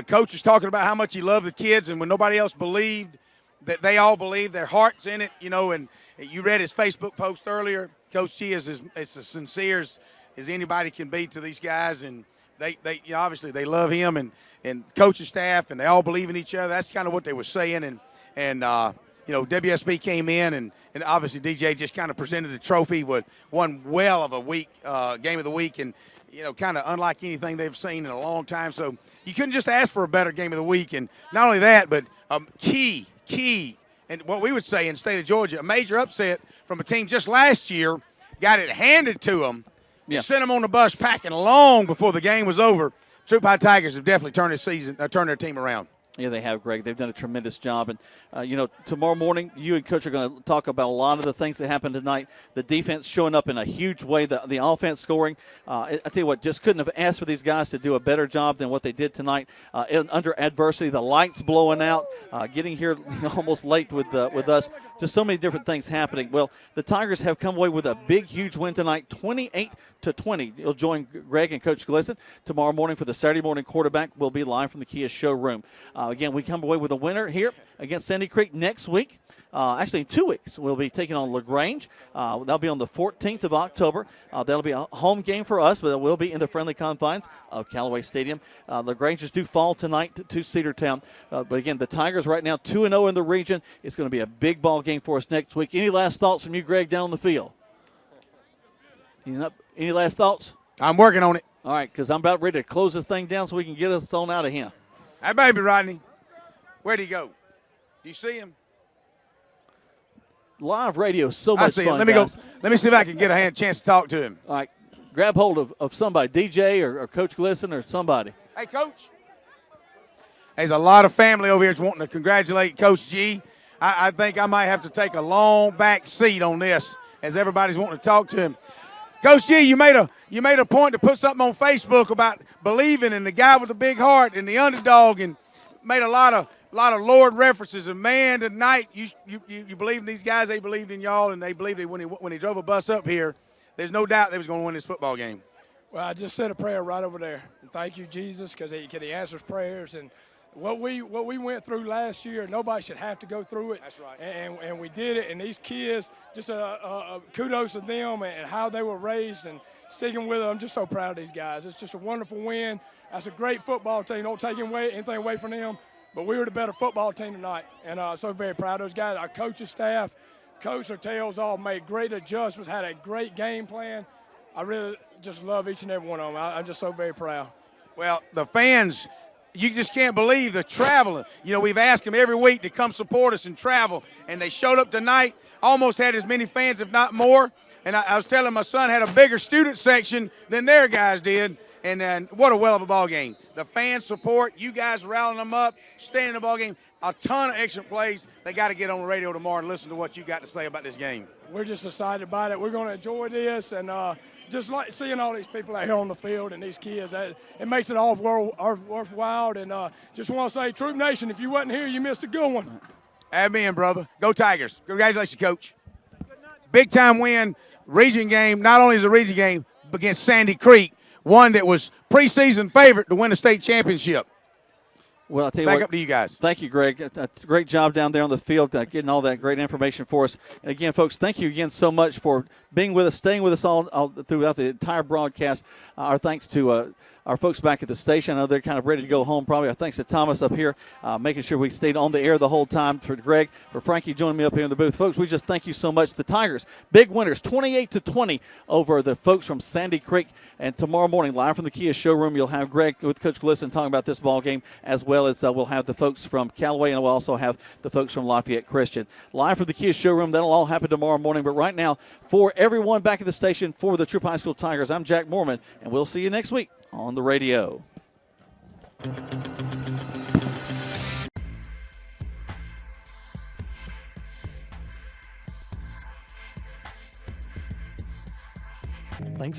Coach was talking about how much he loved the kids, and when nobody else believed, that they all believed, their heart's in it, you know, and you read his Facebook post earlier. Coach G is as sincere as anybody can be to these guys, and they obviously they love him and coaching staff, and they all believe in each other. That's kind of what they were saying, and WSB came in, and obviously DJ just kind of presented the trophy with one well of a week, game of the week, and kind of unlike anything they've seen in a long time. So you couldn't just ask for a better game of the week, and not only that, but key, and what we would say in the state of Georgia, a major upset from a team just last year, got it handed to them, and sent them on the bus packing long before the game was over. Troup High Tigers have definitely turned their team around. Yeah, they have, Greg. They've done a tremendous job. And, tomorrow morning, you and Coach are going to talk about a lot of the things that happened tonight. The defense showing up in a huge way, the offense scoring. I tell you what, just couldn't have asked for these guys to do a better job than what they did tonight. Under adversity, the lights blowing out, getting here almost late with us. Just so many different things happening. Well, the Tigers have come away with a big, huge win tonight, 28-20. You'll join Greg and Coach Glisson tomorrow morning for the Saturday morning quarterback. We'll be live from the Kia showroom. Again, we come away with a winner here against Sandy Creek next week. Actually, in 2 weeks, we'll be taking on LaGrange. That'll be on the 14th of October. That'll be a home game for us, but it will be in the friendly confines of Callaway Stadium. LaGrange's do fall tonight to Cedartown. But again, the Tigers right now 2-0 in the region. It's going to be a big ball game for us next week. Any last thoughts from you, Greg, down on the field? Any last thoughts? I'm working on it. All right, because I'm about ready to close this thing down so we can get us on out of here. Hey, baby, Rodney. Where'd he go? Do you see him? Live radio is so much fun. Let me go. Let me see if I can get a chance to talk to him. All right. Grab hold of somebody, DJ or Coach Glisson or somebody. Hey, Coach. There's a lot of family over here that's wanting to congratulate Coach G. I think I might have to take a long back seat on this as everybody's wanting to talk to him. Coach G, you made a point to put something on Facebook about believing in the guy with the big heart and the underdog, and made a lot of Lord references. And man, tonight you believe in these guys. They believed in y'all, and they believed it when he drove a bus up here. There's no doubt they was going to win this football game. Well, I just said a prayer right over there, and thank you, Jesus, because he answers prayers. And what we went through last year, nobody should have to go through it. That's right. And we did it. And these kids, just kudos to them and how they were raised and sticking with them. I'm just so proud of these guys. It's just a wonderful win. That's a great football team. Don't take anything away from them. But we were the better football team tonight, and so very proud of those guys. Our coaching staff, Coach Hertel's all made great adjustments, had a great game plan. I really just love each and every one of them. I'm just so very proud. Well, the fans, you just can't believe the traveling. You know, we've asked them every week to come support us and travel, and they showed up tonight, almost had as many fans, if not more. And I was telling my son had a bigger student section than their guys did. And then what a well of a ball game. The fan support, you guys rallying them up, staying in the ball game, a ton of excellent plays. They got to get on the radio tomorrow and listen to what you got to say about this game. We're just excited about it. We're going to enjoy this, and just like seeing all these people out here on the field and these kids, it makes it all worthwhile. And just want to say, Troup Nation, if you wasn't here, you missed a good one. Amen, brother. Go Tigers. Congratulations, Coach. Big-time win, region game. Not only is it a region game, but against Sandy Creek, one that was preseason favorite to win the state championship. Well, I'll tell you Back what, up to you guys. Thank you, Greg. A great job down there on the field, getting all that great information for us. And again, folks, thank you again so much for being with us, staying with us all throughout the entire broadcast. Our thanks to our folks back at the station. I know they're kind of ready to go home probably. Our thanks to Thomas up here, making sure we stayed on the air the whole time. For Greg, for Frankie joining me up here in the booth. Folks, we just thank you so much. The Tigers, big winners, 28-20 over the folks from Sandy Creek. And tomorrow morning, live from the Kia showroom, you'll have Greg with Coach Glisson talking about this ball game, as well as we'll have the folks from Callaway, and we'll also have the folks from Lafayette Christian. Live from the Kia showroom, that'll all happen tomorrow morning. But right now, for everyone back at the station, for the Troup High School Tigers, I'm Jack Mormon, and we'll see you next week on the radio. Thanks.